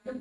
Ada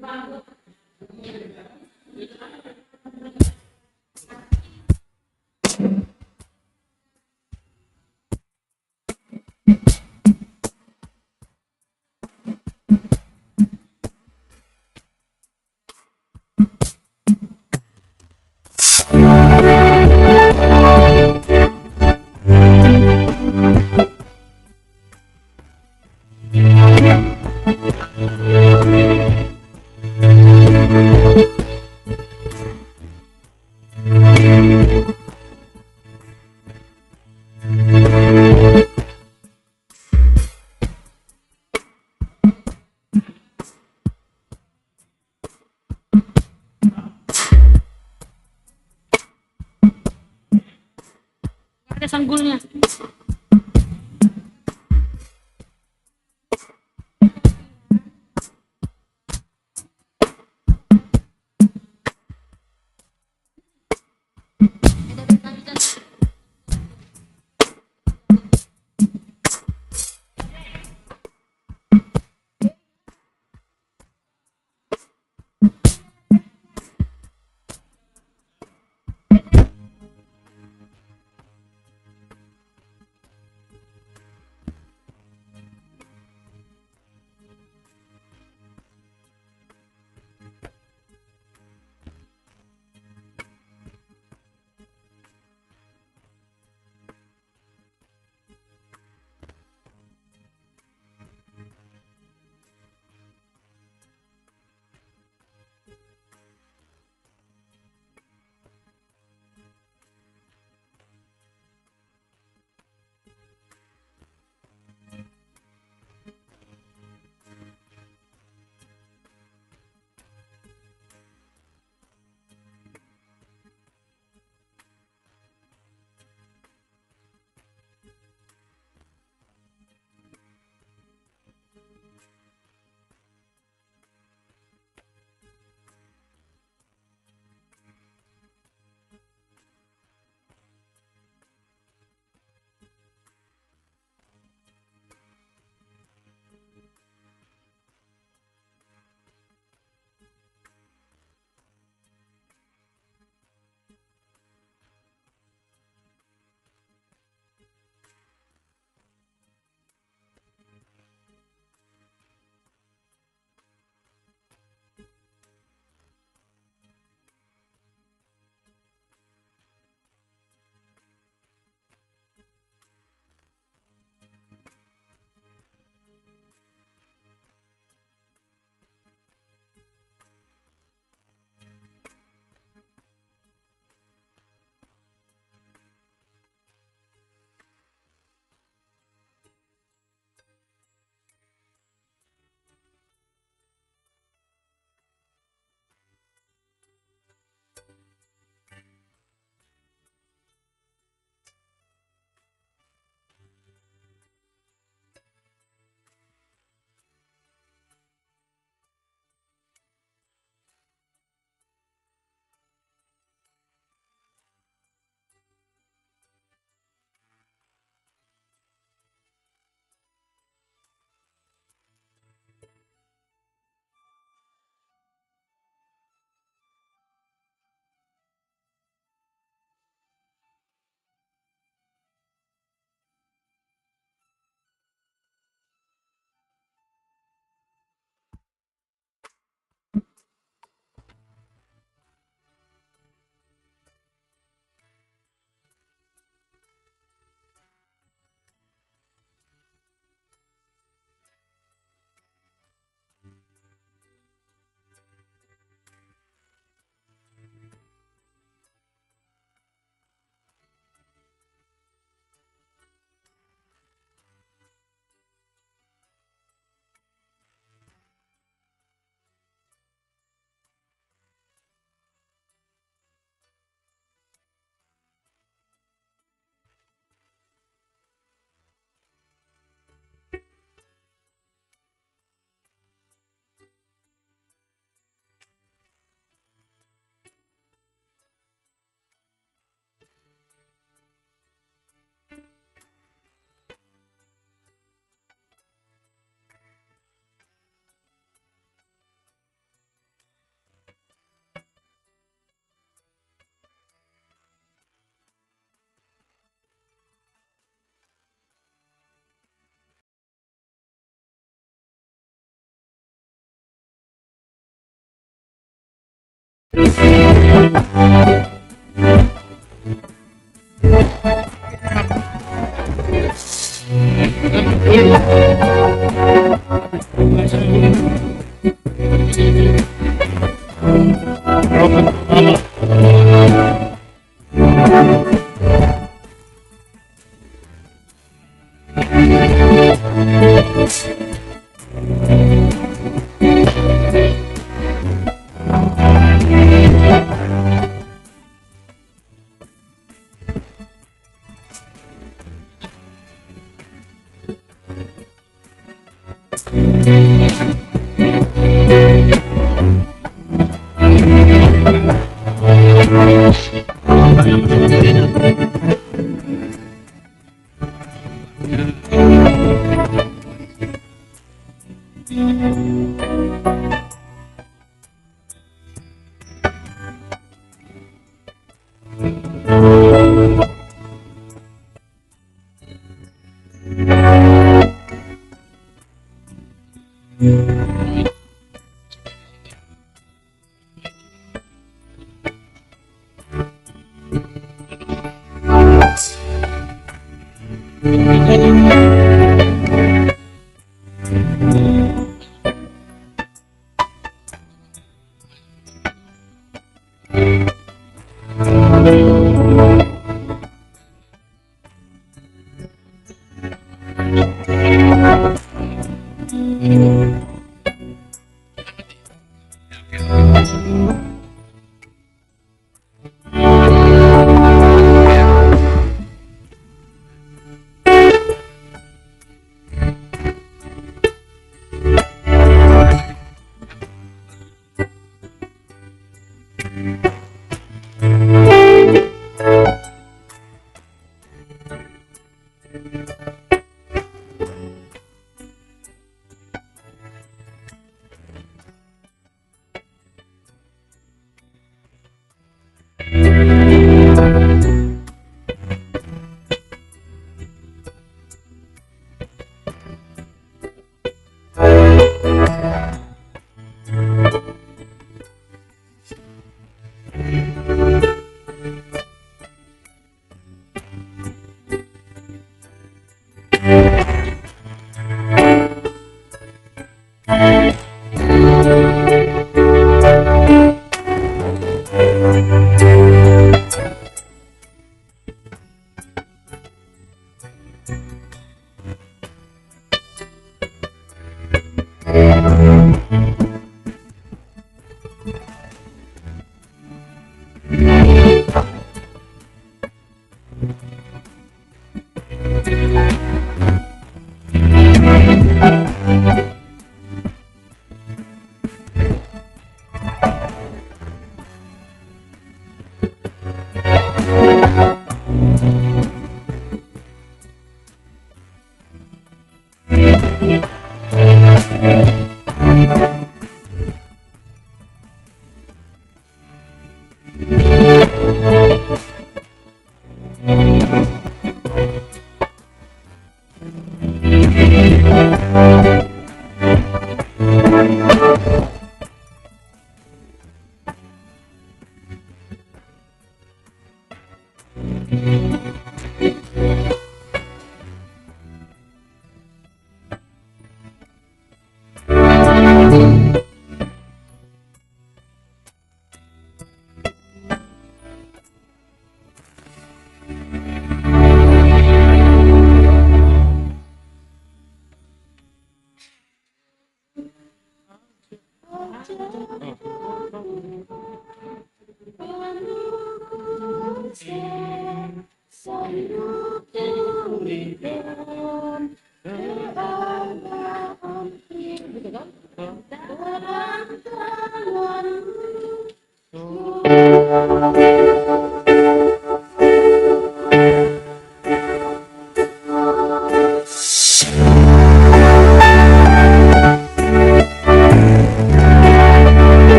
sanggulnya.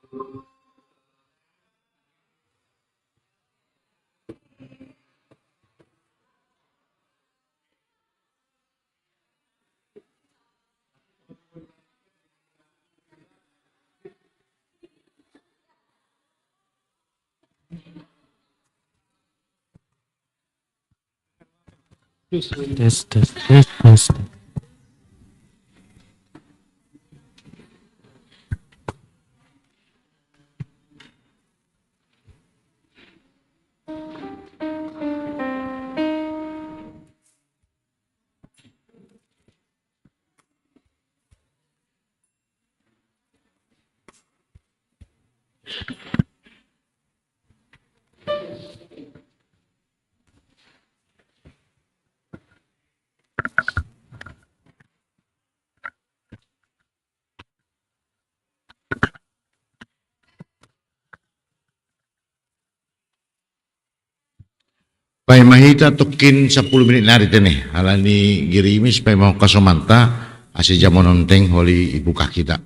Tes tes tes tes. Pai mahita tokin 10 menit nari tene halani girimis pai mau kasomanta ase jamononteng holi ibu kakita.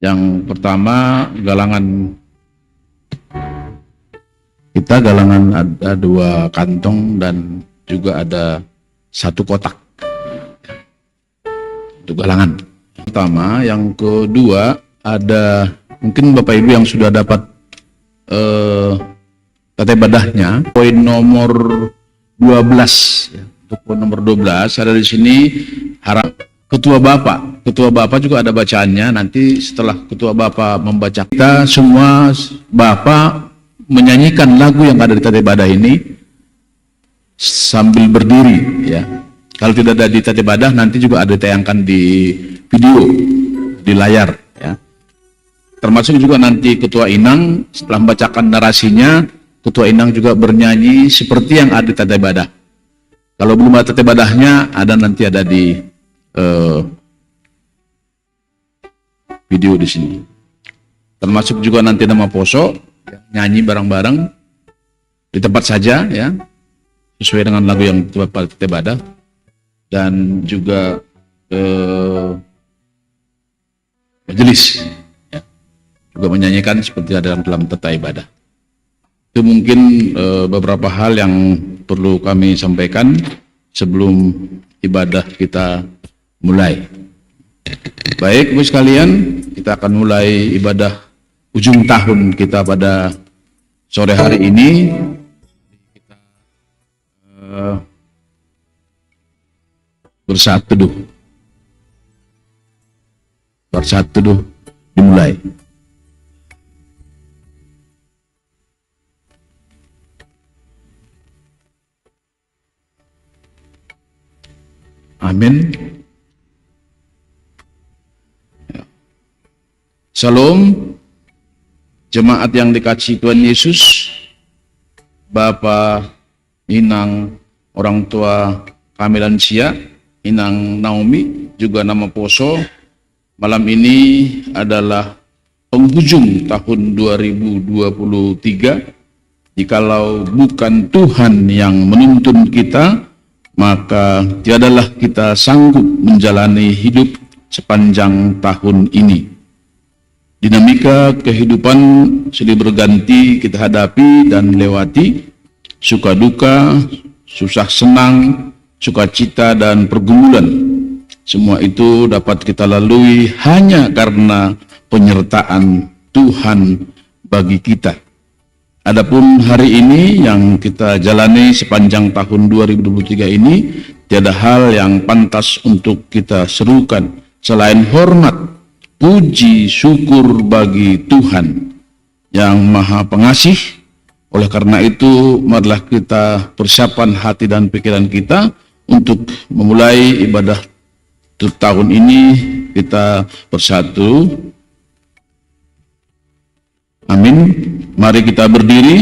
Yang pertama galangan kita, galangan ada 2 kantong dan juga ada 1 kotak untuk galangan. Pertama, yang kedua ada mungkin Bapak Ibu yang sudah dapat tata ibadahnya, poin nomor 12 ya. Untuk poin nomor 12 ada di sini harap Ketua Bapak juga ada bacaannya. Nanti setelah Ketua Bapak membaca, kita semua Bapak menyanyikan lagu yang ada di tata ibadah ini sambil berdiri ya. Kalau tidak ada di tata ibadah, nanti juga ada ditayangkan di video di layar ya. Termasuk juga nanti Ketua Inang setelah membacakan narasinya, Ketua Inang juga bernyanyi seperti yang ada di tata ibadah. Kalau belum ada tata ibadahnya, nanti ada di video di sini. Termasuk juga nanti nama Poso ya, nyanyi bareng-bareng di tempat saja ya, sesuai dengan lagu yang tata ibadah, dan juga majelis ya, juga menyanyikan seperti ada dalam tata ibadah. Itu mungkin beberapa hal yang perlu kami sampaikan sebelum ibadah kita mulai. Baik, Ibu sekalian, kita akan mulai ibadah ujung tahun kita pada sore hari ini. Kita bersaat teduh. Bersaat teduh dimulai. Amin. Shalom, jemaat yang dikasihi Tuhan Yesus, Bapak, Inang, orang tua kami lansia, Inang Naomi, juga nama Poso. Malam ini adalah penghujung tahun 2023. Jikalau bukan Tuhan yang menuntun kita, maka tiadalah kita sanggup menjalani hidup sepanjang tahun ini. Dinamika kehidupan silih berganti kita hadapi dan lewati, suka duka, susah senang, sukacita dan pergumulan. Semua itu dapat kita lalui hanya karena penyertaan Tuhan bagi kita. Adapun hari ini yang kita jalani sepanjang tahun 2023 ini, tiada hal yang pantas untuk kita serukan selain hormat, puji, syukur bagi Tuhan yang Maha Pengasih. Oleh karena itu, marilah kita persiapkan hati dan pikiran kita untuk memulai ibadah tahun ini. Kita bersatu. Amin. Mari kita berdiri,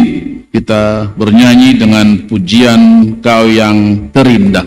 kita bernyanyi dengan pujian Kau yang terindah.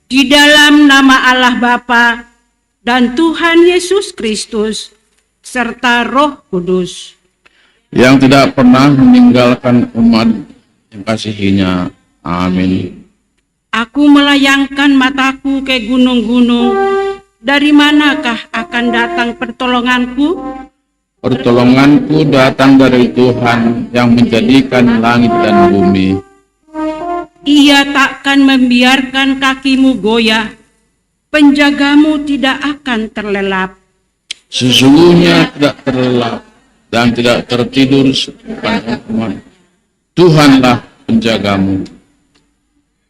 Di dalam nama Allah Bapa dan Tuhan Yesus Kristus serta Roh Kudus, yang tidak pernah meninggalkan umat yang kasihinya. Amin. aku melayangkan mataku ke gunung-gunung. Dari manakah akan datang pertolonganku? Pertolonganku datang dari Tuhan yang menjadikan langit dan bumi. Ia takkan membiarkan kakimu goyah, penjagamu tidak akan terlelap. Sesungguhnya tidak terlelap dan tidak tertidur sepanjang umat. Tuhanlah penjagamu.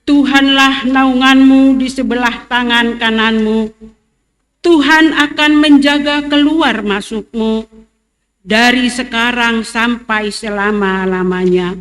Tuhanlah naunganmu di sebelah tangan kananmu. Tuhan akan menjaga keluar masukmu dari sekarang sampai selama-lamanya.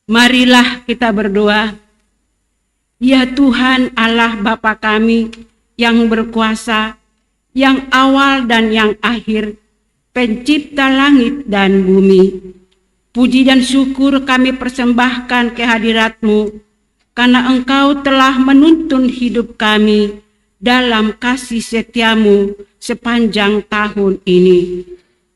Marilah kita berdoa. Ya Tuhan Allah Bapa kami yang berkuasa, yang awal dan yang akhir, pencipta langit dan bumi. Puji dan syukur kami persembahkan kehadirat-Mu, karena Engkau telah menuntun hidup kami dalam kasih setia-Mu sepanjang tahun ini.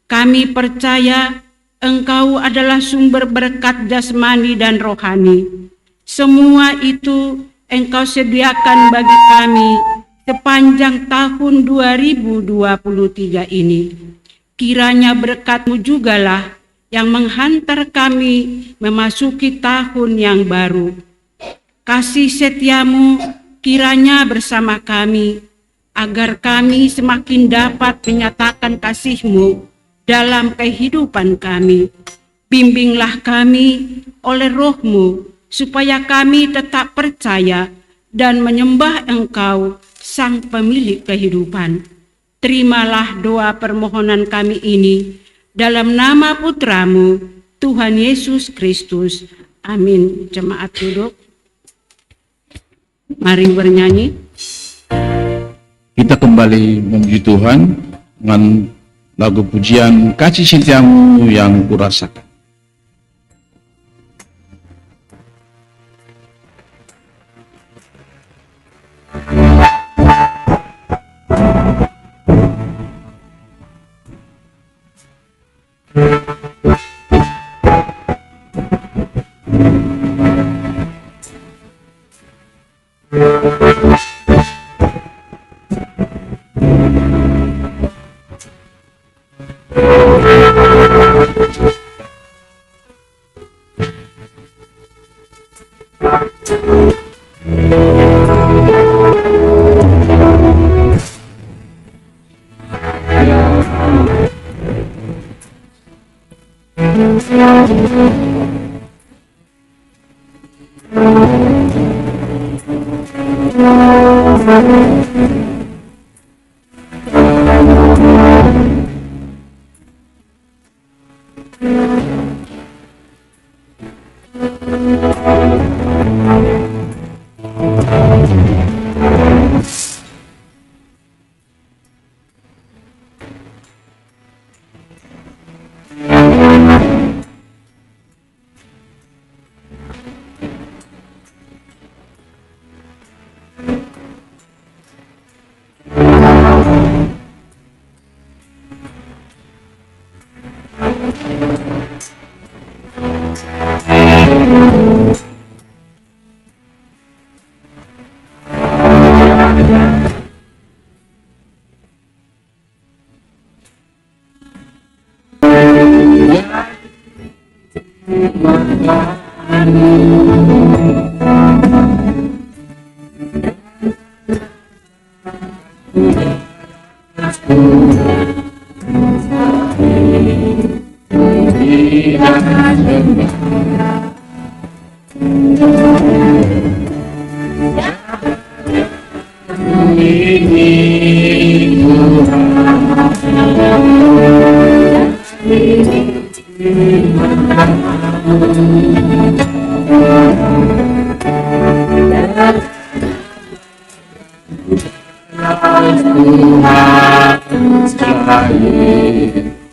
Kami percaya Engkau adalah sumber berkat jasmani dan rohani. Semua itu Engkau sediakan bagi kami sepanjang tahun 2023 ini. Kiranya berkat-Mu jugalah yang menghantar kami memasuki tahun yang baru. Kasih setia-Mu kiranya bersama kami, agar kami semakin dapat menyatakan kasih-Mu dalam kehidupan kami. Bimbinglah kami oleh Roh-Mu, supaya kami tetap percaya dan menyembah Engkau, Sang Pemilik kehidupan. Terimalah doa permohonan kami ini, dalam nama Putra-Mu, Tuhan Yesus Kristus. Amin. Jemaat duduk. Mari bernyanyi. Kita kembali memuji Tuhan dengan lagu pujian Kasih Setiamu yang Kurasakan.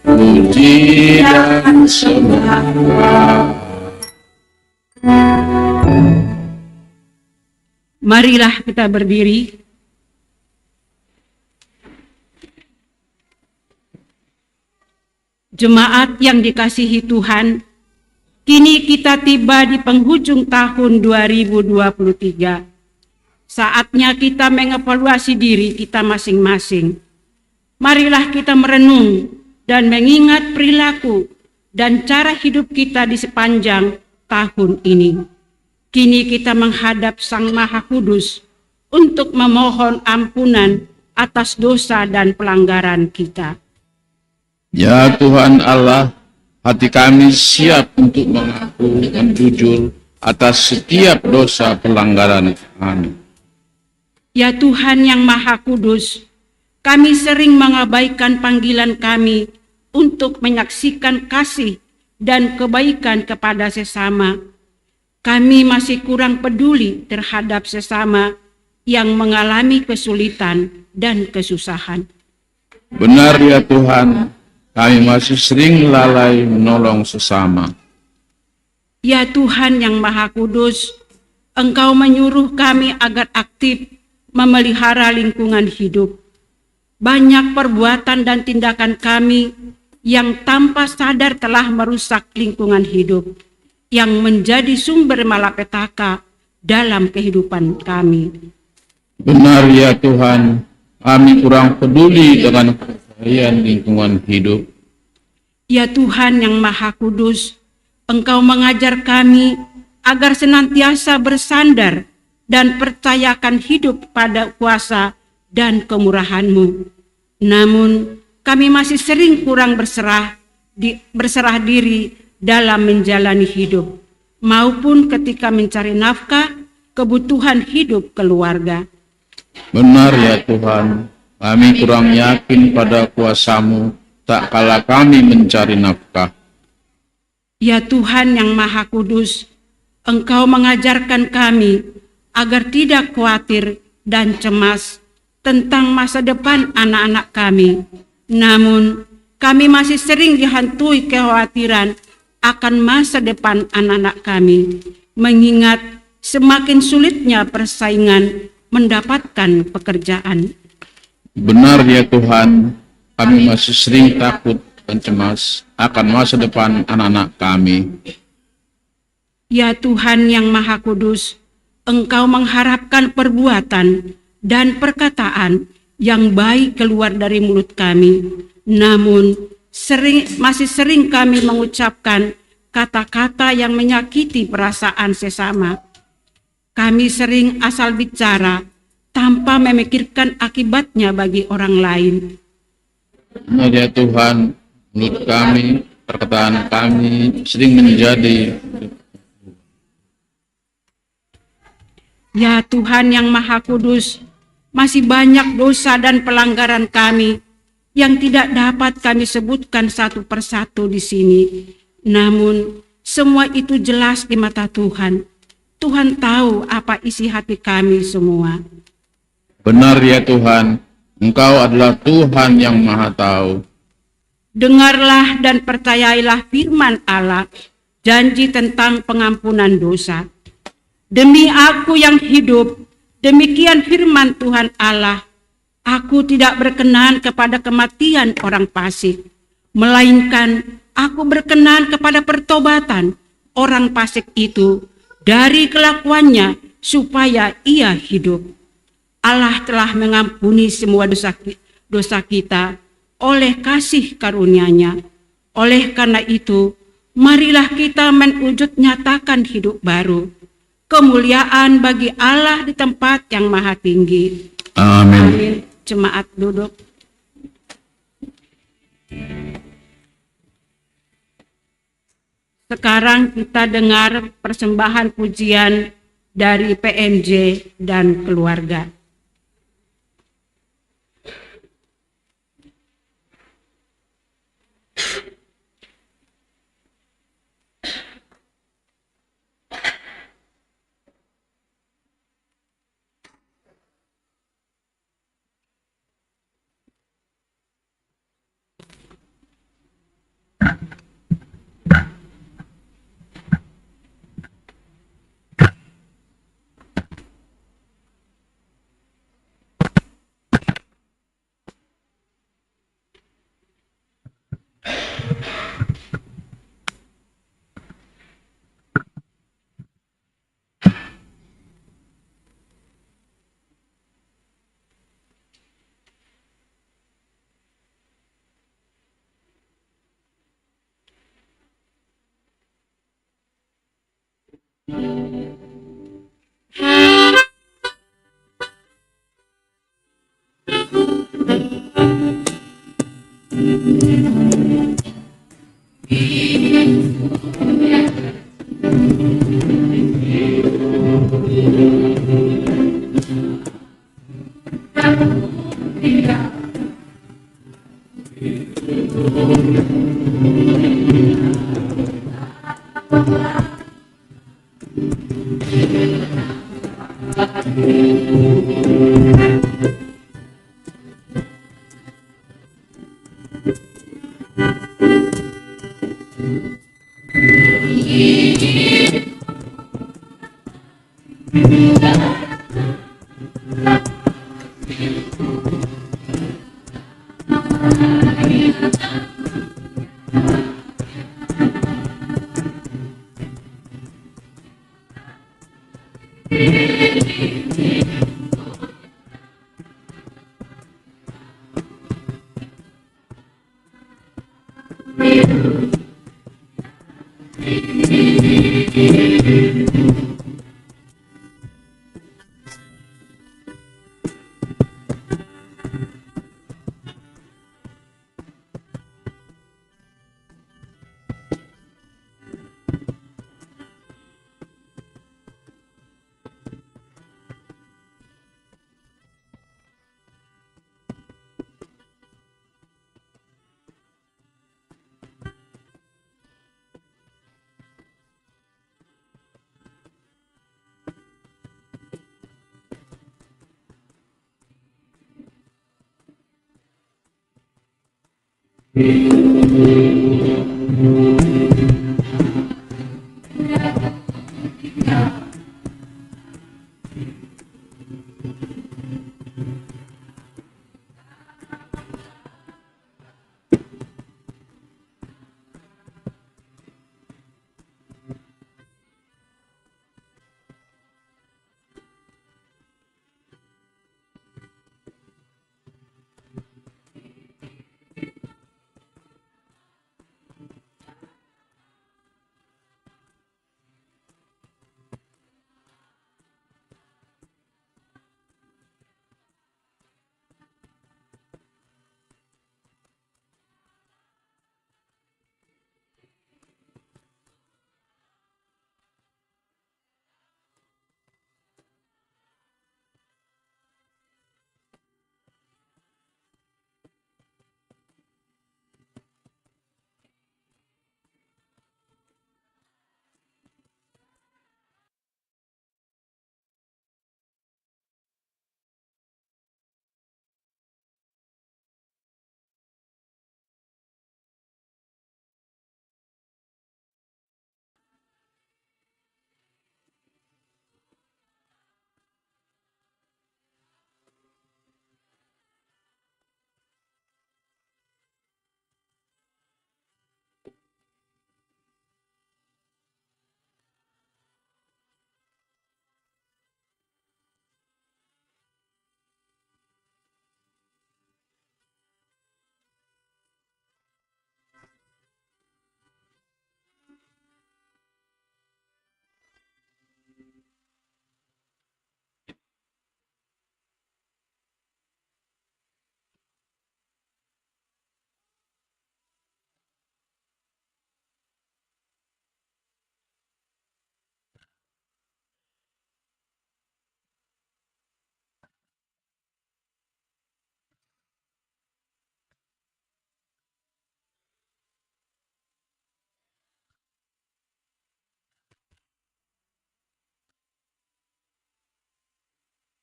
Puji dan sembah. Marilah kita berdiri. Jemaat yang dikasihi Tuhan, kini kita tiba di penghujung tahun 2023. Saatnya kita mengevaluasi diri kita masing-masing. Marilah kita merenung dan mengingat perilaku dan cara hidup kita di sepanjang tahun ini. Kini kita menghadap Sang Maha Kudus untuk memohon ampunan atas dosa dan pelanggaran kita. Ya Tuhan Allah, hati kami siap untuk mengaku dan jujur atas setiap dosa pelanggaran kami. Ya Tuhan yang Maha Kudus, kami sering mengabaikan panggilan kami untuk menyaksikan kasih dan kebaikan kepada sesama. Kami masih kurang peduli terhadap sesama yang mengalami kesulitan dan kesusahan. Benar ya Tuhan, kami masih sering lalai menolong sesama. Ya Tuhan yang Maha Kudus, Engkau menyuruh kami agar aktif memelihara lingkungan hidup. Banyak perbuatan dan tindakan kami yang tanpa sadar telah merusak lingkungan hidup, yang menjadi sumber malapetaka dalam kehidupan kami. Benar ya Tuhan, kami kurang peduli dengan kebersihan lingkungan hidup. Ya Tuhan yang Maha Kudus, Engkau mengajar kami agar senantiasa bersandar dan percayakan hidup pada kuasa dan kemurahan-Mu. Namun, kami masih sering kurang berserah diri dalam menjalani hidup, maupun ketika mencari nafkah kebutuhan hidup keluarga. Benar ya Tuhan, kami kurang yakin pada kuasa-Mu tak kala kami mencari nafkah. Ya Tuhan yang Maha Kudus, Engkau mengajarkan kami agar tidak khawatir dan cemas tentang masa depan anak-anak kami. Namun, kami masih sering dihantui kekhawatiran akan masa depan anak-anak kami, mengingat semakin sulitnya persaingan mendapatkan pekerjaan. Benar ya Tuhan, kami masih sering takut dan cemas akan masa depan anak-anak kami. Ya Tuhan yang Maha Kudus, Engkau mengharapkan perbuatan dan perkataan yang baik keluar dari mulut kami. Namun, masih sering kami mengucapkan kata-kata yang menyakiti perasaan sesama. Kami sering asal bicara tanpa memikirkan akibatnya bagi orang lain. Benar ya Tuhan, mulut kami, perkataan kami sering menjadi. Ya Tuhan yang Maha Kudus, masih banyak dosa dan pelanggaran kami yang tidak dapat kami sebutkan satu persatu di sini. Namun, semua itu jelas di mata Tuhan. Tuhan tahu apa isi hati kami semua. Benar ya Tuhan, Engkau adalah Tuhan yang Maha Tahu. Dengarlah dan percayailah firman Allah, janji tentang pengampunan dosa. Demi Aku yang hidup, demikian firman Tuhan Allah, Aku tidak berkenan kepada kematian orang fasik, melainkan Aku berkenan kepada pertobatan orang fasik itu dari kelakuannya supaya ia hidup. Allah telah mengampuni semua dosa kita oleh kasih karunia-Nya. Oleh karena itu, marilah kita menwujud nyatakan hidup baru, kemuliaan bagi Allah di tempat yang maha tinggi. Amin. Amin. Jemaat duduk. Sekarang kita dengar persembahan pujian dari PMJ dan keluarga.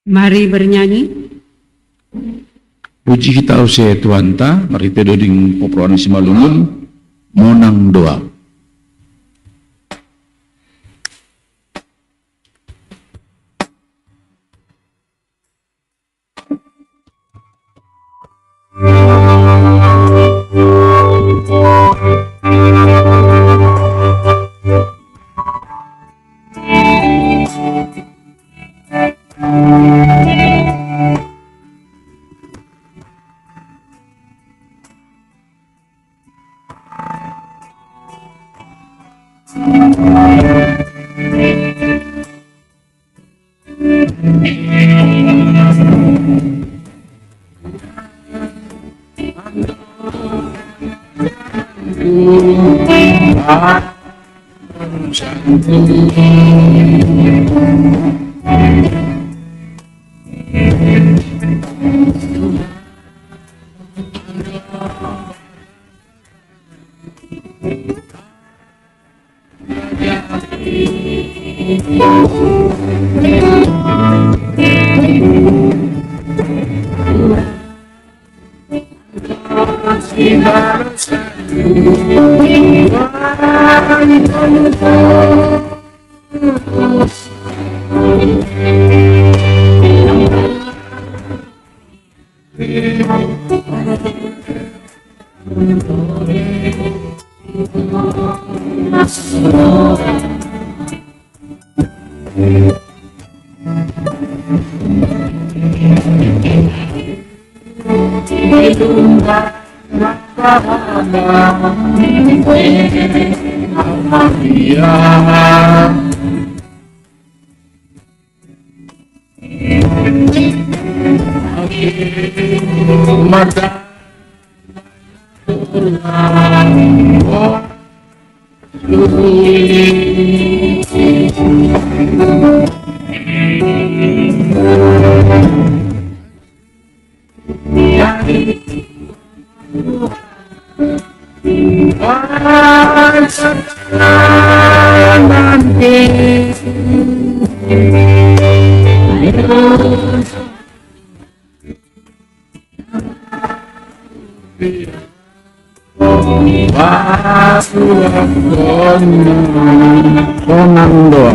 Mari bernyanyi. Puji kita usia Tuhan ta, mari tedoding poproan simalungun, monang doa. Monang doa.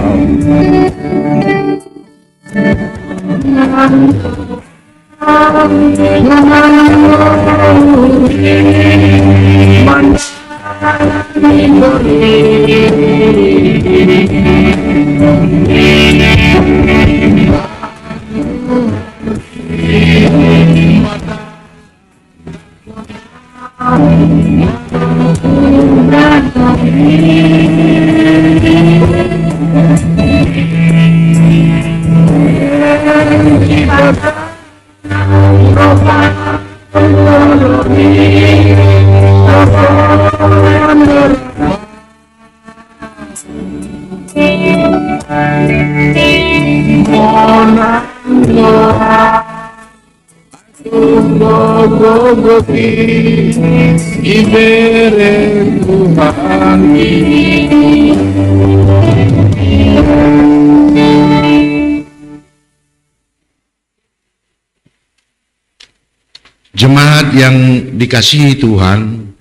Jemaat yang dikasihi Tuhan,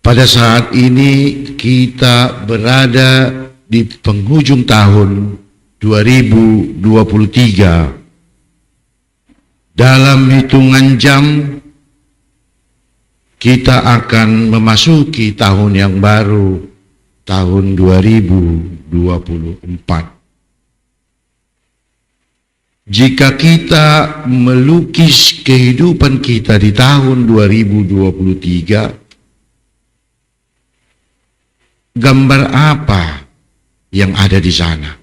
pada saat ini kita berada di penghujung tahun 2023. Dalam hitungan jam kita akan memasuki tahun yang baru, tahun 2024. Jika kita melukis kehidupan kita di tahun 2023, gambar apa yang ada di sana?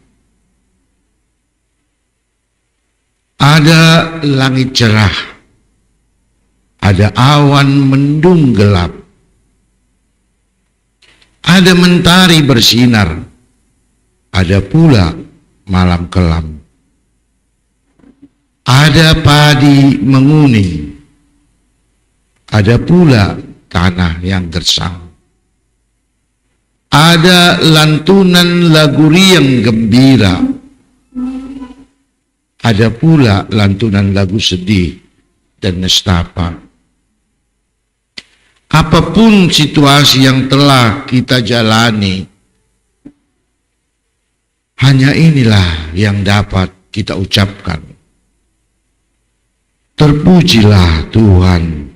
Ada langit cerah, ada awan mendung gelap, ada mentari bersinar, ada pula malam kelam. Ada padi menguning, ada pula tanah yang gersang. Ada lantunan lagu riang gembira, Ada pula lantunan lagu sedih dan nestapa. Apapun situasi yang telah kita jalani, hanya inilah yang dapat kita ucapkan. Terpujilah Tuhan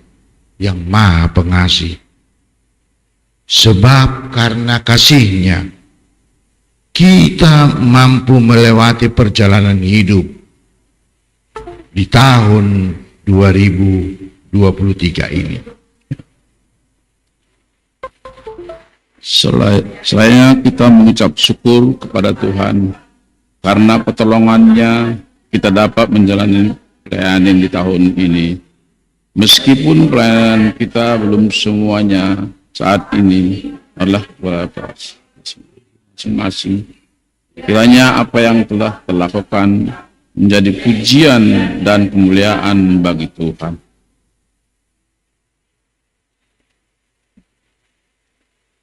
yang Maha Pengasih, sebab karena kasih-Nya kita mampu melewati perjalanan hidup di tahun 2023 ini. Selain kita mengucap syukur kepada Tuhan karena pertolongannya kita dapat menjalani pelayanan di tahun ini. Meskipun pelayanan kita belum semuanya saat ini adalah kepada masing-masing. Kiranya apa yang telah dilakukan menjadi pujian dan kemuliaan bagi Tuhan.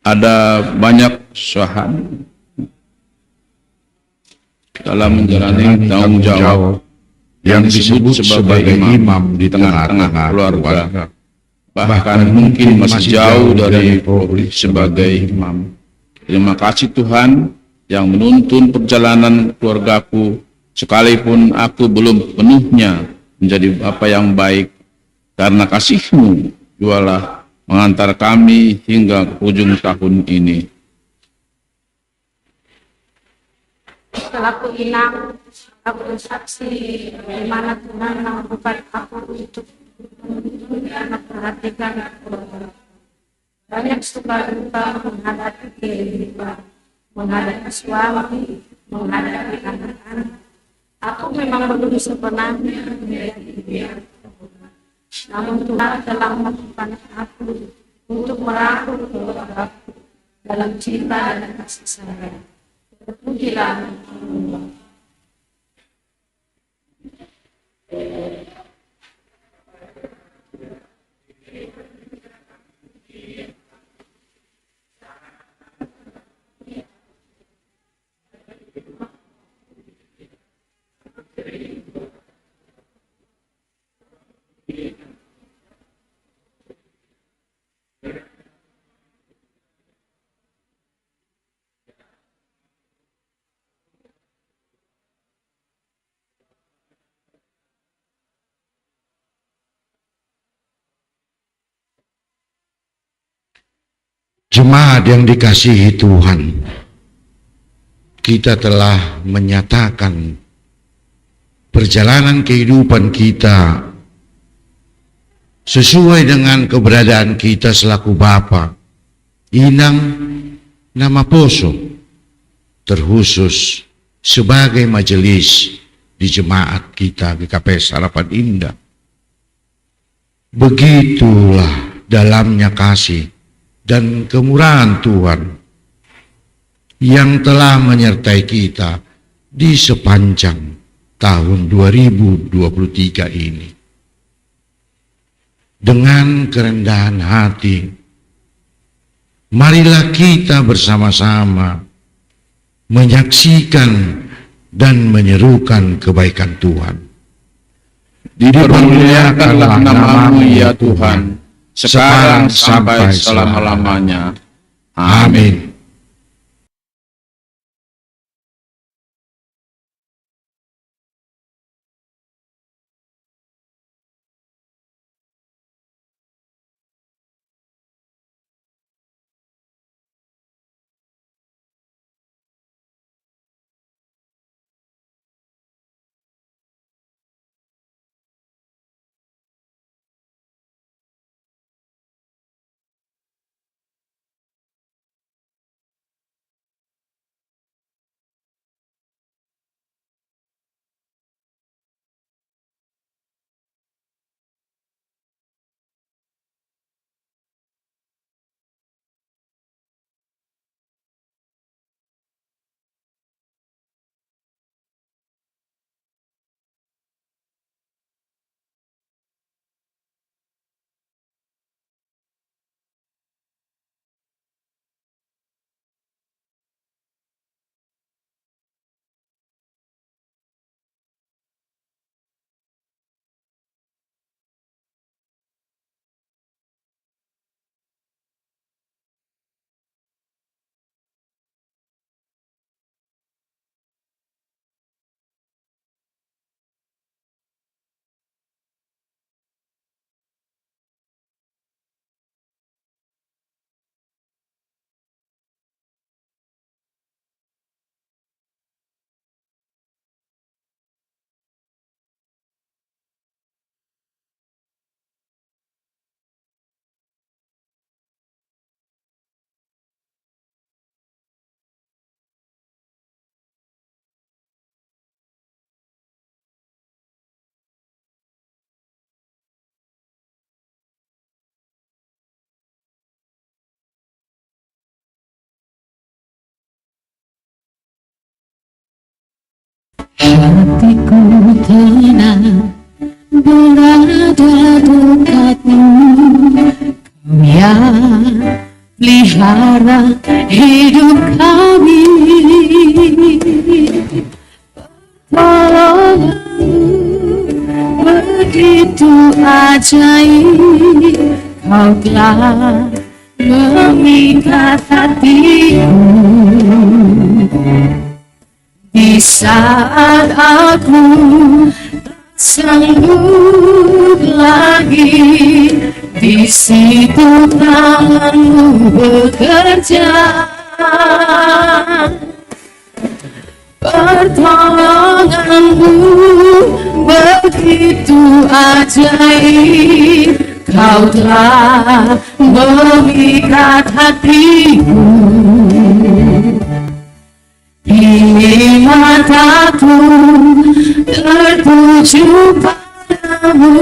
Ada banyak usaha dalam menjalani tanggung jawab yang disebut sebagai imam di tengah-tengah keluarga, bahkan mungkin masih jauh dari profesi sebagai imam. Terima kasih Tuhan yang menuntun perjalanan keluargaku, sekalipun aku belum penuhnya menjadi bapa yang baik. Karena kasih-Mu jualah mengantar kami hingga ke ujung tahun ini. Selaku inang, aku bersaksi bagaimana Tuhan membuat aku untuk memperhatikan banyak suka duka menghadapi kehidupan, menghadapi suami, menghadapi anak-anak. Aku memang belum sebenarnya menjadi dia. Namun Tuhan telah melakukan aku untuk merangkul keluargaku dalam cinta dan kasih sayang. Terpujilah Allah. Jemaat yang dikasihi Tuhan, kita telah menyatakan perjalanan kehidupan kita sesuai dengan keberadaan kita selaku Bapa, Inang, nama Poso, terkhusus sebagai majelis di jemaat kita GKP Harapan Indah. Begitulah dalamnya kasih dan kemurahan Tuhan yang telah menyertai kita di sepanjang tahun 2023 ini. Dengan kerendahan hati, marilah kita bersama-sama menyaksikan dan menyerukan kebaikan Tuhan. Dipermuliakanlah nama-Mu ya Tuhan, sekarang sampai selama-lamanya. Amin. hatiku tenang berada dekatmu, kau yang pelihara hidup kami. Tolongmu begitu ajaib, kau telah memikat hatiku. Di saat aku tak sanggup lagi, di situ tanganmu bekerja. Pertolonganmu begitu ajaib, kau telah memikat hatiku. Kini mataku tertuju padamu,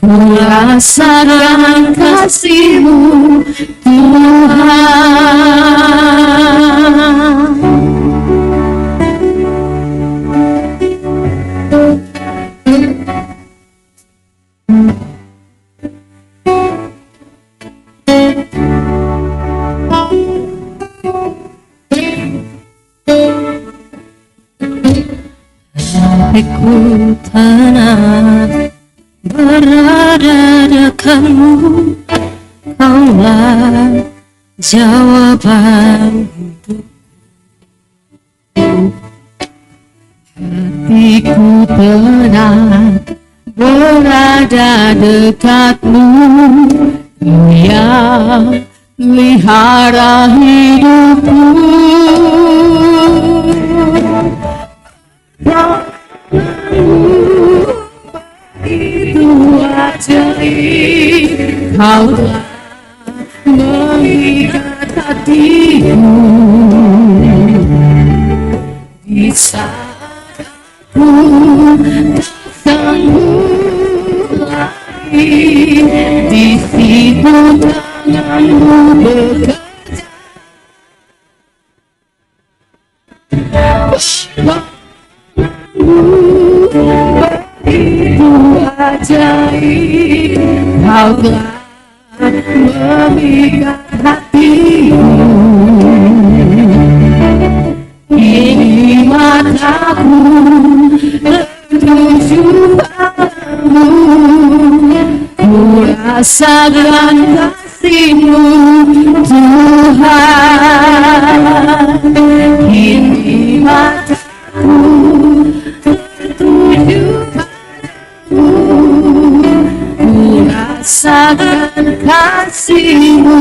ku rasakan kasih-Mu Tuhan. Hatiku tenang berada dekatmu, kaulah jawaban hidupku. Hatiku tenang berada dekatmu, kau yang melihara hidupku. Begitu ajaib, kau telah mengikat hatiku. Di saat aku tak sanggup lagi, di situ tanganmu bekerja. Begitu ajaib, kau telah memikat hatiku. Kini mataku tertuju padamu, ku rasakan kasih-Mu Tuhan. Kini mataku tertuju padamu, ku rasakan kasih-Mu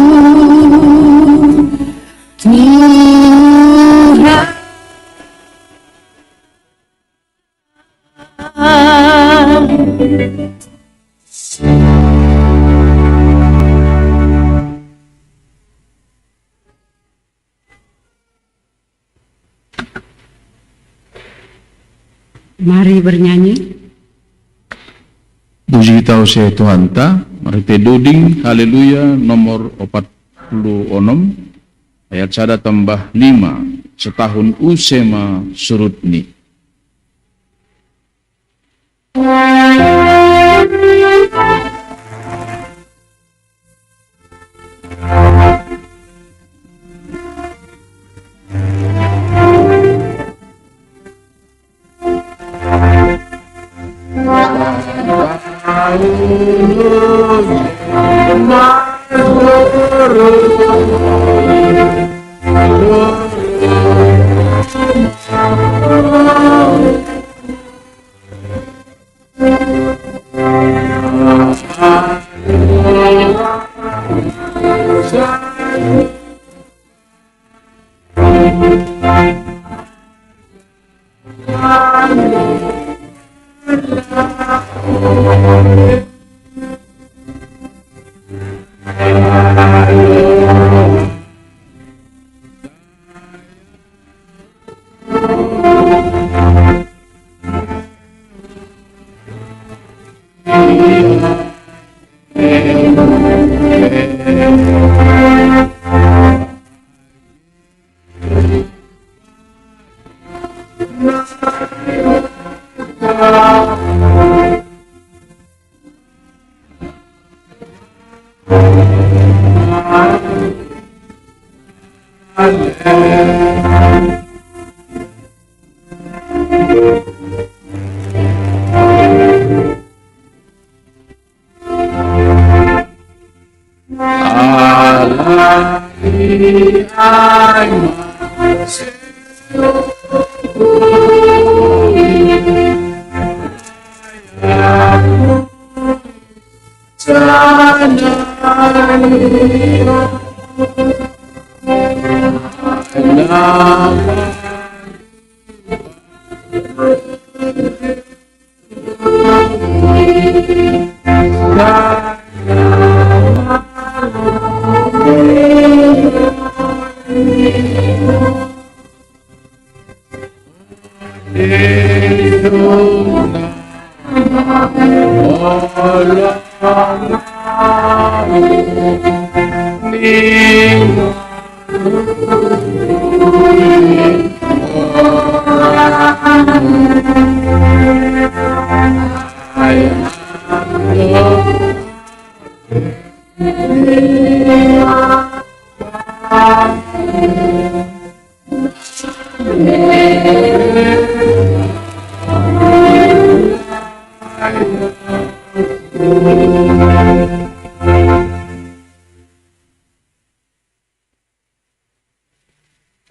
Tuhan. Mari bernyanyi. Puji kita usia Tuhan ta, mari te duding haleluya nomor 46 ayat 1 tambah 5 setahun usema surutni.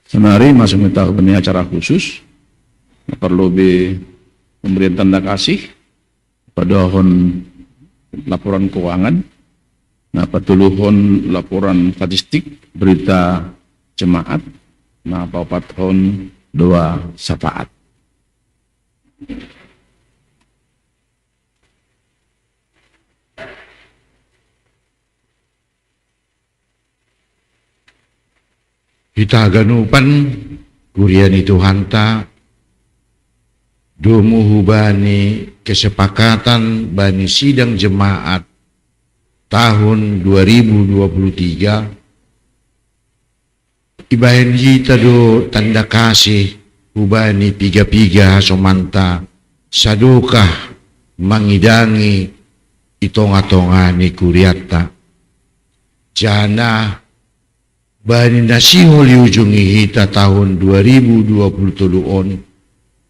Senari masuk tahun ini acara khusus perlu pemberian tanda kasih padahon laporan keuangan patuluhon laporan statistik berita jemaat papathon doa syafaat. Kita ganupan kuriani Tuhanta dumuhu bani kesepakatan bani sidang jemaat tahun 2023 ibahen kita do tanda kasih hubani piga-piga somanta sadukah mangidangi itonga-tongani kuriata jana bani nasihol ujungi hita tahun 2023 on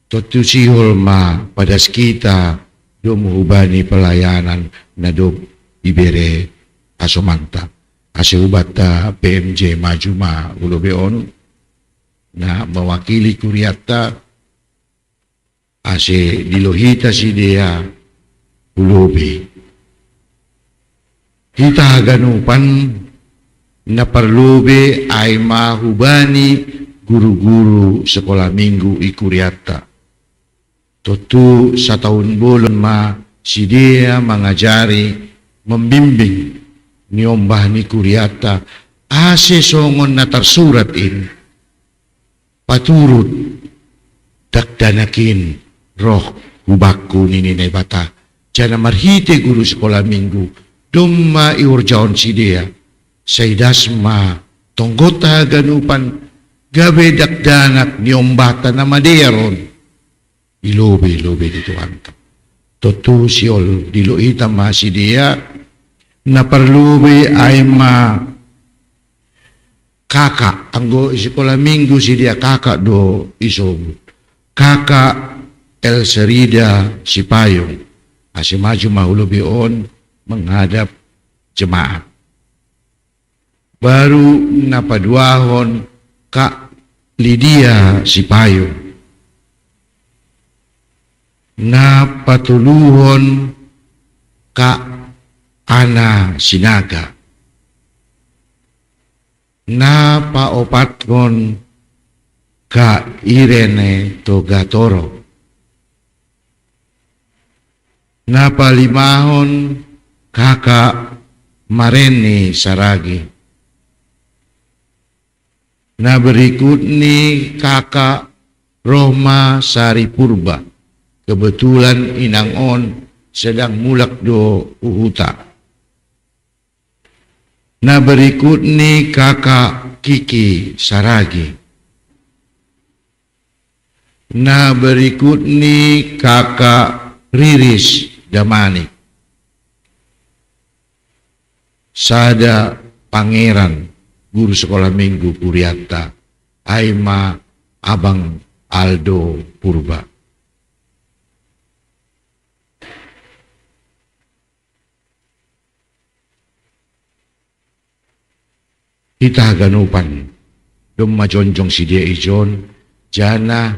totu sihol ma pada kita dumuhubani pelayanan na do ibere asomanta asubata PMJ Majuma ulobe on na mewakili kuriata ase dilohita si dia ulobe kita ganupan na perlube ay mahubani guru-guru sekolah minggu ikuriata. Totu sa tahun bulan ma si dia mengajari, membimbing niombah ni kuriata ase songon na tersurat in paturut dakdanakin roh hubakku nini bata jana marhite guru sekolah minggu dumma iurjaon si dia saydasma tonggota ganupan gabe dakdanak niombata na maderon ilobe di Tuhan totu siol diloita ma si dia na perlube ay ma kakak anggo sekolah minggu si dia kakak do isobut kakak El Serida si payung asimaju mahulobe on menghadap jemaat baru napaduahon Kak Lydia Sipayung napatuluhon Kak Ana Sinaga napaopatkon Kak Irene Togatoro napalimahon Kakak Mareni Saragi na berikut ni kakak Roma Sari Purba kebetulan inang on sedang mulak do uhuta na berikut ni kakak Kiki Saragi na berikut ni kakak Riris Damani sada Pangeran guru sekolah minggu Kuriata Aima Abang Aldo Purba kita ganupan dumma jonjong si dia ijon jana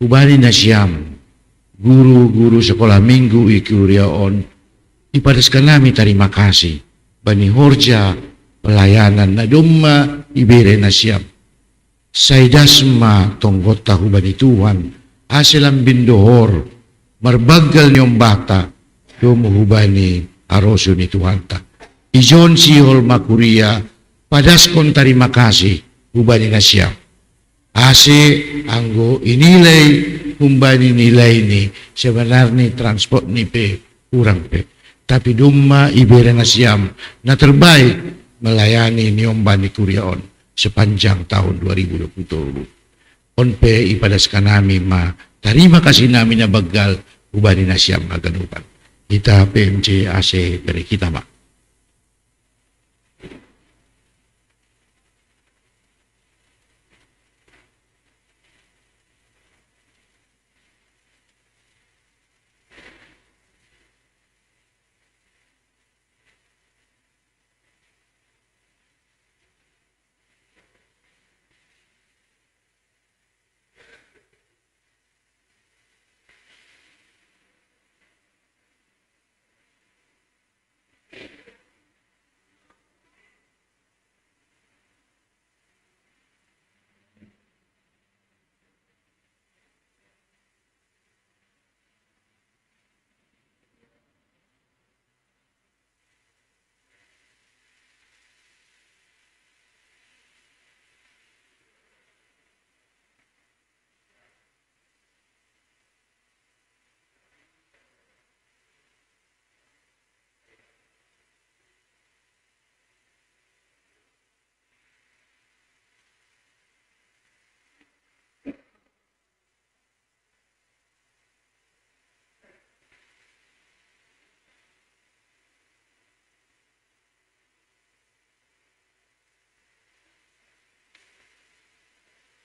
ubani na siyam guru-guru sekolah minggu ikuriaon ipadaskan nami terima kasih bani horja pelayanan na dumma ibere na siyam saidasma tonggota hubani Tuhan asilam bindohor marbagal niyong bata hubani aroso ni Tuhan ta ijon sihol makuria padaskon terima kasih hubani na siyam ase anggo inilay humbani nilai ni sebenarnya transport ni pe kurang pe tapi dumma ibere na siyam na terbaik melayani niombani kuriaon sepanjang tahun 2020 on pe ipadaskan nami ma terima kasih nami na bagal hubani na siyam maganupan kita PMC AC dari kita ma.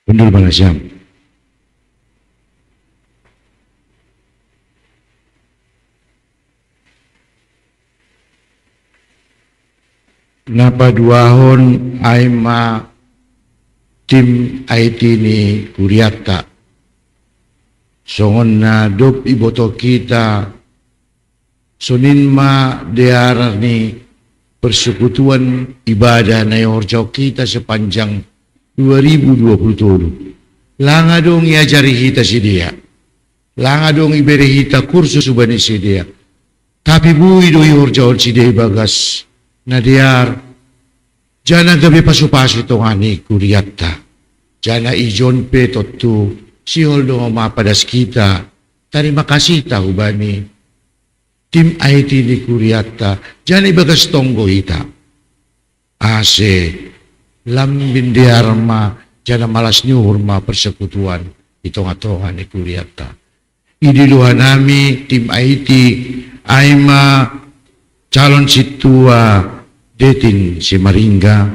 Benar bang Asyam. Napa duahon aima tim IT ni kuriata songon na dop iboto kita sonin ma dear ni persekutuan ibadah na yorjau kita sepanjang 2020. Langa dong iajari kita si dia. Langa dong iberi kita kursus ubani si dia. Tapi bui do yorjau si dia bagas na diar jana gabi pasu-pasu tongani kuriata jana ijon pe totu sihol do mapadas kita terima kasih tahu bani tim IT ni kuriata jana ibagas tonggo ita ase lambin diarma jana malas nyurma persekutuan itonga-tonga ni kuriata idiluhan nami tim IT aima calon situa detin si Maringga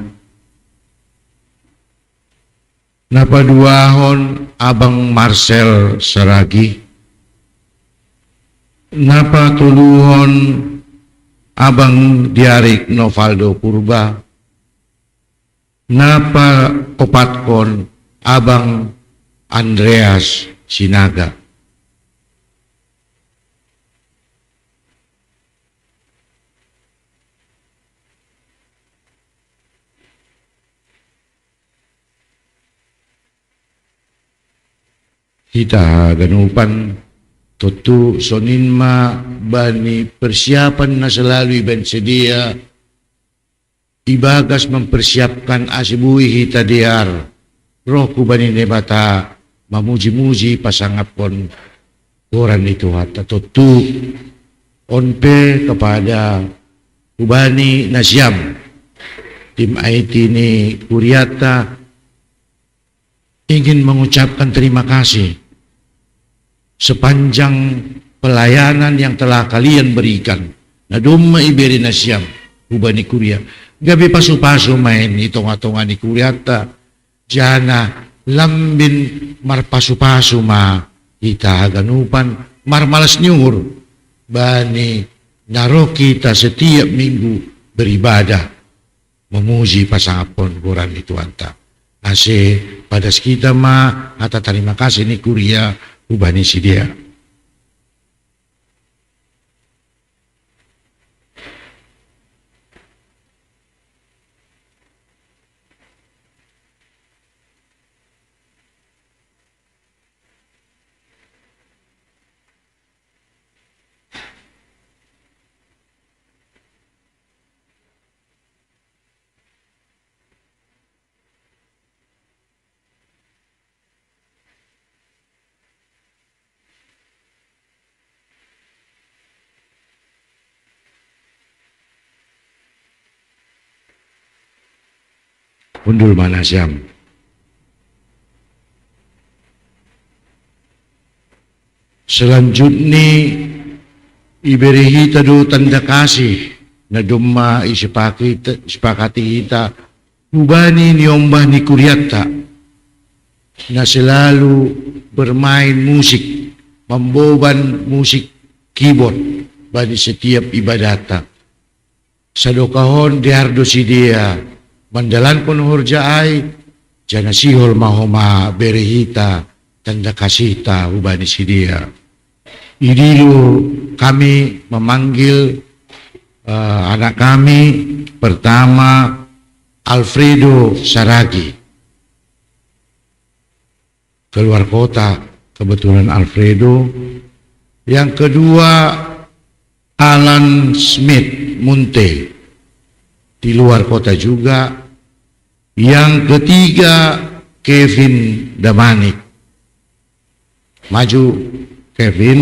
napaduahon abang Marcel Saragi napatuluhon abang Diarik Novaldo Purba napa kopatkon abang Andreas Sinaga. Kita ganupan tutu sonin ma bani persiapan na selalu iban sedia ibagas mempersiapkan asibui hita diar rohku bani nebata mamuji-muji pasangapon orang itu hata tutu onpe kepada ubani nasyam tim IT ini kuriata ingin mengucapkan terima kasih sepanjang pelayanan yang telah kalian berikan. Nadumma iberi nasyam ubani kuria. Gabi pasu-pasu main itonga-tonga ni kuriata. Jana lambin mar pasu-pasu ma ita ganupan mar malas nyur. Bani naro kita setiap minggu beribadah. memuji pasangapon goran itu anta. Ase pada kita ma ata terima kasih ni kuria ubani si dia. Undul Manasyam. Selanjutnya iberihi tadu tanda kasih na dumma isipakati kita ubani niombah ni kuryata na selalu bermain musik, memboban musik keyboard bagi setiap ibadata. Sadokahon dihardo si dia mandalankan hurjaai jana sihol mahoma berehita tanda kasihta ubani si dia. Idilu kami memanggil anak kami pertama Alfredo Saragi keluar kota, kebetulan Alfredo. Yang kedua Alan Smith Munte di luar kota juga. Yang ketiga Kevin Damanik, maju Kevin.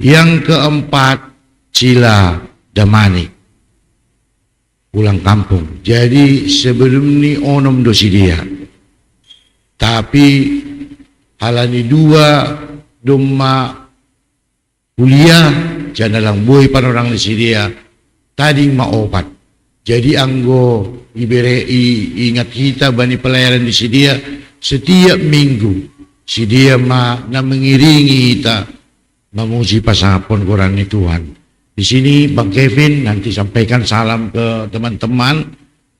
Yang keempat Cila Damanik, pulang kampung. Jadi sebelum ini onom dosi dia, tapi halani dua domma kuliah jana lang boy panorang di dia tadi maopat. Jadi anggo iberei ingat kita bani pelayaran di dia setiap minggu si dia na mengiringi kita memuji pasangapon Quran ni Tuhan. Di sini Bang Kevin nanti sampaikan salam ke teman-teman.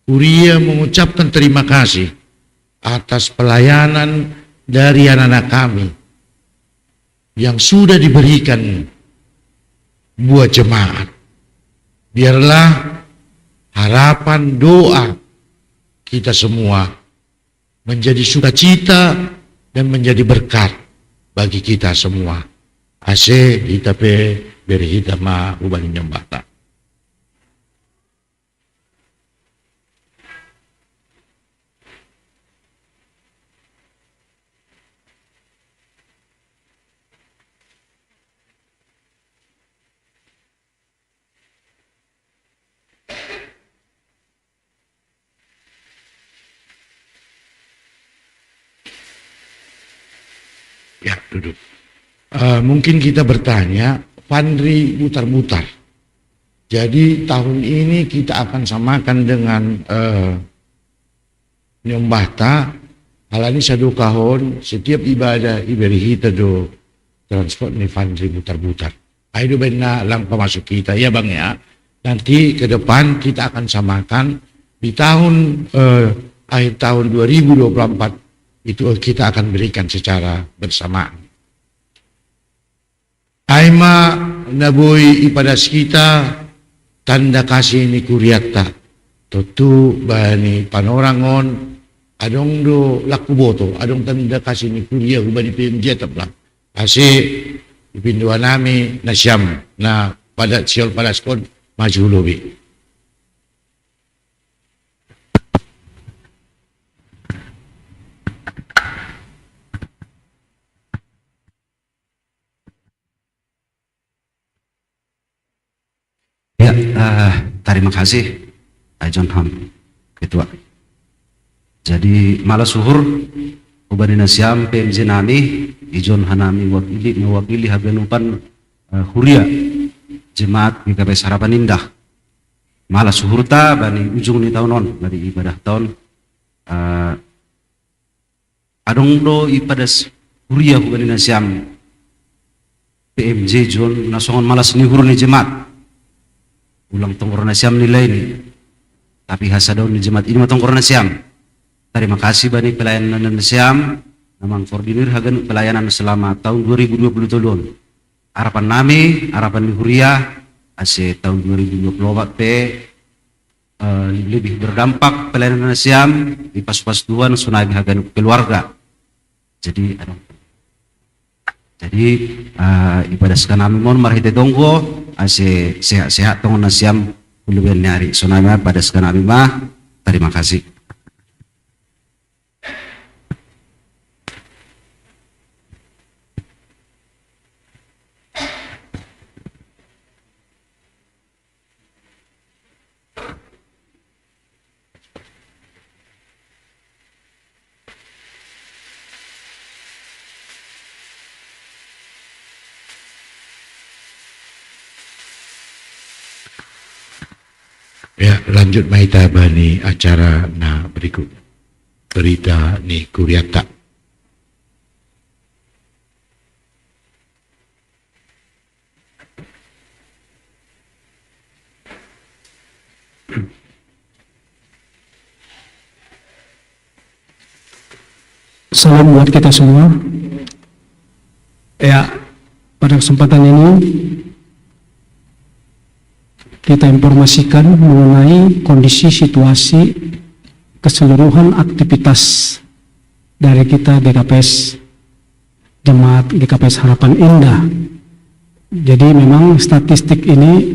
Kuria mengucapkan terima kasih atas pelayanan dari anak-anak kami yang sudah diberikan buat jemaat. Biarlah harapan doa kita semua menjadi sukacita dan menjadi berkat bagi kita semua. Ase kita pe berhita ma ubani nyambata. Ya, duduk. Mungkin kita bertanya, Pandri mutar-mutar. Jadi tahun ini kita akan samakan dengan Nyombahta. Halani sadu kahon, setiap ibadah iberihi do transport ni Pandri mutar-mutar. Ayo benar lang pemasuk kita, ya Bang ya. Nanti ke depan kita akan samakan di tahun akhir tahun 2024 itu kita akan berikan secara bersamaan. Aima naboy ipadas kita tanda kasih ni kuryata tutu bani panorangon adong do lakuboto adong tanda kasih ni kurya ubani PMJ taplang kasi ipindua nami na siyam na pada siol padaskon maju lobi. Ya, terima kasih John Ham Ketua. Jadi malah suhur ubani nasiam PMJ nami Ijon Hanami mewakili habenupan huria jemaat GKP Sarapan Indah. Malah suhur ta bani ujung ni tahunon dari ibadah tahun adong do ipadas huria ubani nasiam PMJ John nasongon malas ni huru ni jemaat ulang tongkorona siam nilai ini. Tapi hasadaw ni jemaat ini tongkorona siam. Terima kasih bani pelayanan siam. Namang koordinir hagan pelayanan selama tahun 2020 tahun. Harapan nami, harapan Huriah, ase tahun 2024 lebih berdampak pelayanan siam di pas-pas Tuhan sunai hagan keluarga. Jadi ibadah sekarang kami mohon marhite donggo ase sehat-sehat tong nasiam ulubian nyari sunai pada sekarang kami mah. Terima kasih. Ya, lanjut maita bani acara na berikut. Berita ni Kuriata. Salam buat kita semua. Ya, pada kesempatan ini kita informasikan mengenai kondisi situasi keseluruhan aktivitas dari kita GKPS Jemaat GKPS Harapan Indah. Jadi memang statistik ini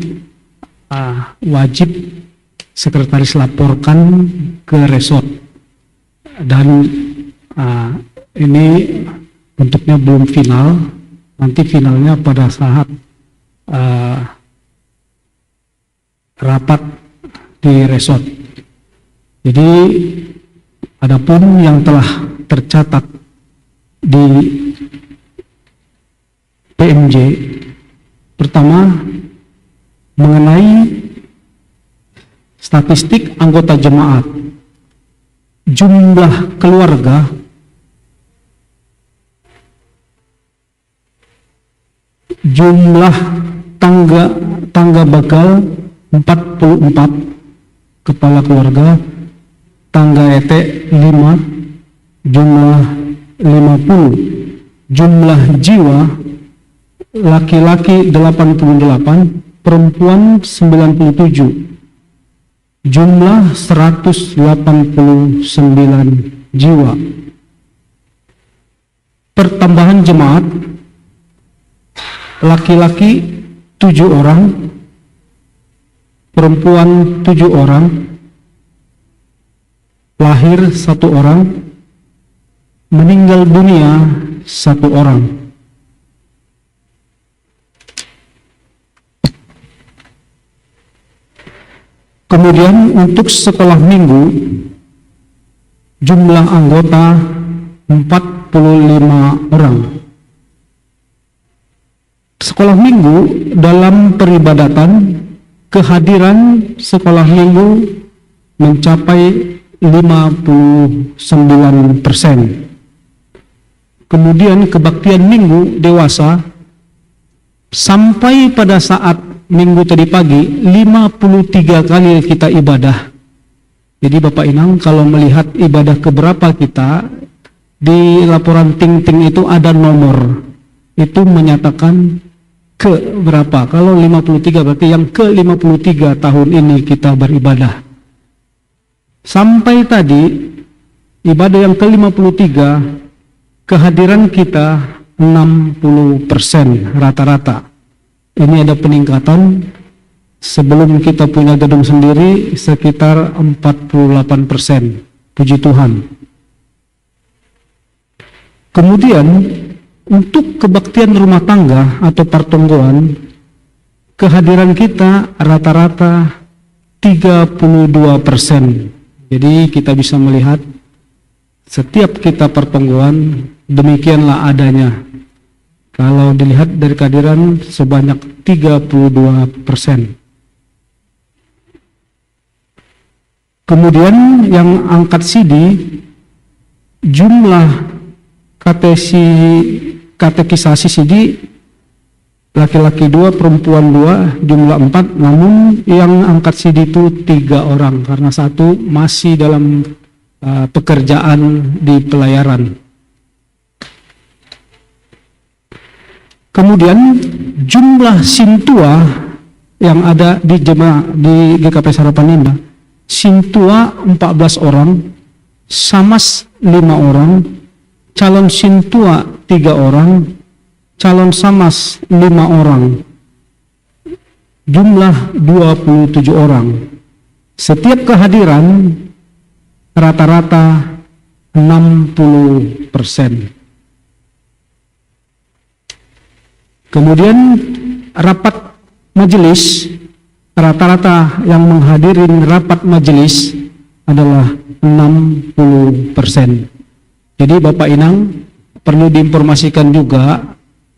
wajib sekretaris laporkan ke resort dan ini bentuknya belum final, nanti finalnya pada saat rapat di resort. Jadi adapun yang telah tercatat di PMJ, pertama mengenai statistik anggota jemaat, jumlah keluarga jumlah tangga bakal 44 kepala keluarga, tangga ET 5, jumlah 50, jumlah jiwa laki-laki 88, perempuan 97, jumlah 189 jiwa. Pertambahan jemaat, laki-laki 7 orang, perempuan 7 orang, lahir 1 orang, meninggal dunia 1 orang. Kemudian untuk sekolah minggu, jumlah anggota 45 orang. Sekolah minggu dalam peribadatan, kehadiran sekolah minggu mencapai 59%. Kemudian kebaktian minggu dewasa sampai pada saat minggu tadi pagi 53 kali kita ibadah. Jadi Bapak Inang kalau melihat ibadah keberapa kita, di laporan ting-ting itu ada nomor, itu menyatakan ke berapa. Kalau 53 berarti yang ke 53 tahun ini kita beribadah. Sampai tadi ibadah yang ke 53 kehadiran kita 60% rata-rata. Ini ada peningkatan. Sebelum kita punya gedung sendiri sekitar 48%. Puji Tuhan. Kemudian untuk kebaktian rumah tangga atau pertonggoan, kehadiran kita rata-rata 32%. Jadi kita bisa melihat setiap kita pertonggoan demikianlah adanya. Kalau dilihat dari kehadiran sebanyak 32%. Kemudian yang angkat CD, jumlah katekisasi CD laki-laki 2, perempuan 2, jumlah 4, namun yang angkat sidi itu 3 orang karena satu masih dalam pekerjaan di pelayaran. Kemudian jumlah sintua yang ada di jemaah di GKP Harapan Indah, sintua 14 orang, samas 5 orang, calon sintua 3 orang, calon samas 5 orang, jumlah 27 orang. Setiap kehadiran rata-rata 60%. Kemudian rapat majelis, rata-rata yang menghadiri rapat majelis adalah 60%. Jadi Bapak Inang perlu diinformasikan juga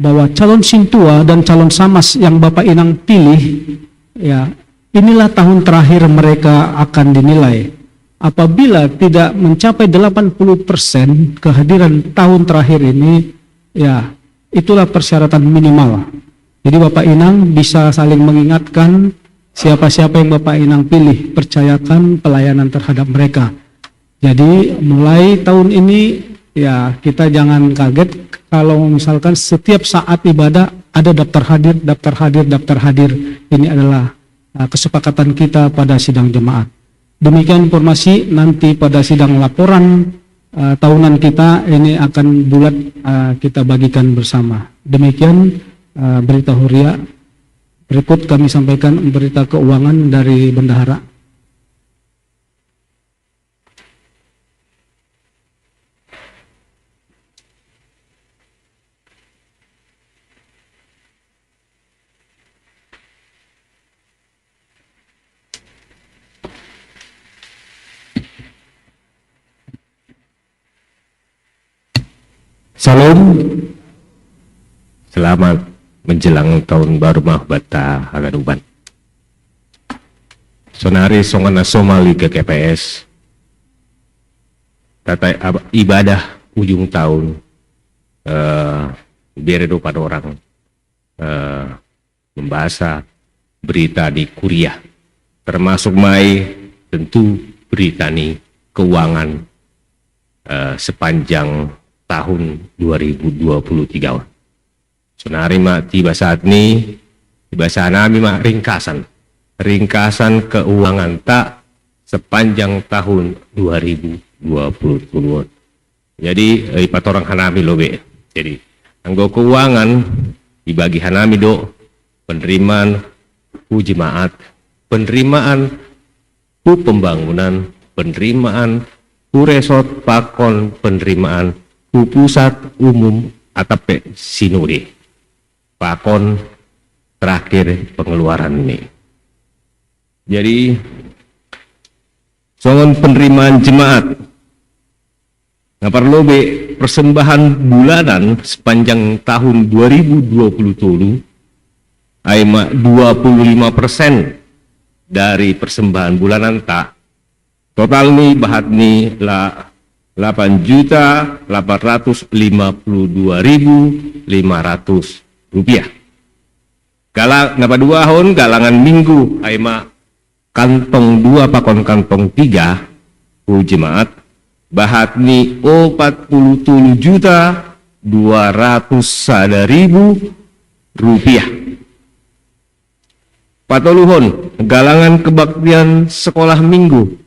bahwa calon sintua dan calon samas yang Bapak Inang pilih, ya inilah tahun terakhir mereka akan dinilai. Apabila tidak mencapai 80% kehadiran tahun terakhir ini, ya itulah persyaratan minimal. Jadi Bapak Inang bisa saling mengingatkan siapa-siapa yang Bapak Inang pilih, percayakan pelayanan terhadap mereka. Jadi mulai tahun ini ya kita jangan kaget kalau misalkan setiap saat ibadah ada daftar hadir, daftar hadir, daftar hadir. Ini adalah kesepakatan kita pada sidang jemaat. Demikian informasi, nanti pada sidang laporan tahunan kita ini akan bulat kita bagikan bersama. Demikian berita Huria. Berikut kami sampaikan berita keuangan dari bendahara. Salam, selamat menjelang tahun baru Mahbata Hagaduban. Sonari Songana Somali GKPS, tata ibadah ujung tahun, beredo pada orang membaca berita di kuliah, termasuk mai tentu berita nih keuangan sepanjang tahun 2023. Sonari mak tiba saat ini, tiba saat nami mak ringkasan keuangan tak sepanjang tahun 2020. Jadi ipat orang hanami lobe. Jadi anggo keuangan dibagi hanami do penerimaan jemaat, penerimaan pembangunan, penerimaan resort pakon, penerimaan pusat umum atape sinode pakon terakhir pengeluaran ini. Jadi songon penerimaan jemaat nggak perlu persembahan bulanan sepanjang tahun 2020 aima 25% dari persembahan bulanan tak total nih bahat nih lah 8.852.500 rupiah. Galang ngapa 2 tahun galangan minggu aima kantong 2 pakon kantong 3 jemaat bahat ni 47.200.000 rupiah. Patoluhon galangan kebaktian sekolah minggu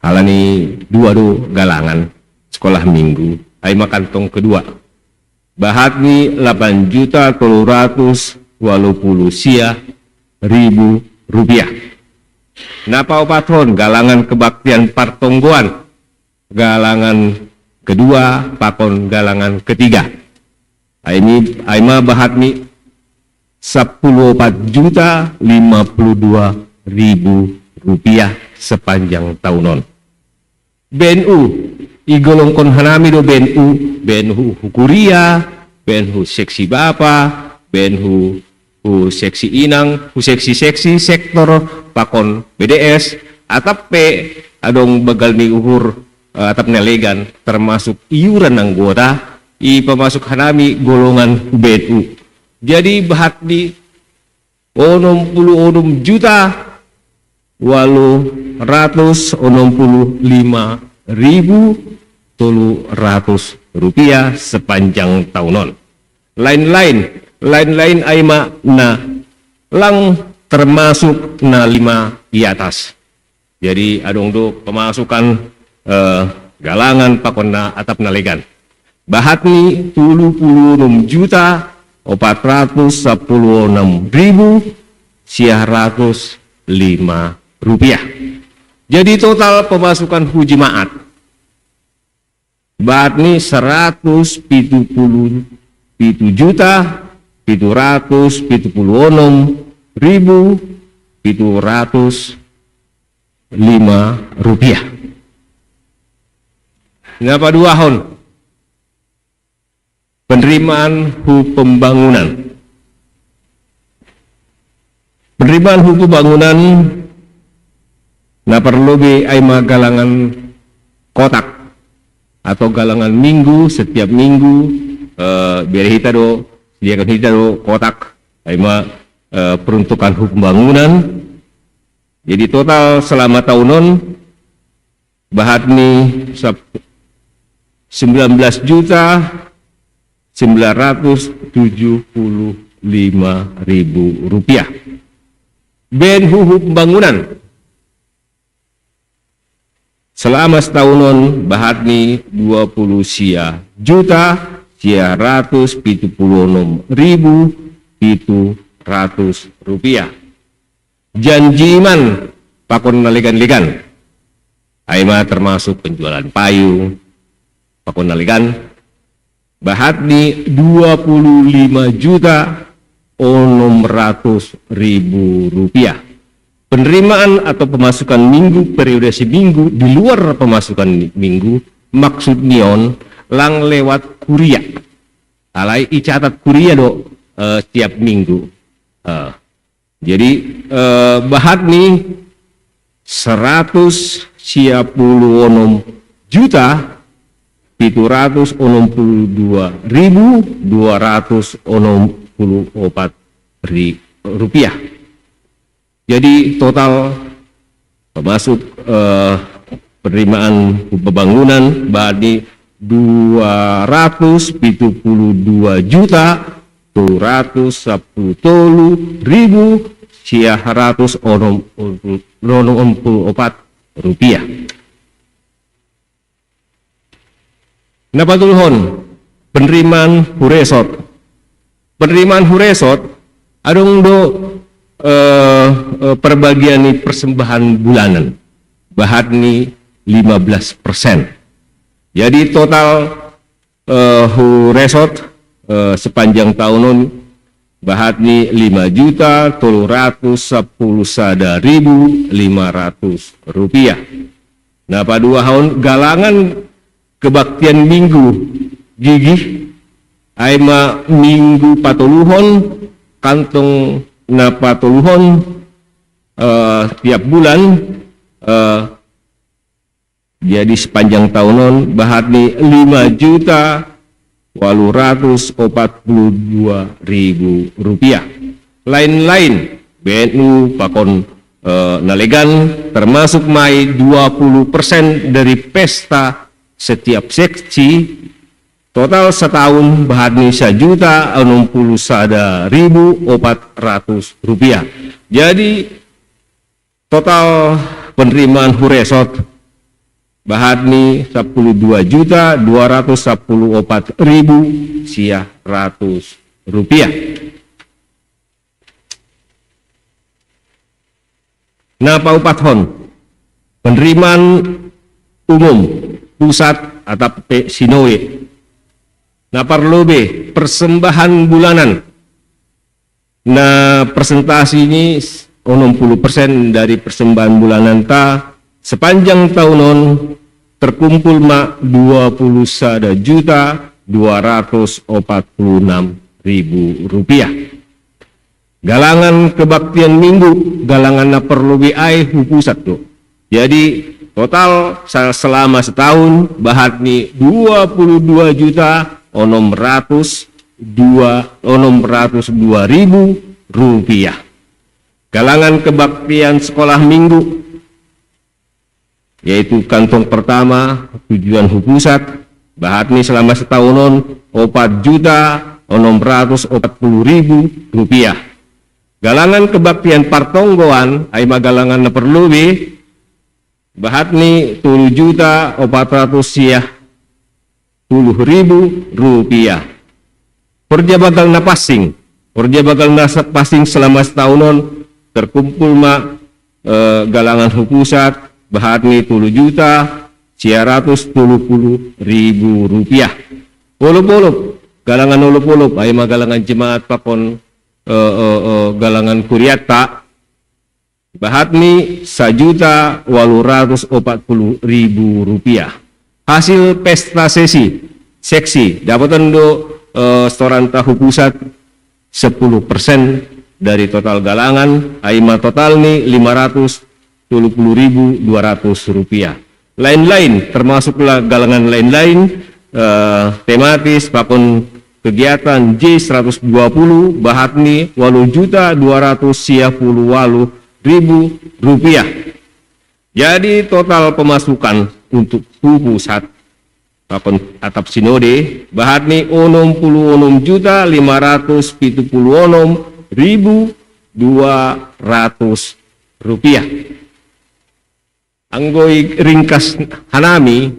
halani 2 galangan sekolah minggu aima kantong kedua bahat ni 8.380.000 rupiah. Napa patron galangan kebaktian partonggoan galangan kedua pakon galangan ketiga aima bahat ni 14.052.000 rupiah sepanjang tahunon. BNU igolongkon hanami do BNU Hukuria, BNU seksi Bapa, BNU seksi Inang, seksi sektor pakon BDS, atape adong bagal ni uhur atap nelegan termasuk iuran anggota i pemasuk hanami golongan BNU. Jadi bahat di 66 juta 865.300 rupiah sepanjang tahunon. Lain-lain aima na lang termasuk na 5 di atas. Jadi adong do pemasukan galangan pakona atap nalegan. Bahat ni 76 juta 416.105 rupiah. Jadi total pemasukan hujimaat bahat ni 177 juta 776.705 rupiah. Ngapa dua hon? Penerimaan pembangunan. Penerimaan pembangunan na perlu bi aima galangan kotak atau galangan minggu setiap minggu biar kita do sediakan kita do kotak aima peruntukan pembangunan. Jadi total selama tahunon bahat ni 19 juta 975.000 rupiah. Ben pembangunan selama setahunon bahat ni 20 juta 176.700 rupiah. Janjiman pakon naligan-ligan aima termasuk penjualan payung pakon naligan bahat ni 25 juta 600.000 rupiah. Penerimaan atau pemasukan minggu periode seminggu di luar pemasukan minggu maksud nion lang lewat kuria. Alai icatat kuria do tiap minggu. Jadi bahat ni 196 juta 762.264 rupiah. Jadi total termasuk penerimaan pembangunan badi 272 juta 210.164 rupiah. Napa tulhon penerimaan huresot. Penerimaan huresot adong do perbagian ni persembahan bulanan bahat ni 15%. Jadi total huresot sepanjang tahunon bahat ni 5.310.500 rupiah. Nah pada 2 tahun galangan kebaktian minggu gigih aima minggu patuluhon kantong na patuluhon tiap bulan jadi sepanjang tahunon bahat ni 5.842.000 rupiah. Lain-lain BNU pakon nalegan termasuk mai 20% dari pesta setiap seksi. Total setahun bahat ni 1.061.400 rupiah. Jadi total penerimaan huresot bahat ni 12.214.100 rupiah. Nah paupathon penerimaan umum pusat atau Sinowe. Nah perlu be persembahan bulanan. Nah presentasi ini 60% dari persembahan bulanan ta sepanjang tahunon terkumpul mak 21.246.000 rupiah. Galangan kebaktian minggu, galangan na perlu be ai pusat tuh. Jadi total selama setahun bahat ni 22.600.000 Rp602.000. Galangan kebaktian sekolah minggu, yaitu kantong pertama tujuan pusat, bahatni selama setahunan Rp4.640.000. Galangan kebaktian partonggoan, aima galangan na perlubi, bahatni Rp7.410.000. Porja bagal na passing selama setahunan terkumpul galangan pusat, bahatni Rp7.640.000. Ulup-ulup, galangan ulup-ulup, ay magalangan jemaat pakon galangan kuryata, bahatni Rp1.840.000. Hasil pesta seksi, dapatan do setoran tahu pusat 10% dari total galangan, aima total ni Rp520.200. Lain-lain, termasuklah galangan lain-lain, tematis, pakon kegiatan J120, bahatni Rp8.248.000. Jadi total pemasukan untuk pusat pakon atap sinode, bahatni Rp66.576.200. Anggoy ringkas hanami,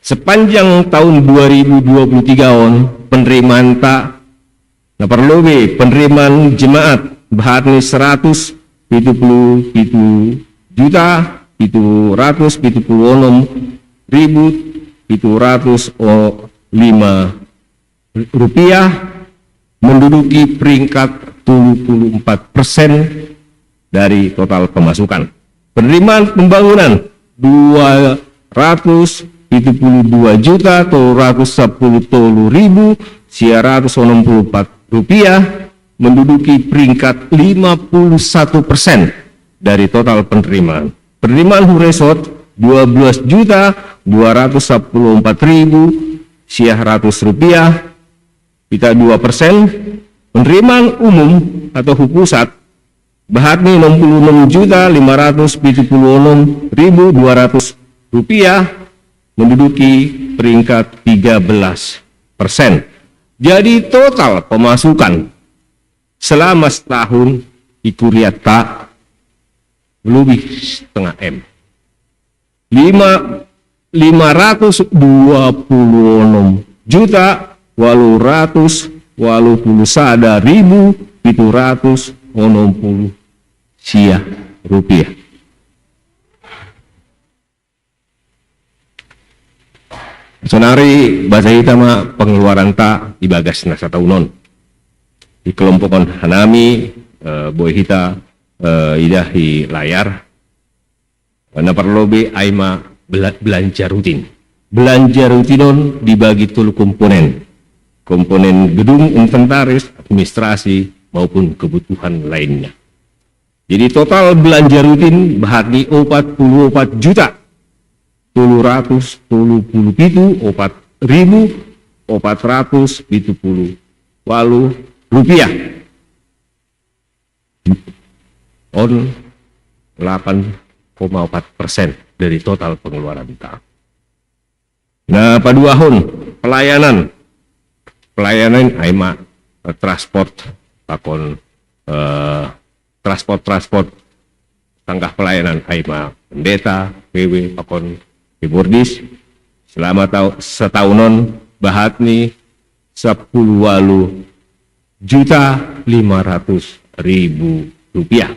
sepanjang tahun 2023 penerimaan tak na perlubi penerimaan jemaat bahatni 177.776.705 rupiah, menduduki peringkat 74% dari total pemasukan. Penerimaan pembangunan 272.210.964 rupiah, menduduki peringkat 51% dari total penerimaan. Penerimaan Huresot 12.214.100 rupiah, kita 2%. Penerimaan umum atau pusat bahatni 66.576.200 rupiah, menduduki peringkat 13%. Jadi total pemasukan selama setahun ikuriata lebih setengah M. 586.801.760 sia rupiah. Sonari bahasa hitama pengeluaran tak dibagas nasa tahunon. Di kelompokon hanami boy hita idahi layar. Karena perlobe aima belanja rutin. Belanja rutinon dibagi tulu komponen. Komponen gedung, inventaris, administrasi maupun kebutuhan lainnya. Jadi total belanja rutin bahatni 44 juta 747.470 rupiah, on 8,4% dari total pengeluaran kita. Nah, paduahon pelayanan aima transport pakon transport tangkah pelayanan aima pendeta PW pakon Bordis selama setahunan bahatni 10.500.000 rupiah.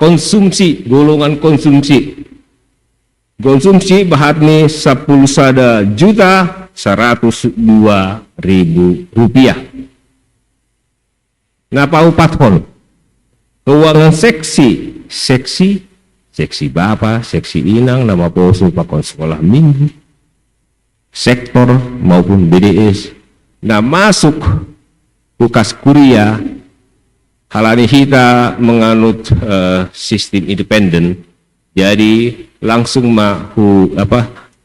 Konsumsi, golongan konsumsi bahatni 10.102.000 rupiah. Napa upathon keuangan seksi bapa, seksi inang, nama poso pakon sekolah minggu, sektor maupun BDS. Nah, masuk bukas kuliah, halani kita menganut sistem independen, jadi langsung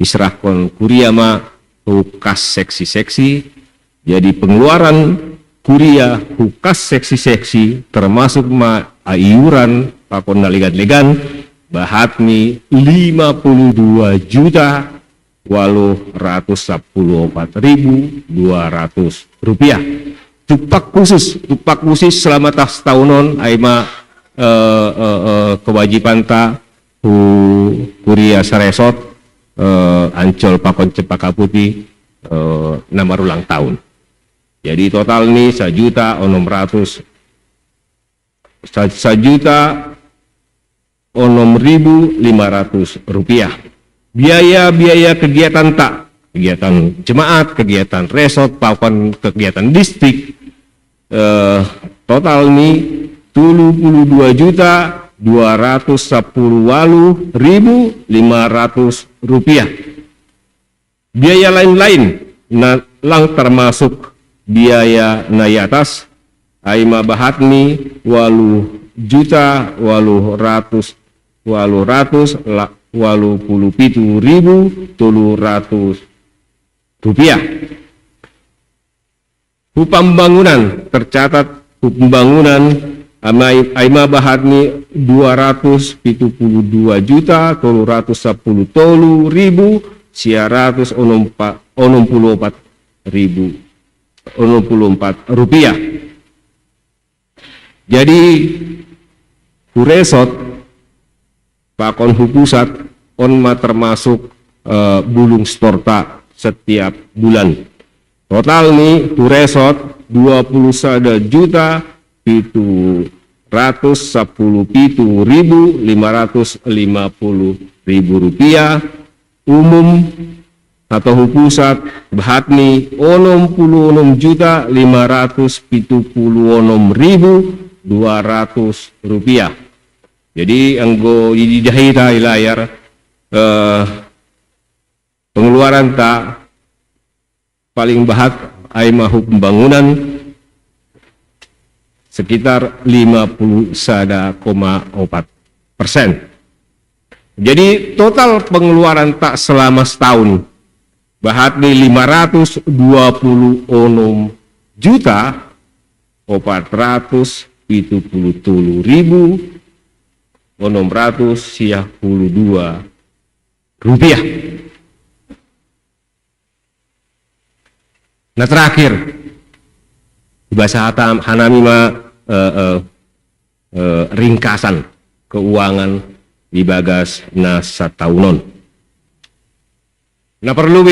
diserahkan kuliah hukas seksi-seksi. Jadi pengeluaran kuria hukas seksi-seksi termasuk iuran pakon naligan-legan bahatni 52 juta 814.200 rupiah. Tupak khusus selama tahunon aima kewajiban ta kuria saresot ancol pakon Cempaka Putih nama ulang tahun. Jadi total nih 1.600.500 rupiah. Biaya kegiatan kegiatan jemaat, kegiatan resort, papan kegiatan distrik, total nih 22.210.500 rupiah. Biaya lain-lain lang termasuk biaya naik atas aima bahatni 8.887.300 rupiah. Pembangunan tercatat pembangunan aima bahatni 272.164 rupiah. Jadi kuresot pakon hupusat onma termasuk bulung storta setiap bulan. Total nih kuresot 21.117.550 rupiah. Umum atau hupusat bahatni 66.576.200 rupiah. Jadi anggo didahita ilayar pengeluaran tak paling bahat aima pembangunan sekitar 51,4%. Jadi total pengeluaran tak selama setahun bahatni 520.473.692 rupiah. Nah terakhir bahasa Hanami ringkasan keuangan di bagas nasataunon. Nah perlu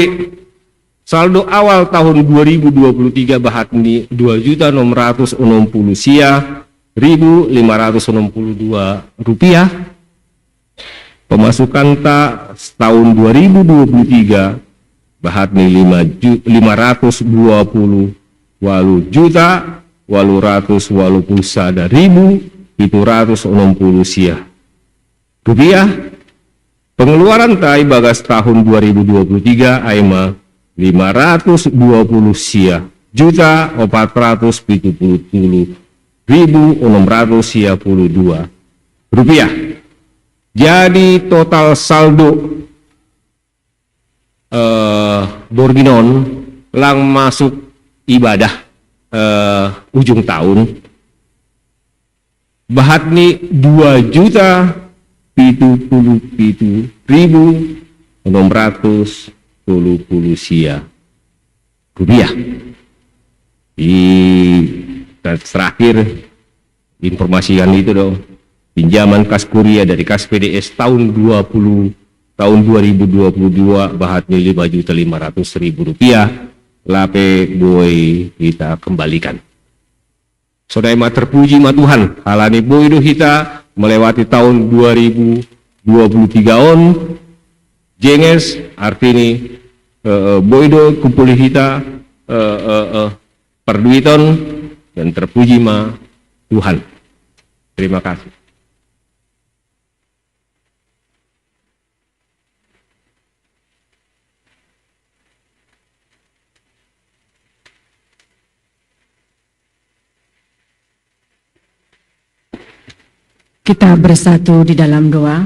saldo awal tahun 2023 bahatni 2.660.562 rupiah. Pemasukan tak setahun 2023 bahatni 520.881.760 rupiah. Pengeluaran tai bagas tahun 2023 aima 520.470.662 rupiah. Jadi total saldo Borginon lang masuk ibadah ujung tahun bahatni 2.077.620 rupiah. Dan terakhir informasikan itu dong, pinjaman kas kuria dari kas PDS tahun 2022 bahatnya 5.500.000 rupiah. Lape boy kita kembalikan. Saudara terpuji ma Tuhan, halani boy do kita melewati tahun 2023 on jenges artini boy do kumpuli kita perduiton dan terpuji ma Tuhan. Terima kasih. Kita bersatu di dalam doa.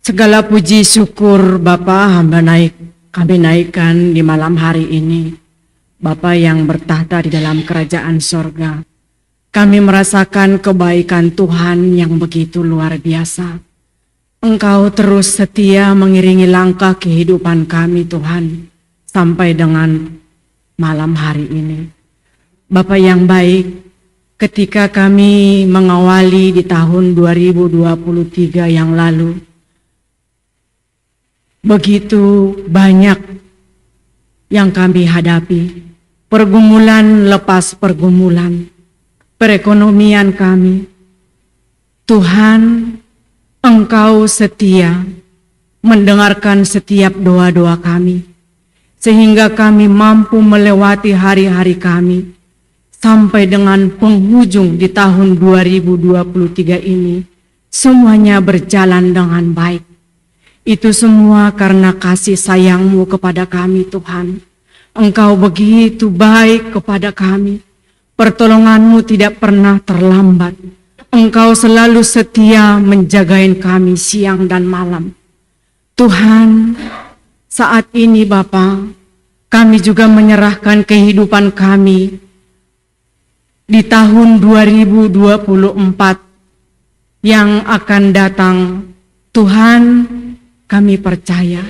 Segala puji syukur Bapa kami naikkan di malam hari ini. Bapa yang bertahta di dalam kerajaan sorga. Kami merasakan kebaikan Tuhan yang begitu luar biasa. Engkau terus setia mengiringi langkah kehidupan kami Tuhan sampai dengan malam hari ini. Bapa yang baik, ketika kami mengawali di tahun 2023 yang lalu, begitu banyak yang kami hadapi, pergumulan lepas pergumulan, perekonomian kami. Tuhan, Engkau setia mendengarkan setiap doa-doa kami, sehingga kami mampu melewati hari-hari kami sampai dengan penghujung di tahun 2023 ini. Semuanya berjalan dengan baik. Itu semua karena kasih sayang-Mu kepada kami Tuhan. Engkau begitu baik kepada kami. Pertolongan-Mu tidak pernah terlambat. Engkau selalu setia menjagain kami siang dan malam. Tuhan, saat ini Bapa, kami juga menyerahkan kehidupan kami di tahun 2024 yang akan datang. Tuhan, kami percaya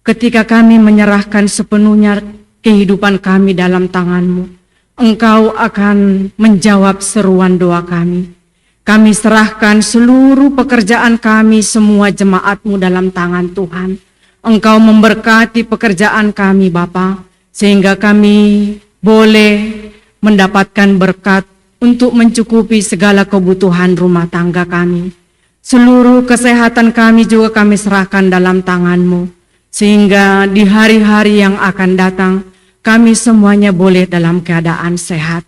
ketika kami menyerahkan sepenuhnya kehidupan kami dalam tangan-Mu, Engkau akan menjawab seruan doa kami. Kami serahkan seluruh pekerjaan kami, semua jemaat-Mu dalam tangan Tuhan. Engkau memberkati pekerjaan kami Bapa, sehingga kami boleh mendapatkan berkat untuk mencukupi segala kebutuhan rumah tangga kami. Seluruh kesehatan kami juga kami serahkan dalam tangan-Mu, sehingga di hari-hari yang akan datang, kami semuanya boleh dalam keadaan sehat.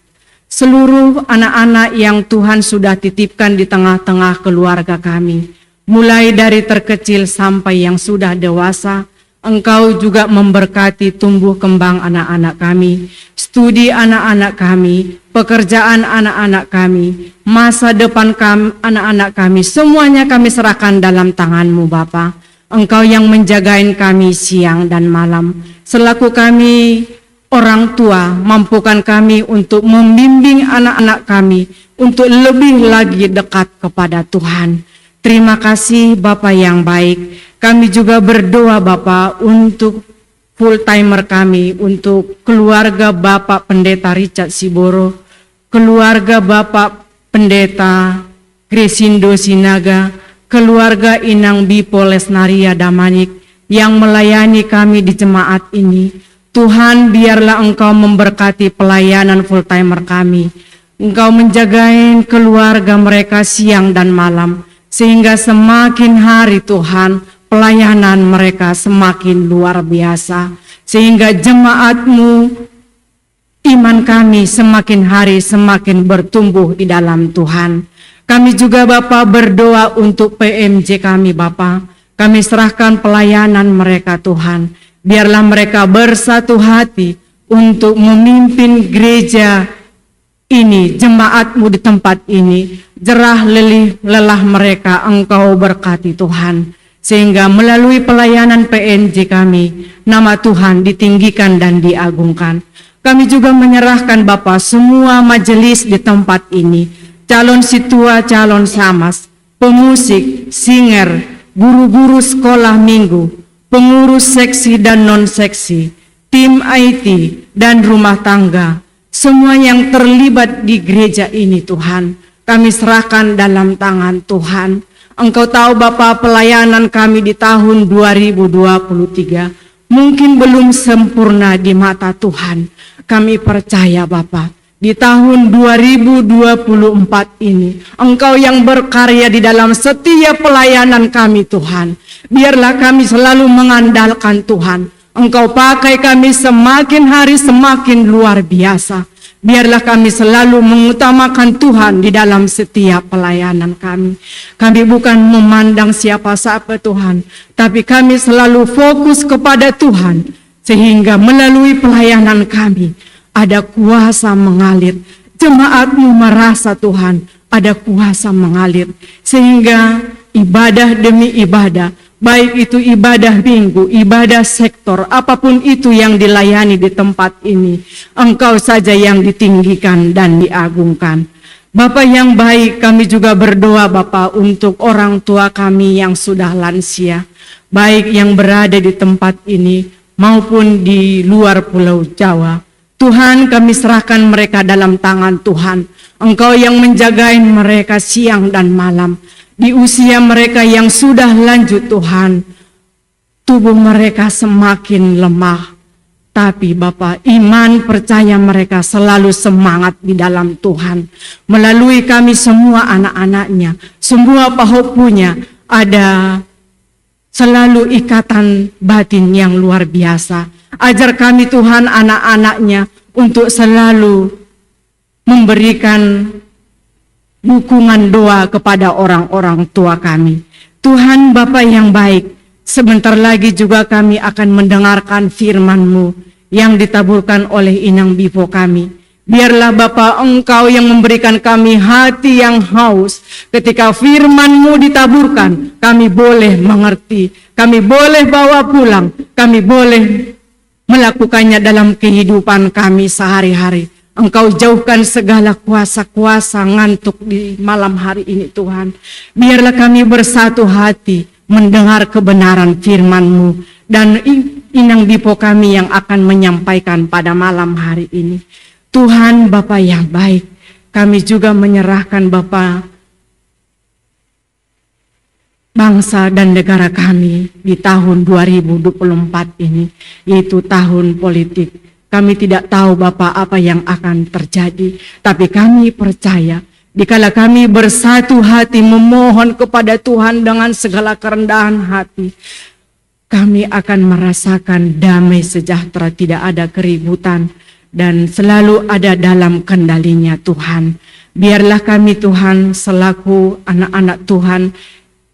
Seluruh anak-anak yang Tuhan sudah titipkan di tengah-tengah keluarga kami, mulai dari terkecil sampai yang sudah dewasa, Engkau juga memberkati tumbuh kembang anak-anak kami, studi anak-anak kami, pekerjaan anak-anak kami, masa depan anak-anak kami, semuanya kami serahkan dalam tangan-Mu Bapa. Engkau yang menjagain kami siang dan malam. Selaku kami orang tua, mampukan kami untuk membimbing anak-anak kami untuk lebih lagi dekat kepada Tuhan. Terima kasih Bapa yang baik. Kami juga berdoa Bapa untuk full timer kami, untuk keluarga Bapak Pendeta Richard Siboro, keluarga Bapak Pendeta Gresindo Sinaga, keluarga Inang Bipo Lesnaria Damanik yang melayani kami di jemaat ini. Tuhan, biarlah Engkau memberkati pelayanan full timer kami. Engkau menjagain keluarga mereka siang dan malam, sehingga semakin hari Tuhan, pelayanan mereka semakin luar biasa, sehingga jemaat-Mu, iman kami semakin hari semakin bertumbuh di dalam Tuhan. Kami juga Bapa berdoa untuk PMJ kami Bapa. Kami serahkan pelayanan mereka Tuhan. Biarlah mereka bersatu hati untuk memimpin gereja ini, jemaat-Mu di tempat ini. Jerah lelah mereka Engkau berkati Tuhan. Sehingga melalui pelayanan PNJ kami, nama Tuhan ditinggikan dan diagungkan. Kami juga menyerahkan Bapa semua majelis di tempat ini. Calon situa, calon samas, pemusik, singer, guru-guru sekolah minggu, pengurus seksi dan non-seksi, tim IT dan rumah tangga, semua yang terlibat di gereja ini Tuhan, kami serahkan dalam tangan Tuhan. Engkau tahu Bapa, pelayanan kami di tahun 2023 mungkin belum sempurna di mata Tuhan. Kami percaya Bapa, di tahun 2024 ini Engkau yang berkarya di dalam setiap pelayanan kami Tuhan. Biarlah kami selalu mengandalkan Tuhan. Engkau pakai kami semakin hari semakin luar biasa. Biarlah kami selalu mengutamakan Tuhan di dalam setiap pelayanan kami. Kami bukan memandang siapa-siapa Tuhan, tapi kami selalu fokus kepada Tuhan. Sehingga melalui pelayanan kami ada kuasa mengalir. Jemaat-Mu merasa Tuhan ada kuasa mengalir. Sehingga ibadah demi ibadah baik itu ibadah minggu, ibadah sektor, apapun itu yang dilayani di tempat ini, Engkau saja yang ditinggikan dan diagungkan. Bapa yang baik, kami juga berdoa Bapa untuk orang tua kami yang sudah lansia, baik yang berada di tempat ini maupun di luar Pulau Jawa. Tuhan, kami serahkan mereka dalam tangan Tuhan. Engkau yang menjagain mereka siang dan malam. Di usia mereka yang sudah lanjut Tuhan, tubuh mereka semakin lemah. Tapi Bapa, iman percaya mereka selalu semangat di dalam Tuhan. Melalui kami semua anak-anaknya, semua pahopunya, ada selalu ikatan batin yang luar biasa. Ajar kami Tuhan anak-anaknya untuk selalu memberikan dukungan doa kepada orang-orang tua kami. Tuhan Bapa yang baik, sebentar lagi juga kami akan mendengarkan firman-Mu yang ditaburkan oleh Inang Bipo kami. Biarlah Bapa, Engkau yang memberikan kami hati yang haus. Ketika firman-Mu ditaburkan, kami boleh mengerti, kami boleh bawa pulang, kami boleh melakukannya dalam kehidupan kami sehari-hari. Engkau jauhkan segala kuasa-kuasa ngantuk di malam hari ini Tuhan. Biarlah kami bersatu hati mendengar kebenaran firman-Mu dan Inang Bipo kami yang akan menyampaikan pada malam hari ini. Tuhan Bapa yang baik, kami juga menyerahkan Bapa bangsa dan negara kami di tahun 2024 ini, yaitu tahun politik. Kami tidak tahu Bapa apa yang akan terjadi, tapi kami percaya dikala kami bersatu hati memohon kepada Tuhan dengan segala kerendahan hati, kami akan merasakan damai sejahtera, tidak ada keributan, dan selalu ada dalam kendalinya Tuhan. Biarlah kami Tuhan selaku anak-anak Tuhan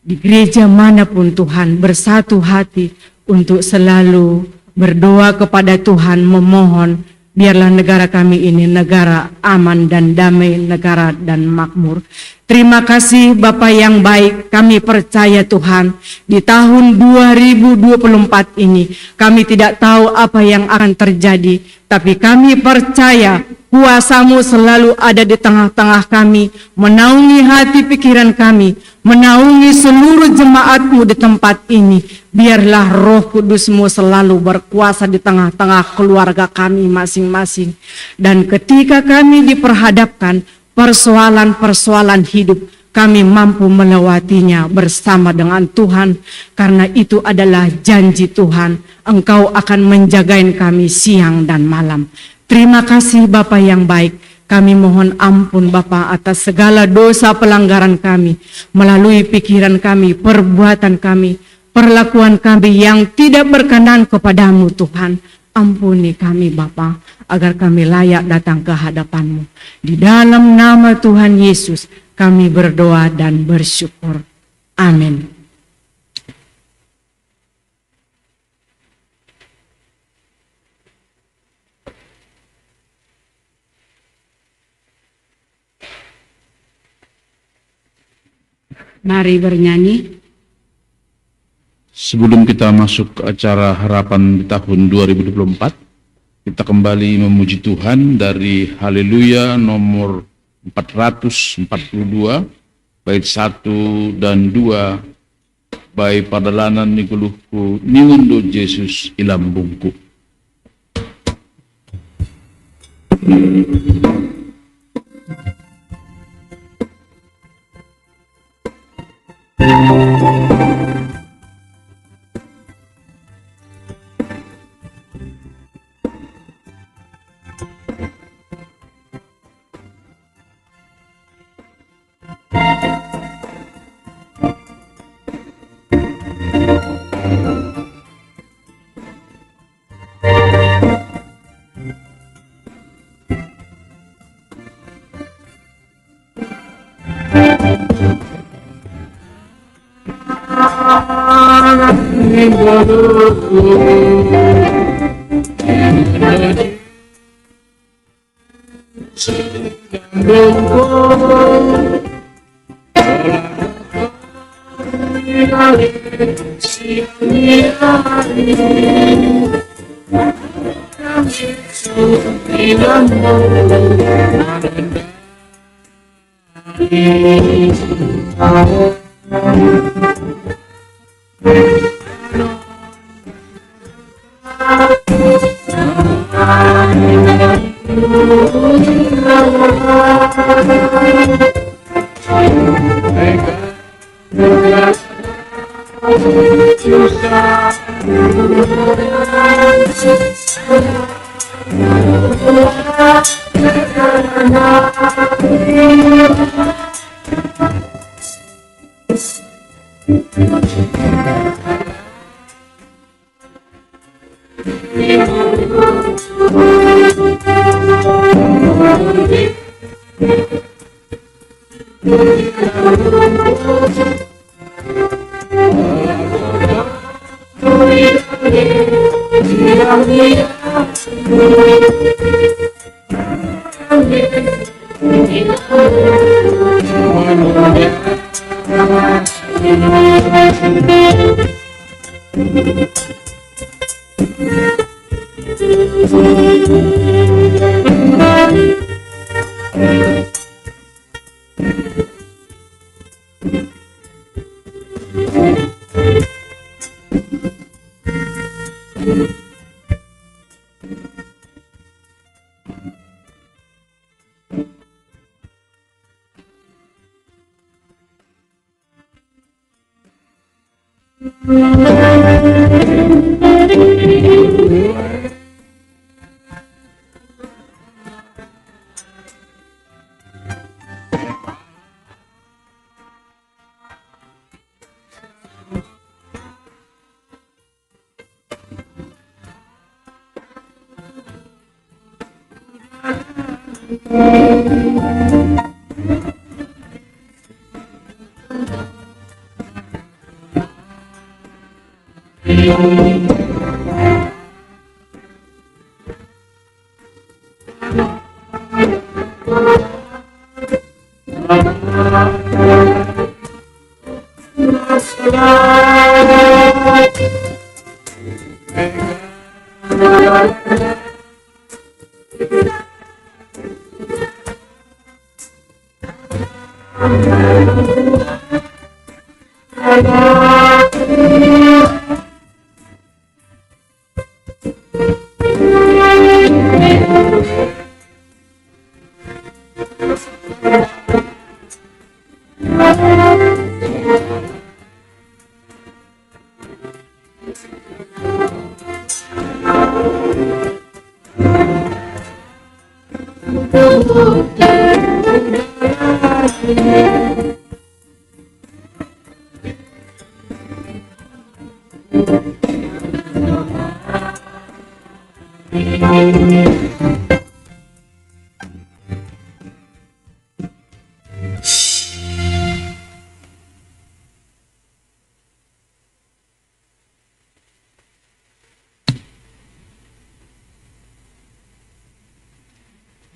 di gereja manapun Tuhan bersatu hati untuk selalu berdoa kepada Tuhan, memohon biarlah negara kami ini negara aman dan damai, negara dan makmur. Terima kasih Bapa yang baik, kami percaya Tuhan di tahun 2024 ini kami tidak tahu apa yang akan terjadi, tapi kami percaya kuasa-Mu selalu ada di tengah-tengah kami, menaungi hati pikiran kami, menaungi seluruh jemaat-Mu di tempat ini. Biarlah Roh Kudus-Mu selalu berkuasa di tengah-tengah keluarga kami masing-masing. Dan ketika kami diperhadapkan persoalan-persoalan hidup, kami mampu melewatinya bersama dengan Tuhan. Karena itu adalah janji Tuhan, Engkau akan menjagain kami siang dan malam. Terima kasih Bapa yang baik. Kami mohon ampun Bapa atas segala dosa pelanggaran kami, melalui pikiran kami, perbuatan kami, perlakuan kami yang tidak berkenan kepadamu Tuhan. Ampuni kami Bapa, agar kami layak datang ke hadapan-Mu. Di dalam nama Tuhan Yesus kami berdoa dan bersyukur. Amin. Mari bernyanyi. Sebelum kita masuk ke acara harapan di tahun 2024, kita kembali memuji Tuhan dari Haleluya nomor 442, bait 1 dan 2, bait padalanan niguluhku niundo Yesus ilambungku.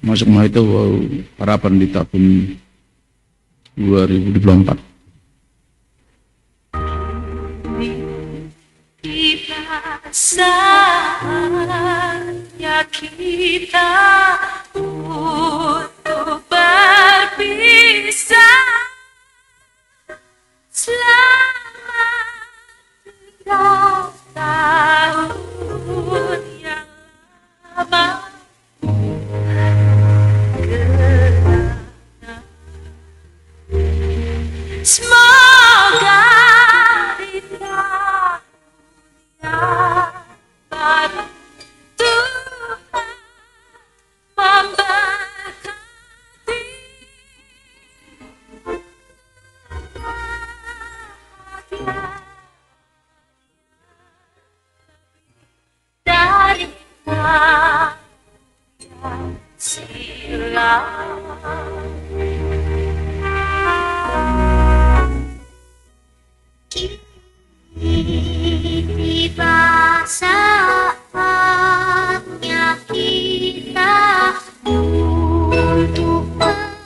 Masuk itu harapan di tahun 2024. Saatnya kita untuk berpisah. Selamat 3 tahun yang lama. Semoga di tahun yang baru Tuhan memberkati dari yang silam. Tiba saatnya kita untuk berpisah.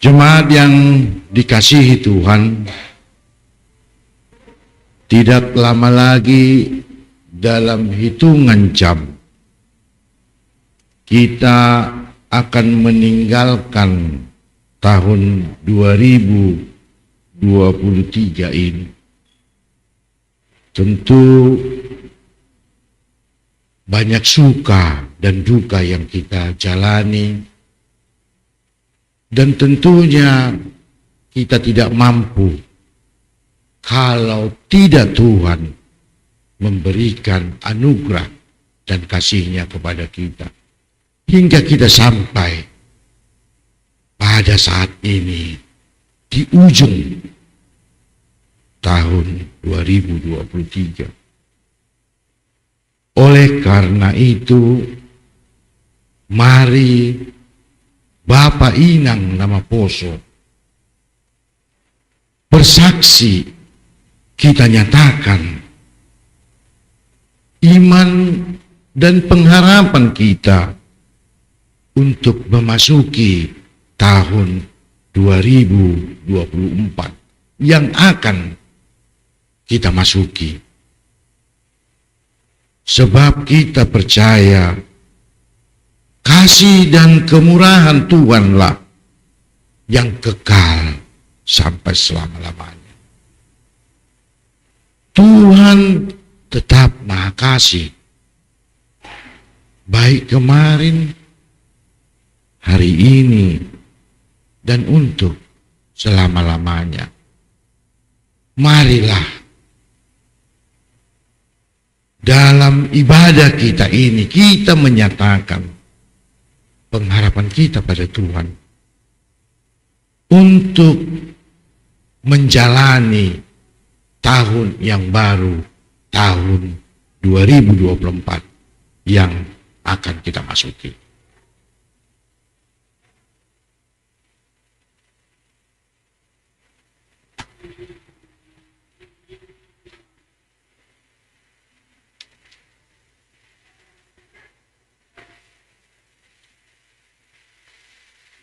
Jemaat yang dikasihi Tuhan, tidak lama lagi dalam hitungan jam kita akan meninggalkan tahun 2023 ini. Tentu banyak suka dan duka yang kita jalani. Dan tentunya kita tidak mampu kalau tidak Tuhan memberikan anugerah dan kasih-Nya kepada kita. Hingga kita sampai pada saat ini di ujung tahun 2023. Oleh karena itu, mari Bapak Inang nama Poso bersaksi, kita nyatakan iman dan pengharapan kita untuk memasuki tahun 2024 yang akan kita masuki. Sebab kita percaya kasih dan kemurahan Tuhanlah yang kekal sampai selama-lamanya. Tuhan tetap Maha Kasih. Baik kemarin, hari ini, dan untuk selama-lamanya. Marilah dalam ibadah kita ini kita menyatakan pengharapan kita pada Tuhan untuk menjalani tahun yang baru, tahun 2024 yang akan kita masuki.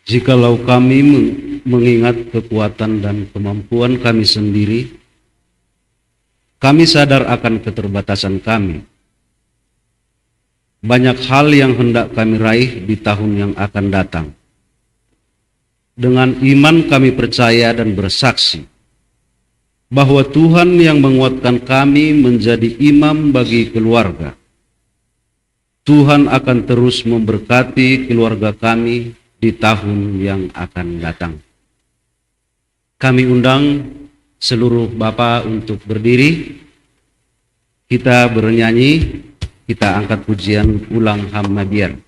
Jikalau kami mengingat kekuatan dan kemampuan kami sendiri, kami sadar akan keterbatasan kami. Banyak hal yang hendak kami raih di tahun yang akan datang. Dengan iman kami percaya dan bersaksi bahwa Tuhan yang menguatkan kami menjadi imam bagi keluarga. Tuhan akan terus memberkati keluarga kami di tahun yang akan datang. Kami undang seluruh Bapak untuk berdiri. Kita bernyanyi, kita angkat pujian ulang Hamadian.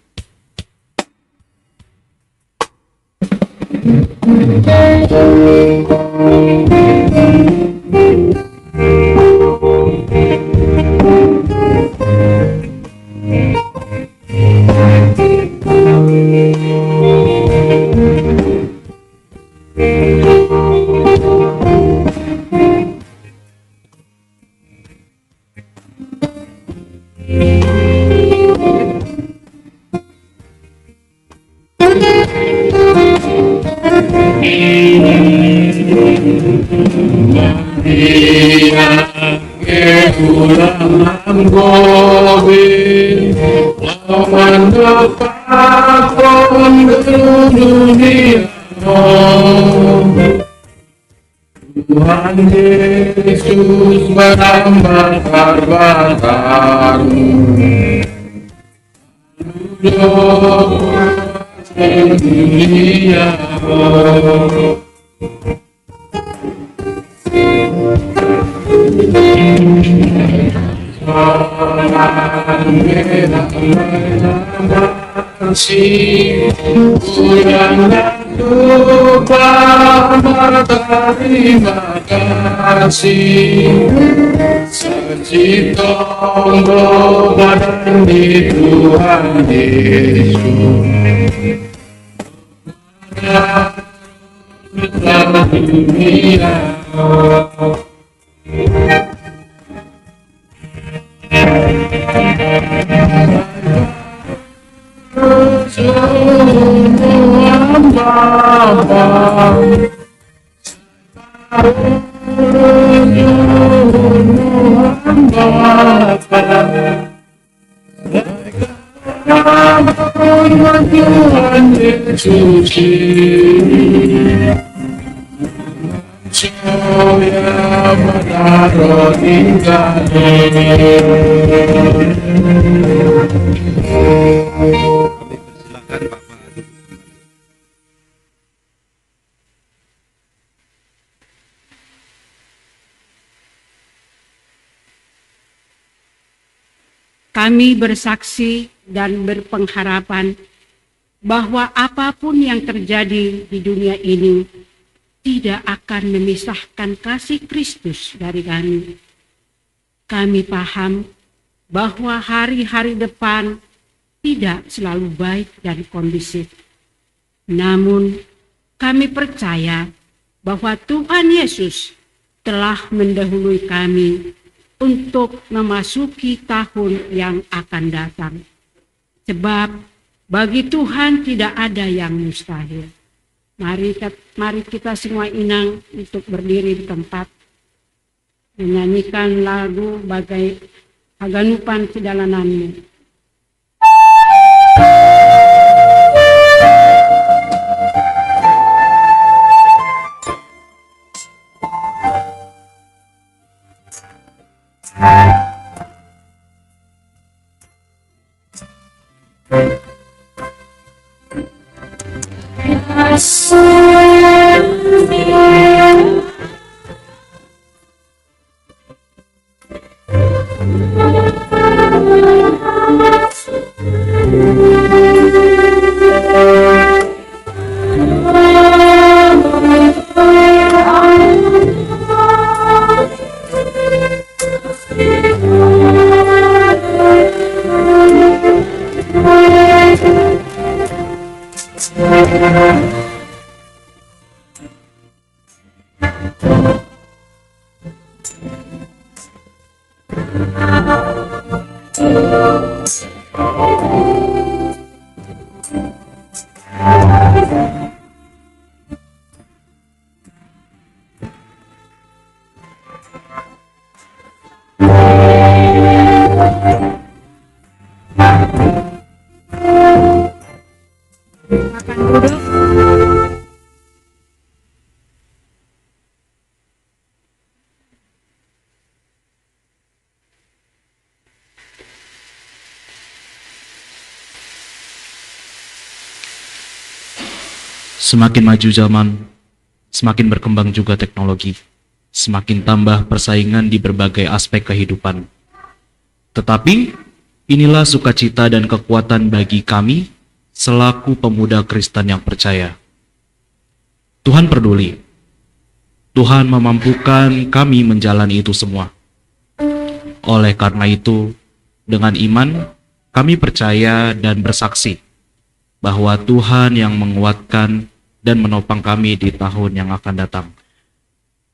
Tuhan Yesus menambah baru dunia. Terima kasih. Sitonggo badan di Tuhan Yesus. Dunia. Kami bersaksi dan berpengharapan bahwa apapun yang terjadi di dunia ini tidak akan memisahkan kasih Kristus dari kami. Kami paham bahwa hari-hari depan tidak selalu baik dan kondusif. Namun, kami percaya bahwa Tuhan Yesus telah mendahului kami untuk memasuki tahun yang akan datang. Sebab bagi Tuhan tidak ada yang mustahil. Mari kita semua inang untuk berdiri di tempat, menyanyikan lagu bagai haganupan sedalananmu. Semakin maju zaman, semakin berkembang juga teknologi, semakin tambah persaingan di berbagai aspek kehidupan. Tetapi, inilah sukacita dan kekuatan bagi kami selaku pemuda Kristen yang percaya. Tuhan peduli. Tuhan memampukan kami menjalani itu semua. Oleh karena itu, dengan iman, kami percaya dan bersaksi bahwa Tuhan yang menguatkan dan menopang kami di tahun yang akan datang.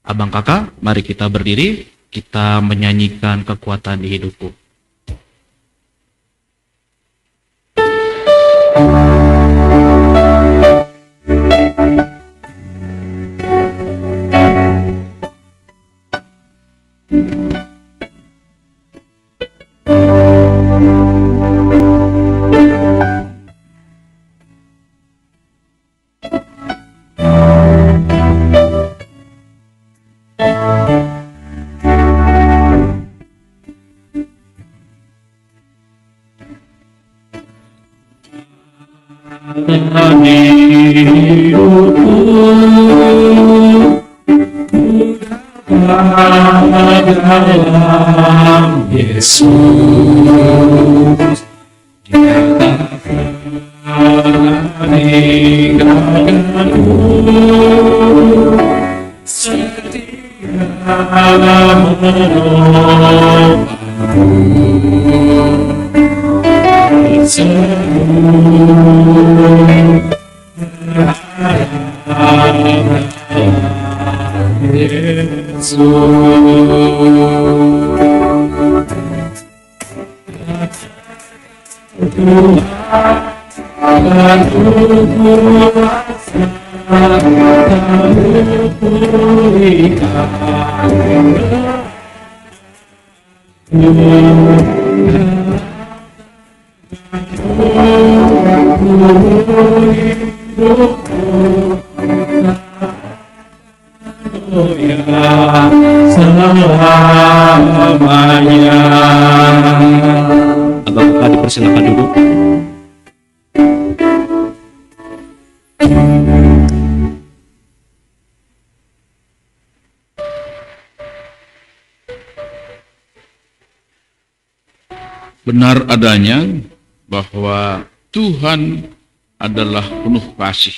Abang kakak, mari kita berdiri, kita menyanyikan kekuatan di hidupku. Yesus meninggalkanku, setia menolong Apakah dipersilakan duduk? Benar adanya bahwa Tuhan adalah penuh kasih.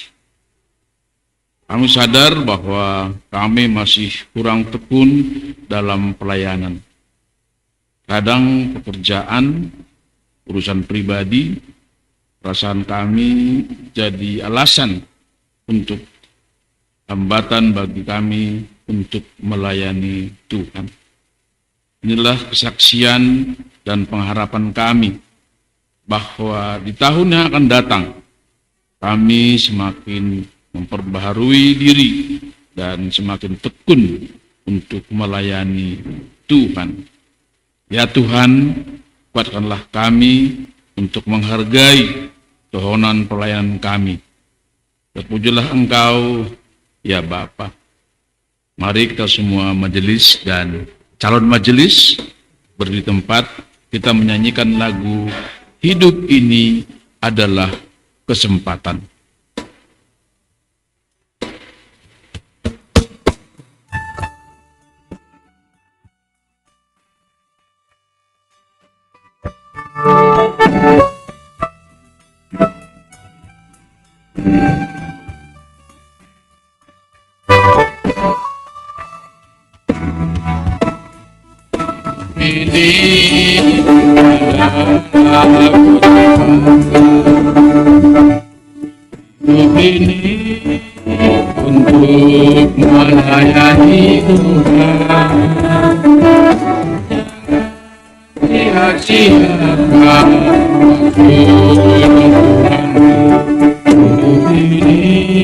Kami sadar bahwa kami masih kurang tekun dalam pelayanan. Kadang pekerjaan, urusan pribadi, perasaan kami jadi alasan untuk hambatan bagi kami untuk melayani Tuhan. Inilah kesaksian dan pengharapan kami bahwa di tahun yang akan datang kami semakin memperbaharui diri dan semakin tekun untuk melayani Tuhan. Ya Tuhan, kuatkanlah kami untuk menghargai kehonan pelayanan kami. Terpujilah Engkau, ya Bapa. Mari kita semua majelis dan calon majelis berdiri tempat, kita menyanyikan lagu Hidup Ini Adalah Kesempatan. Ini untuk melayani Tuhan, sia-siakan waktu ini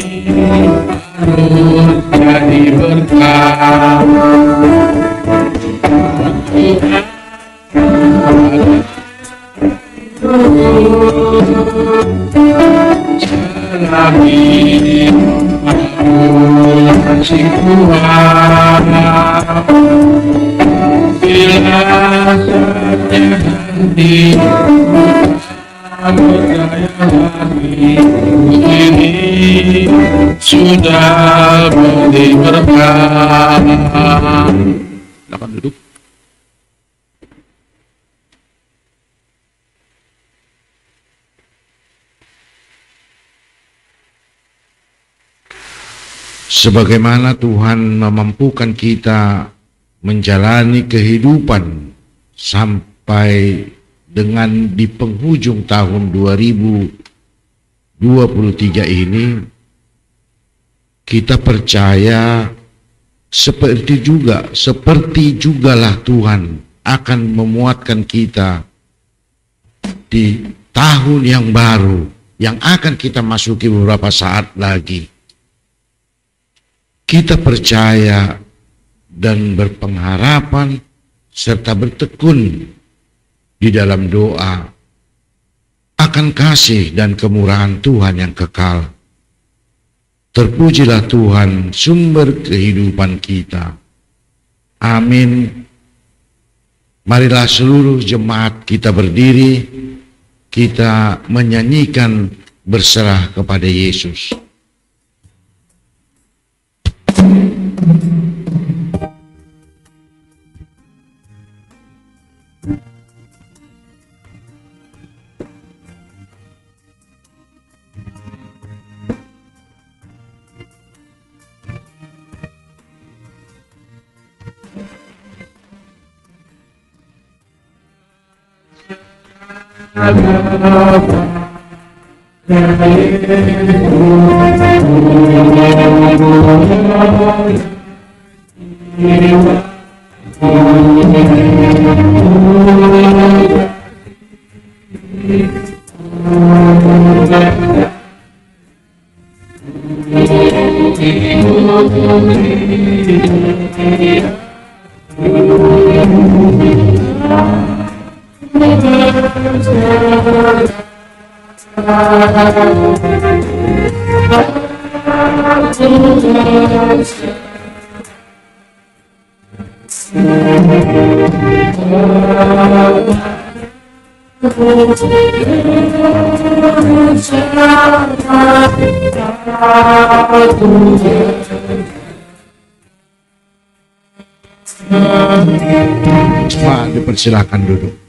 harus jadi berkah. Selagi aku kasih Tuhan, bila saatnya nanti berdaya lagi, ini sudah beri berkah. Silakan duduk. Sebagaimana Tuhan memampukan kita menjalani kehidupan sampai dengan di penghujung tahun 2023 ini, kita percaya seperti jugalah Tuhan akan memuatkan kita di tahun yang baru yang akan kita masuki beberapa saat lagi. Kita percaya dan berpengharapan serta bertekun di dalam doa akan kasih dan kemurahan Tuhan yang kekal. Terpujilah Tuhan, sumber kehidupan kita. Amin. Marilah seluruh jemaat kita berdiri, kita menyanyikan berserah kepada Yesus. Pak, dipersilakan duduk.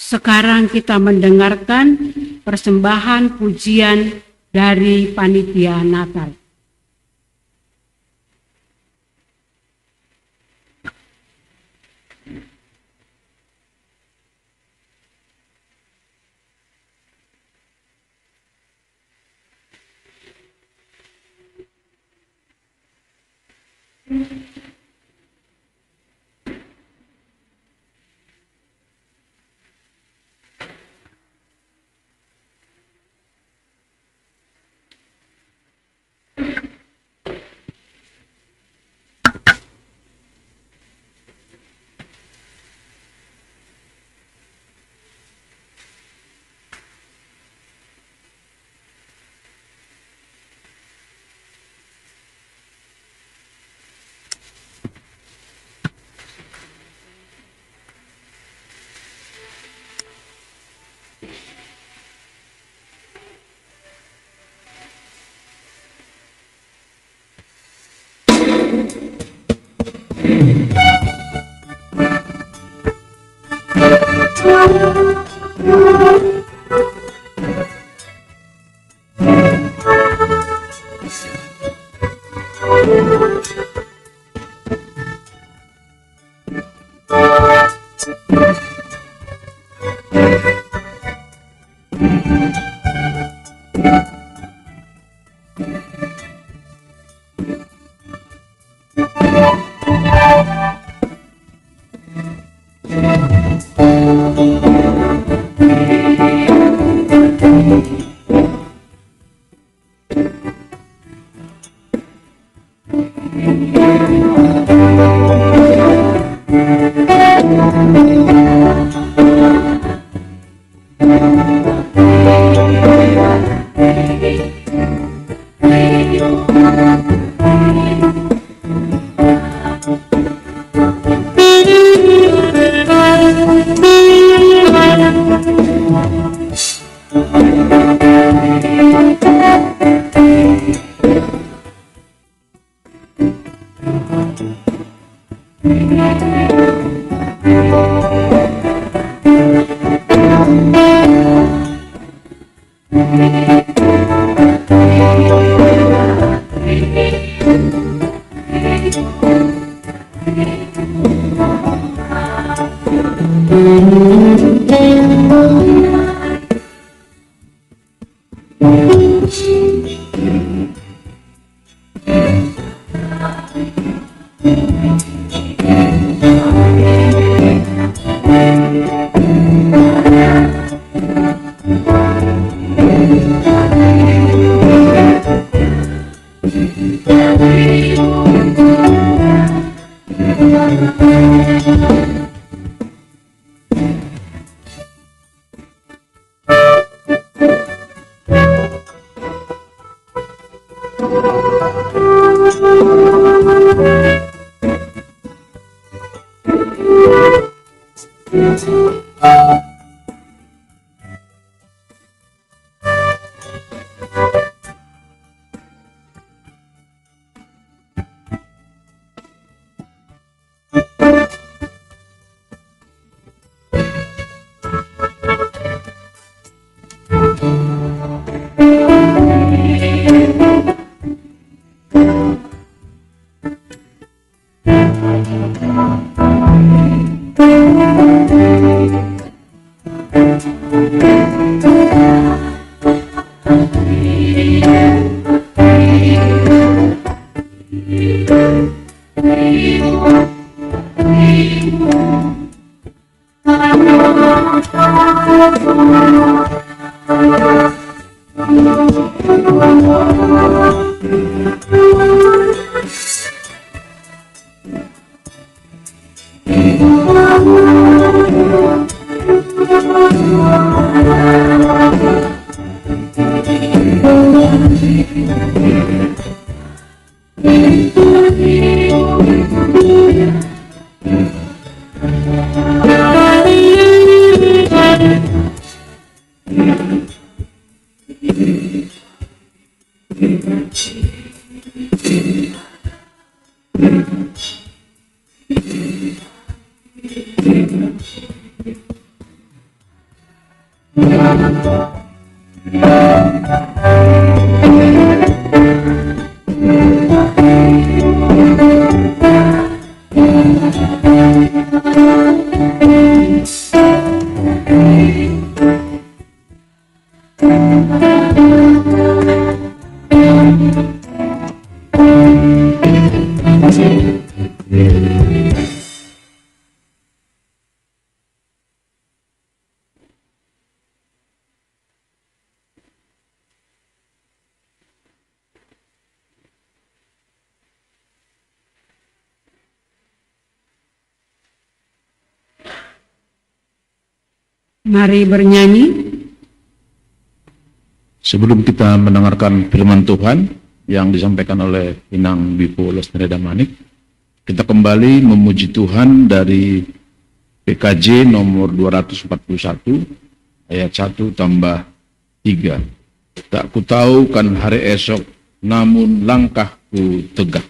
Sekarang kita mendengarkan persembahan pujian dari panitia Natal. Mari bernyanyi. Sebelum kita mendengarkan firman Tuhan yang disampaikan oleh Inang Bipo Lesneri Damanik, kita kembali memuji Tuhan dari PKJ nomor 241 ayat 1 tambah 3. Tak ku tahu kan hari esok, namun langkahku tegak.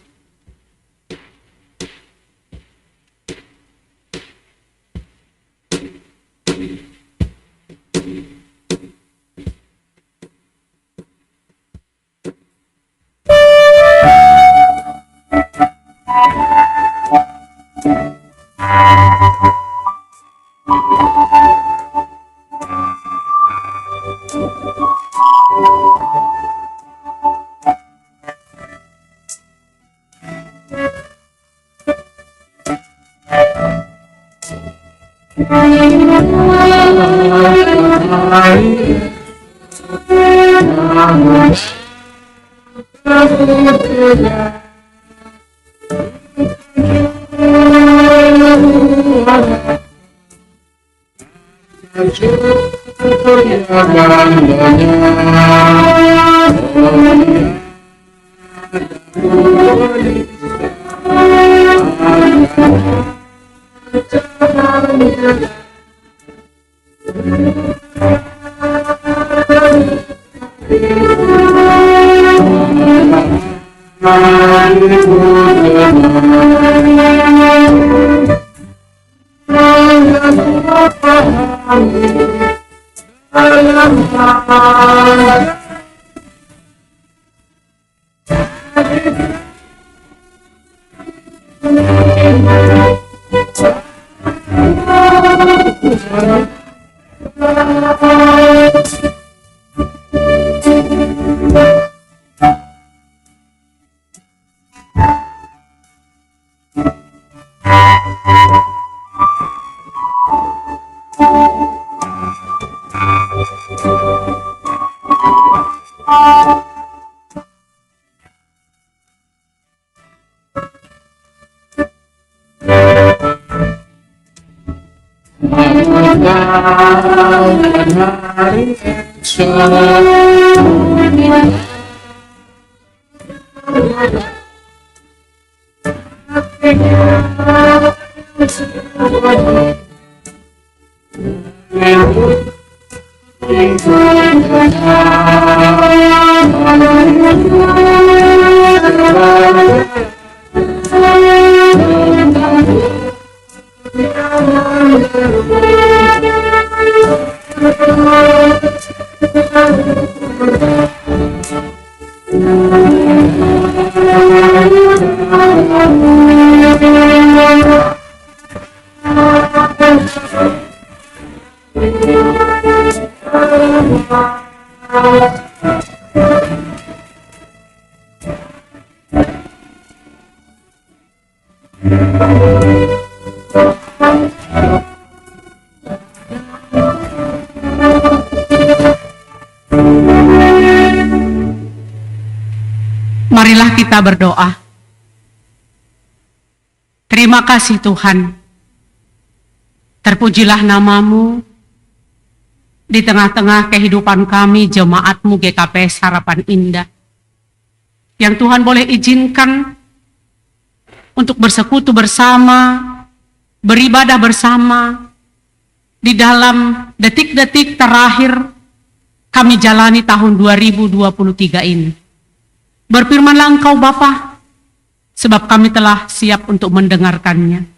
Marilah kita berdoa. Terima kasih Tuhan. Terpujilah namamu di tengah-tengah kehidupan kami jemaat-Mu GKPS Harapan Indah. Yang Tuhan boleh izinkan untuk bersekutu bersama, beribadah bersama di dalam detik-detik terakhir kami jalani tahun 2023 ini. Berfirmanlah Engkau Bapa, sebab kami telah siap untuk mendengarkannya.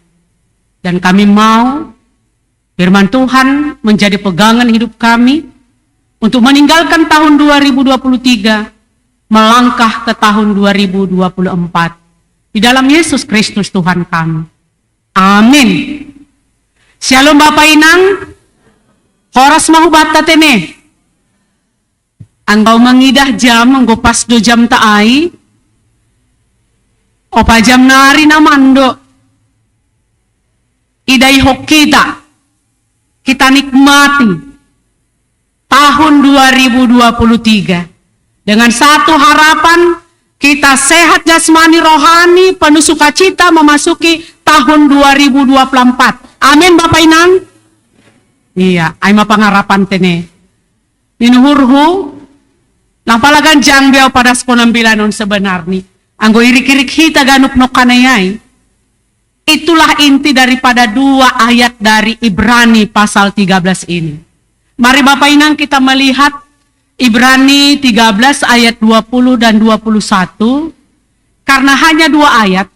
Dan kami mau firman Tuhan menjadi pegangan hidup kami untuk meninggalkan tahun 2023, melangkah ke tahun 2024. Di dalam Yesus Kristus Tuhan kami. Amin. Shalom Bapak Inang. Horas mahu bata tene. Anggau mengidah jam, anggau pas 2 jam taai. Opa jam nari namando. Idai hok kita nikmati tahun 2023 dengan satu harapan, kita sehat jasmani rohani, penuh sukacita memasuki tahun 2024. Amin Bapak Inang. Iya, aima pangarapan tene. Inuhurhu, nampalagan jang biau pada sekonambilanon sebenarnya. Anggo irik-irik hita ganup nokanayai. Itulah inti daripada 2 ayat dari Ibrani pasal 13 ini. Mari Bapak Inang kita melihat Ibrani 13 ayat 20 dan 21. Karena hanya 2 ayat,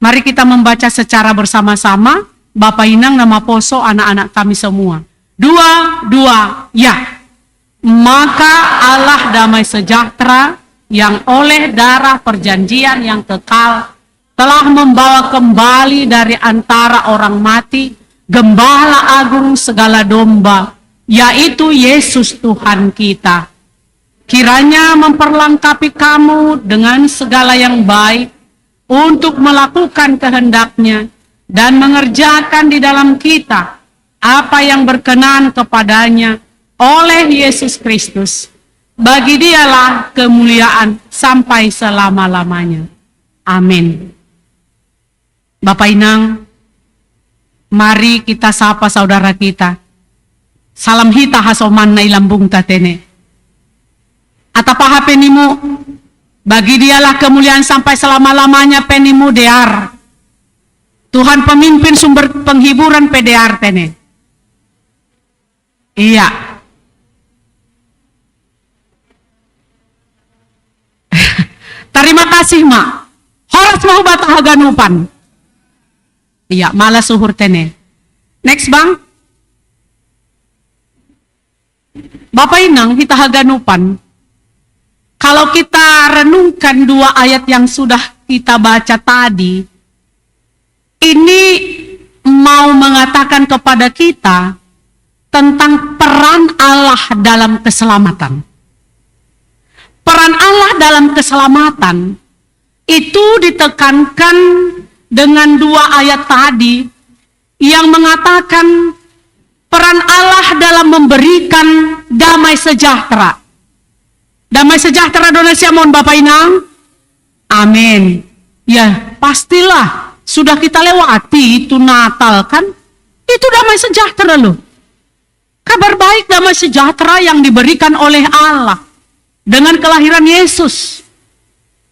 mari kita membaca secara bersama-sama. Bapak Inang, nama poso, anak-anak kami semua. 2, ya. Maka Allah damai sejahtera yang oleh darah perjanjian yang kekal telah membawa kembali dari antara orang mati Gembala agung segala domba, yaitu Yesus Tuhan kita. Kiranya memperlengkapi kamu dengan segala yang baik untuk melakukan kehendak-Nya dan mengerjakan di dalam kita apa yang berkenan kepadanya oleh Yesus Kristus. Bagi Dialah kemuliaan sampai selama-lamanya. Amin. Bapak Inang, mari kita sapa saudara kita. Salam hita hasoman na ilambung tatene. Atapaha penimu, bagi Dialah kemuliaan sampai selama-lamanya penimu dear. Tuhan pemimpin sumber penghiburan PDR tene. Iya. Terima kasih Mak. Horas mau batah ganupan. Iya, malah suhur tene. Next Bang. Bapak Inang, kita haganupan. Kalau kita renungkan 2 ayat yang sudah kita baca tadi, ini mau mengatakan kepada kita tentang peran Allah dalam keselamatan. Peran Allah dalam keselamatan itu ditekankan dengan 2 ayat tadi yang mengatakan peran Allah dalam memberikan damai sejahtera. Damai sejahtera Indonesia mohon Bapak Inang. Amin. Ya pastilah sudah kita lewati itu Natal kan. Itu damai sejahtera loh. Kabar baik damai sejahtera yang diberikan oleh Allah. Dengan kelahiran Yesus.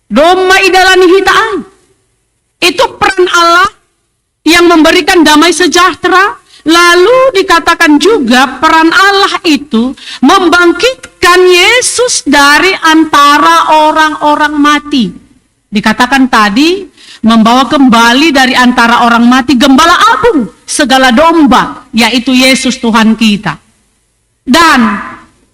Doma idalani hitaan. Itu peran Allah yang memberikan damai sejahtera. Lalu dikatakan juga peran Allah itu membangkitkan Yesus dari antara orang-orang mati. Dikatakan tadi membawa kembali dari antara orang mati gembala agung segala domba, yaitu Yesus Tuhan kita. Dan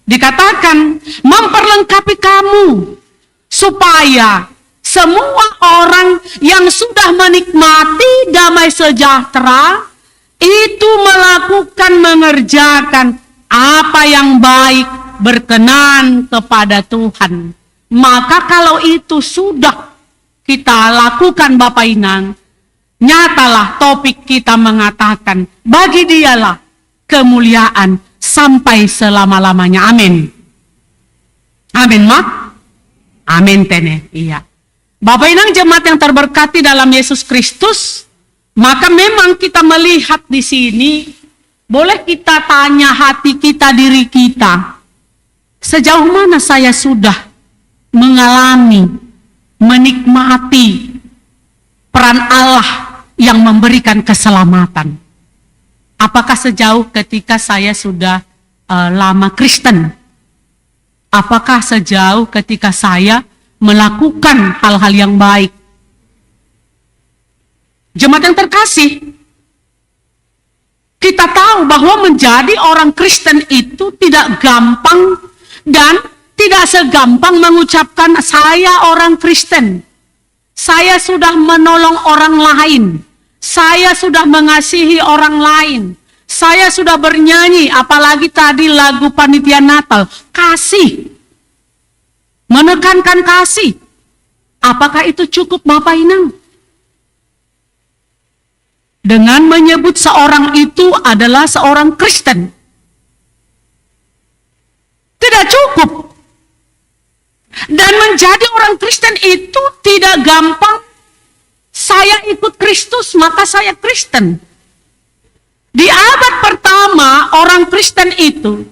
dikatakan memperlengkapi kamu supaya semua orang yang sudah menikmati damai sejahtera itu melakukan mengerjakan apa yang baik berkenan kepada Tuhan. Maka kalau itu sudah kita lakukan Bapak Inang, nyatalah topik kita mengatakan bagi Dialah kemuliaan sampai selama-lamanya. Amin. Amin Mak. Amin tene. Iya. Bapak Inang jemaat yang terberkati dalam Yesus Kristus, maka memang kita melihat di sini, boleh kita tanya hati kita, diri kita, sejauh mana saya sudah mengalami, menikmati peran Allah yang memberikan keselamatan. Apakah sejauh ketika saya sudah lama Kristen? Apakah sejauh ketika saya melakukan hal-hal yang baik? Jemaat yang terkasih, Kita tahu bahwa menjadi orang Kristen itu tidak gampang dan tidak segampang mengucapkan saya orang Kristen. Saya sudah menolong orang lain. Saya sudah mengasihi orang lain. Saya sudah bernyanyi, apalagi tadi lagu panitia Natal, kasih. Menekankan kasih. Apakah itu cukup Bapak Inang? Dengan menyebut seorang itu adalah seorang Kristen. Tidak cukup. Dan menjadi orang Kristen itu tidak gampang. Saya ikut Kristus, maka saya Kristen. Di abad pertama, orang Kristen itu,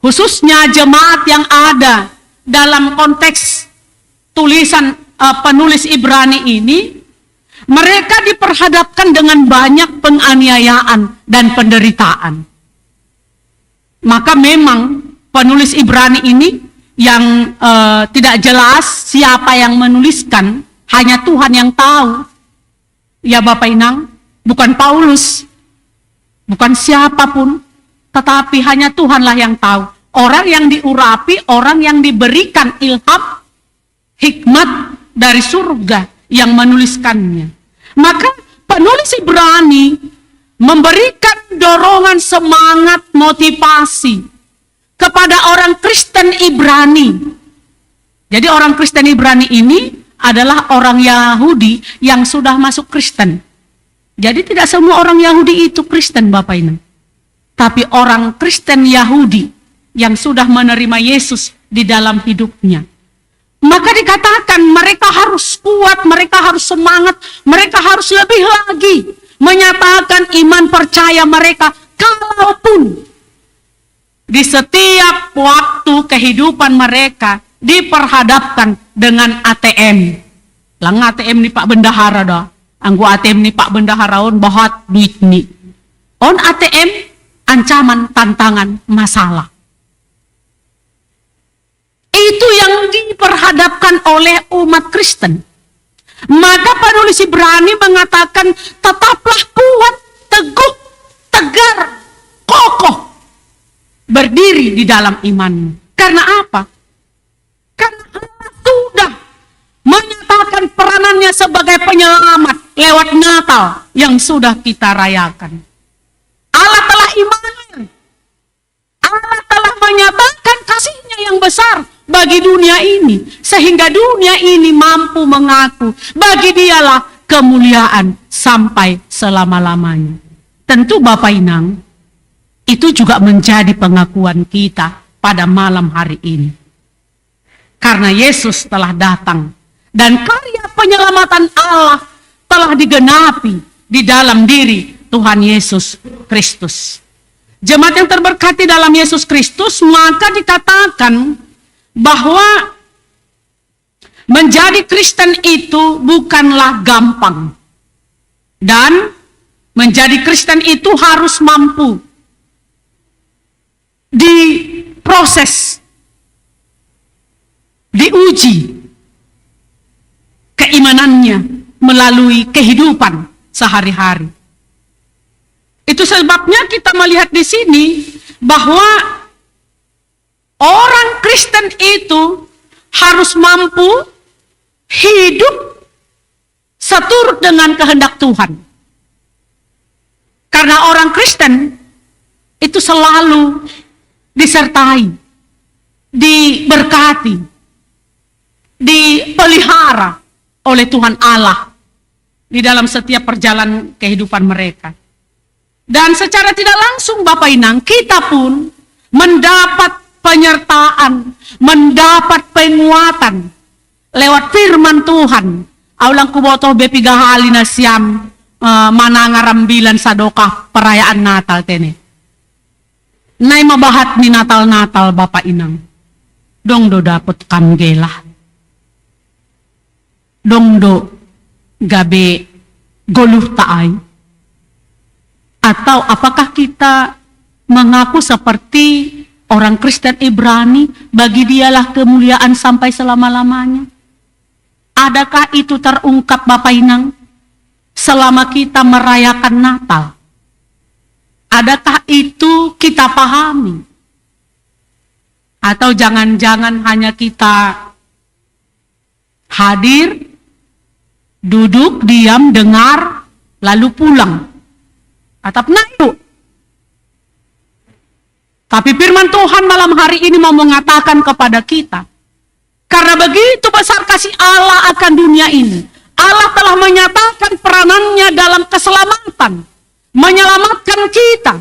khususnya jemaat yang ada dalam konteks tulisan penulis Ibrani ini, mereka diperhadapkan dengan banyak penganiayaan dan penderitaan. Maka memang penulis Ibrani ini yang tidak jelas siapa yang menuliskan, hanya Tuhan yang tahu. Ya Bapak Inang, bukan Paulus, bukan siapapun, tetapi hanya Tuhanlah yang tahu. Orang yang diurapi, orang yang diberikan ilham, hikmat dari surga yang menuliskannya. Maka penulis Ibrani memberikan dorongan semangat motivasi kepada orang Kristen Ibrani. Jadi orang Kristen Ibrani ini adalah orang Yahudi yang sudah masuk Kristen. Jadi tidak semua orang Yahudi itu Kristen Bapak ini. Tapi orang Kristen Yahudi yang sudah menerima Yesus di dalam hidupnya. Maka dikatakan mereka harus kuat, mereka harus semangat, mereka harus lebih lagi menyatakan iman percaya mereka. Kalaupun di setiap waktu kehidupan mereka diperhadapkan dengan ATM. Lang ATM ni Pak Bendahara dah. Anggo ATM ni Pak Bendahara on bahat duit ni. On ATM ancaman, tantangan, masalah. Itu yang diperhadapkan oleh umat Kristen. Maka penulis Ibrani mengatakan, tetaplah kuat, teguh, tegar, kokoh, berdiri di dalam imanmu. Karena apa? Karena Allah sudah menyatakan peranannya sebagai penyelamat lewat Natal yang sudah kita rayakan. Allah telah Immanuel. Allah telah menyatakan kasih-Nya yang besar bagi dunia ini, sehingga dunia ini mampu mengaku bagi Dialah kemuliaan sampai selama-lamanya. Tentu Bapak Inang, itu juga menjadi pengakuan kita pada malam hari ini. Karena Yesus telah datang dan karya penyelamatan Allah telah digenapi di dalam diri Tuhan Yesus Kristus. Jemaat yang terberkati dalam Yesus Kristus, maka dikatakan bahwa menjadi Kristen itu bukanlah gampang. Dan menjadi Kristen itu harus mampu diproses, diuji keimanannya melalui kehidupan sehari-hari. Itu sebabnya kita melihat di sini bahwa orang Kristen itu harus mampu hidup seturut dengan kehendak Tuhan. Karena orang Kristen itu selalu disertai, diberkati, dipelihara oleh Tuhan Allah di dalam setiap perjalanan kehidupan mereka. Dan secara tidak langsung Bapak Inang, kita pun mendapat penyertaan, mendapat penguatan lewat firman Tuhan. Aulang kubotoh bepiga halina siam manangarambilan sadokah perayaan Natal tene. Nai mabahat ni Natal-Natal Bapak Inang. Dong do dapet kamgelah. Dong do gabe goluh taay. Atau apakah kita mengaku seperti orang Kristen Ibrani, bagi Dialah kemuliaan sampai selama-lamanya? Adakah itu terungkap Bapak Inang selama kita merayakan Natal? Adakah itu kita pahami? Atau jangan-jangan hanya kita hadir, duduk, diam, dengar, lalu pulang. Atap yuk. Tapi firman Tuhan malam hari ini mau mengatakan kepada kita, karena begitu besar kasih Allah akan dunia ini, Allah telah menyatakan peranannya dalam keselamatan, menyelamatkan kita.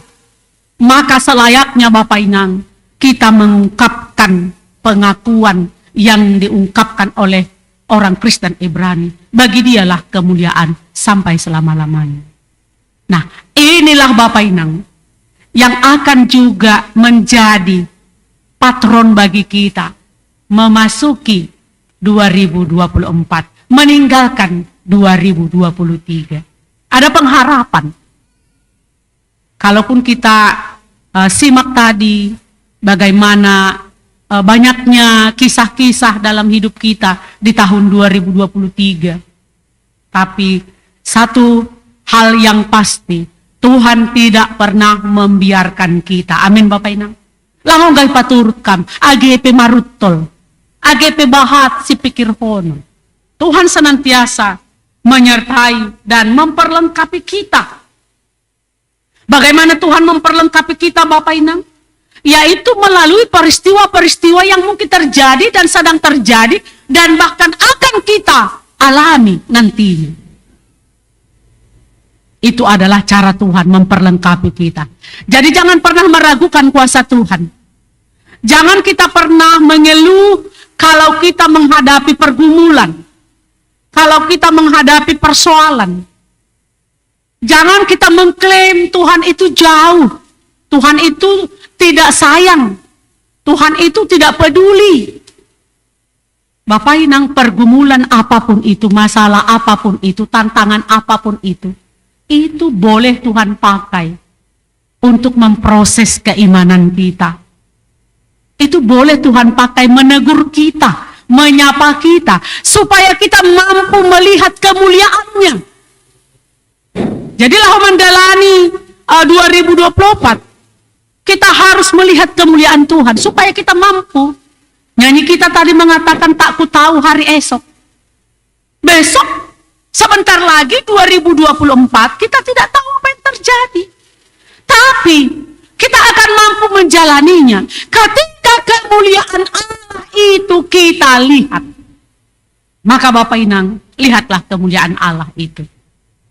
Maka selayaknya Bapak Inang, kita mengungkapkan pengakuan yang diungkapkan oleh orang Kristen Ibrani. Bagi dialah kemuliaan sampai selama-lamanya. Nah, inilah Bapak Inang yang akan juga menjadi patron bagi kita memasuki 2024, meninggalkan 2023. Ada pengharapan. Kalaupun kita simak tadi bagaimana banyaknya kisah-kisah dalam hidup kita di tahun 2023. Tapi satu hal yang pasti, Tuhan tidak pernah membiarkan kita. Amin Bapak Inang. Langon gay paturut kam, AGP marutol, AGP bahat si pikir hono. Tuhan senantiasa menyertai dan memperlengkapi kita. Bagaimana Tuhan memperlengkapi kita Bapak Inang? Yaitu melalui peristiwa-peristiwa yang mungkin terjadi dan sedang terjadi dan bahkan akan kita alami nantinya. Itu adalah cara Tuhan memperlengkapi kita. Jadi jangan pernah meragukan kuasa Tuhan. Jangan kita pernah mengeluh kalau kita menghadapi pergumulan. Kalau kita menghadapi persoalan. Jangan kita mengklaim Tuhan itu jauh. Tuhan itu tidak sayang. Tuhan itu tidak peduli. Bapak Inang, pergumulan apapun itu, masalah apapun itu, tantangan apapun itu boleh Tuhan pakai untuk memproses keimanan kita. Itu boleh Tuhan pakai menegur kita, menyapa kita, supaya kita mampu melihat kemuliaan-Nya. Jadilah menjalani 2024, kita harus melihat kemuliaan Tuhan, supaya kita mampu. Nyanyi kita tadi mengatakan, tak ku tahu hari esok. Besok, sebentar lagi 2024, kita tidak tahu apa yang terjadi. Tapi kita akan mampu menjalaninya ketika kemuliaan Allah itu kita lihat. Maka Bapak Inang, lihatlah kemuliaan Allah itu.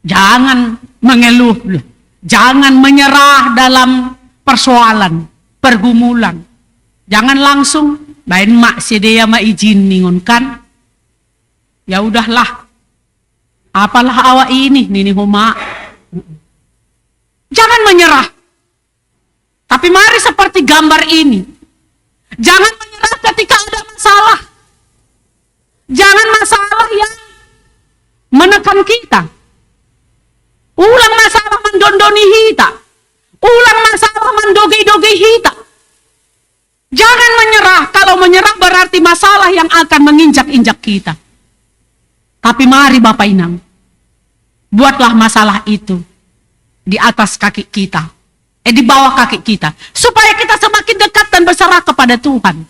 Jangan mengeluh, jangan menyerah dalam persoalan, pergumulan. Jangan langsung, bain mak sedia ma izin ningunkan. Ya udahlah. Apalah awak ini, nini huma. Jangan menyerah. Tapi mari seperti gambar ini. Jangan menyerah ketika ada masalah. Jangan masalah yang menekan kita. Ulang masalah mendondoni kita. Ulang masalah mendoge-doge kita. Jangan menyerah. Kalau menyerah berarti masalah yang akan menginjak-injak kita. Tapi mari Bapak Inang, buatlah masalah itu di atas kaki kita, di bawah kaki kita, supaya kita semakin dekat dan berserah kepada Tuhan.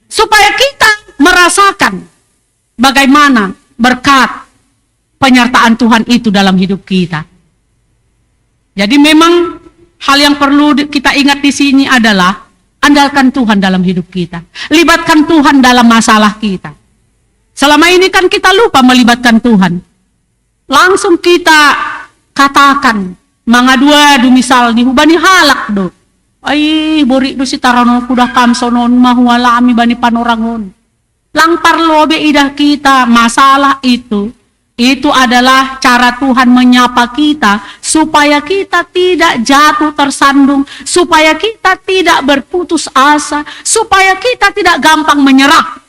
Supaya kita merasakan bagaimana berkat penyertaan Tuhan itu dalam hidup kita. Jadi memang hal yang perlu kita ingat di sini adalah andalkan Tuhan dalam hidup kita. Libatkan Tuhan dalam masalah kita. Selama ini kan kita lupa melibatkan Tuhan. Langsung kita katakan, mangaduadu misal ni hubani halak do. Ay, bori do si taranol kuda kamsonon mahualami bani panorangon. Lang parlobe idah kita, masalah itu adalah cara Tuhan menyapa kita supaya kita tidak jatuh tersandung, supaya kita tidak berputus asa, supaya kita tidak gampang menyerah.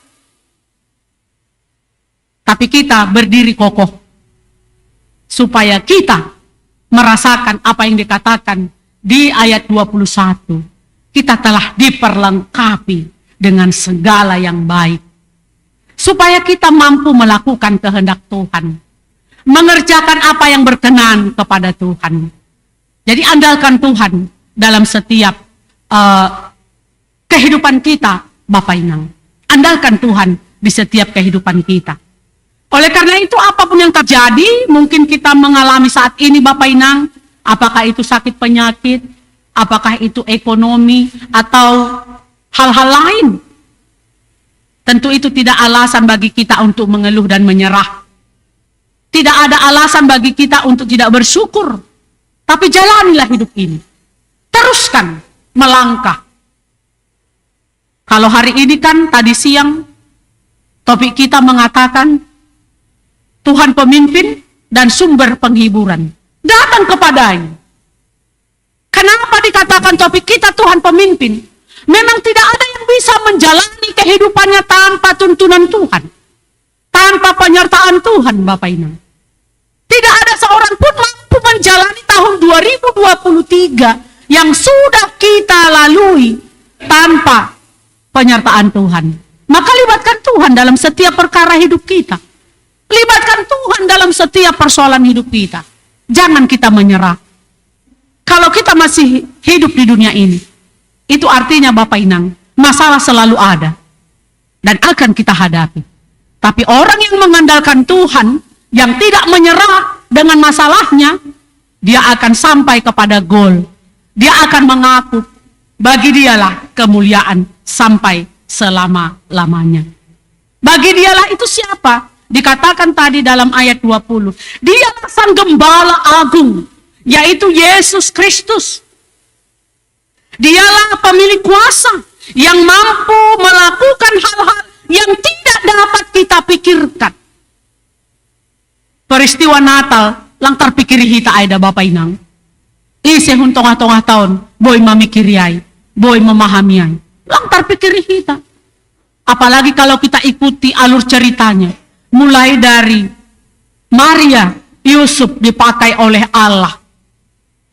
Tapi kita berdiri kokoh, supaya kita merasakan apa yang dikatakan di ayat 21. Kita telah diperlengkapi dengan segala yang baik. Supaya kita mampu melakukan kehendak Tuhan. Mengerjakan apa yang berkenan kepada Tuhan. Jadi andalkan Tuhan dalam setiap kehidupan kita, Bapak Inang. Andalkan Tuhan di setiap kehidupan kita. Oleh karena itu, apapun yang terjadi, mungkin kita mengalami saat ini, Bapak Inang, apakah itu sakit penyakit, apakah itu ekonomi, atau hal-hal lain. Tentu itu tidak alasan bagi kita untuk mengeluh dan menyerah. Tidak ada alasan bagi kita untuk tidak bersyukur. Tapi jalanilah hidup ini. Teruskan melangkah. Kalau hari ini kan tadi siang, topik kita mengatakan, Tuhan pemimpin dan sumber penghiburan. Datang kepadanya. Kenapa dikatakan topik kita Tuhan pemimpin? Memang tidak ada yang bisa menjalani kehidupannya tanpa tuntunan Tuhan. Tanpa penyertaan Tuhan, Bapak Ibu. Tidak ada seorang pun mampu menjalani tahun 2023 yang sudah kita lalui tanpa penyertaan Tuhan. Maka libatkan Tuhan dalam setiap perkara hidup kita. Libatkan Tuhan dalam setiap persoalan hidup kita. Jangan kita menyerah. Kalau kita masih hidup di dunia ini, itu artinya Bapak Inang, masalah selalu ada. Dan akan kita hadapi. Tapi orang yang mengandalkan Tuhan, yang tidak menyerah dengan masalahnya, dia akan sampai kepada goal. Dia akan mengaku, bagi dialah kemuliaan sampai selama-lamanya. Bagi dialah itu siapa? Dikatakan tadi dalam ayat 20. Dialah sang gembala agung, yaitu Yesus Kristus. Dialah pemilik kuasa yang mampu melakukan hal-hal yang tidak dapat kita pikirkan. Peristiwa Natal lang terpikiri hita ada Bapak Inang. Isi huntong-tongah tahun, boy mamikiriay, boy memahamiay. Lang terpikiri hita. Apalagi kalau kita ikuti alur ceritanya. Mulai dari Maria, Yusuf dipakai oleh Allah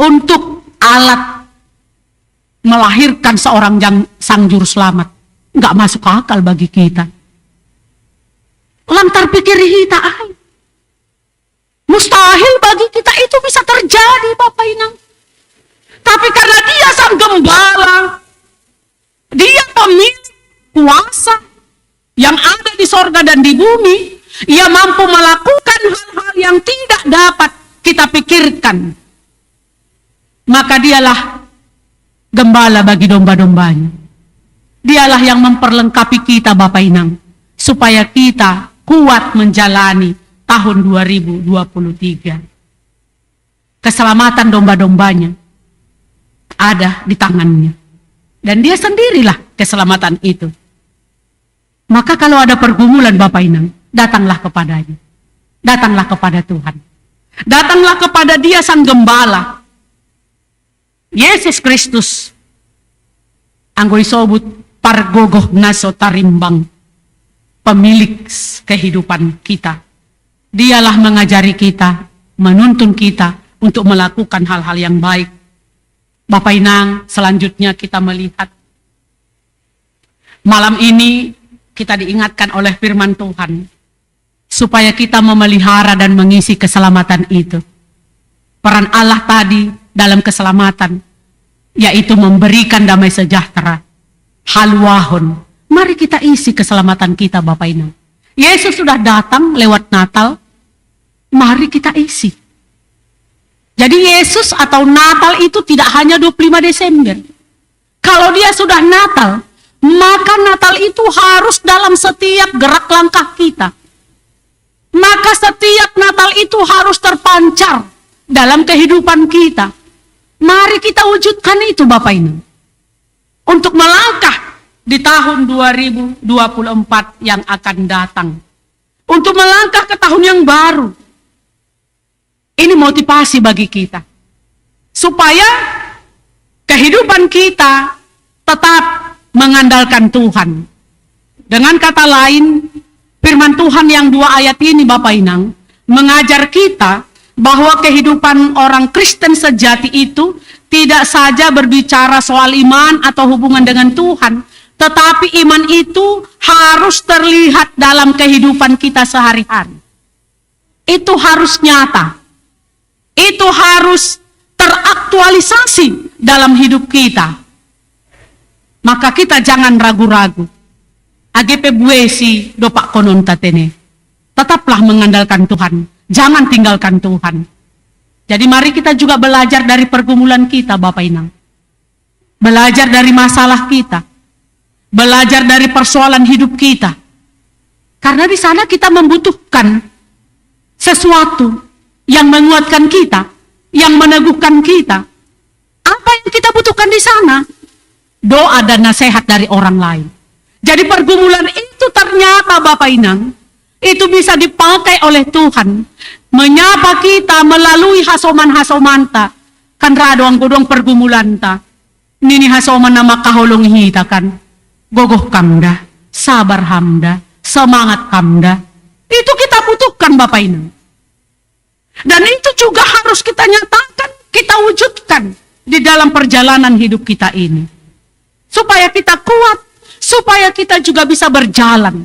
untuk alat melahirkan seorang sang juru selamat. Nggak masuk akal bagi kita. Lantar pikir kita, mustahil bagi kita itu bisa terjadi, Bapak Inang. Tapi karena dia sang gembala, dia pemilik kuasa yang ada di sorga dan di bumi, ia mampu melakukan hal-hal yang tidak dapat kita pikirkan. Maka dialah gembala bagi domba-dombanya. Dialah yang memperlengkapi kita, Bapak Inang, supaya kita kuat menjalani tahun 2023. Keselamatan domba-dombanya ada di tangannya. Dan dia sendirilah keselamatan itu. Maka kalau ada pergumulan, Bapak Inang, datanglah kepadanya. Datanglah kepada Tuhan. Datanglah kepada dia sang gembala. Yesus Kristus. Anggo disebut pargogoh naso tarimbang. Pemilik kehidupan kita. Dialah mengajari kita, menuntun kita untuk melakukan hal-hal yang baik. Bapak Inang, selanjutnya kita melihat. Malam ini kita diingatkan oleh firman Tuhan. Supaya kita memelihara dan mengisi keselamatan itu. Peran Allah tadi dalam keselamatan, yaitu memberikan damai sejahtera. Halwahon. Mari kita isi keselamatan kita, Bapak Inang. Yesus sudah datang lewat Natal. Mari kita isi. Jadi Yesus atau Natal itu tidak hanya 25 Desember. Kalau dia sudah Natal, maka Natal itu harus dalam setiap gerak langkah kita. Maka setiap Natal itu harus terpancar dalam kehidupan kita. Mari kita wujudkan itu, Bapak Ibu. Untuk melangkah di tahun 2024 yang akan datang. Untuk melangkah ke tahun yang baru. Ini motivasi bagi kita. Supaya kehidupan kita tetap mengandalkan Tuhan. Dengan kata lain, firman Tuhan yang 2 ayat ini, Bapak Inang, mengajar kita bahwa kehidupan orang Kristen sejati itu tidak saja berbicara soal iman atau hubungan dengan Tuhan, tetapi iman itu harus terlihat dalam kehidupan kita sehari-hari. Itu harus nyata. Itu harus beraktualisasi dalam hidup kita, maka kita jangan ragu-ragu. AGP buesi dopak konon tatene. Tetaplah mengandalkan Tuhan. Jangan tinggalkan Tuhan. Jadi mari kita juga belajar dari pergumulan kita, Bapak Inang. Belajar dari masalah kita. Belajar dari persoalan hidup kita. Karena di sana kita membutuhkan sesuatu yang menguatkan kita, yang meneguhkan kita. Apa yang kita butuhkan di sana? Doa dan nasihat dari orang lain. Jadi pergumulan itu ternyata Bapak Inang, itu bisa dipakai oleh Tuhan. Menyapa kita melalui hasoman-hasomanta. Kan radoang godong pergumulan ta. Nini hasoman nama kaholong hita kan. Gogoh kamda, sabar hamda, semangat kamda. Itu kita butuhkan Bapak Inang. Dan itu juga harus kita nyatakan, kita wujudkan di dalam perjalanan hidup kita ini. Supaya kita kuat, supaya kita juga bisa berjalan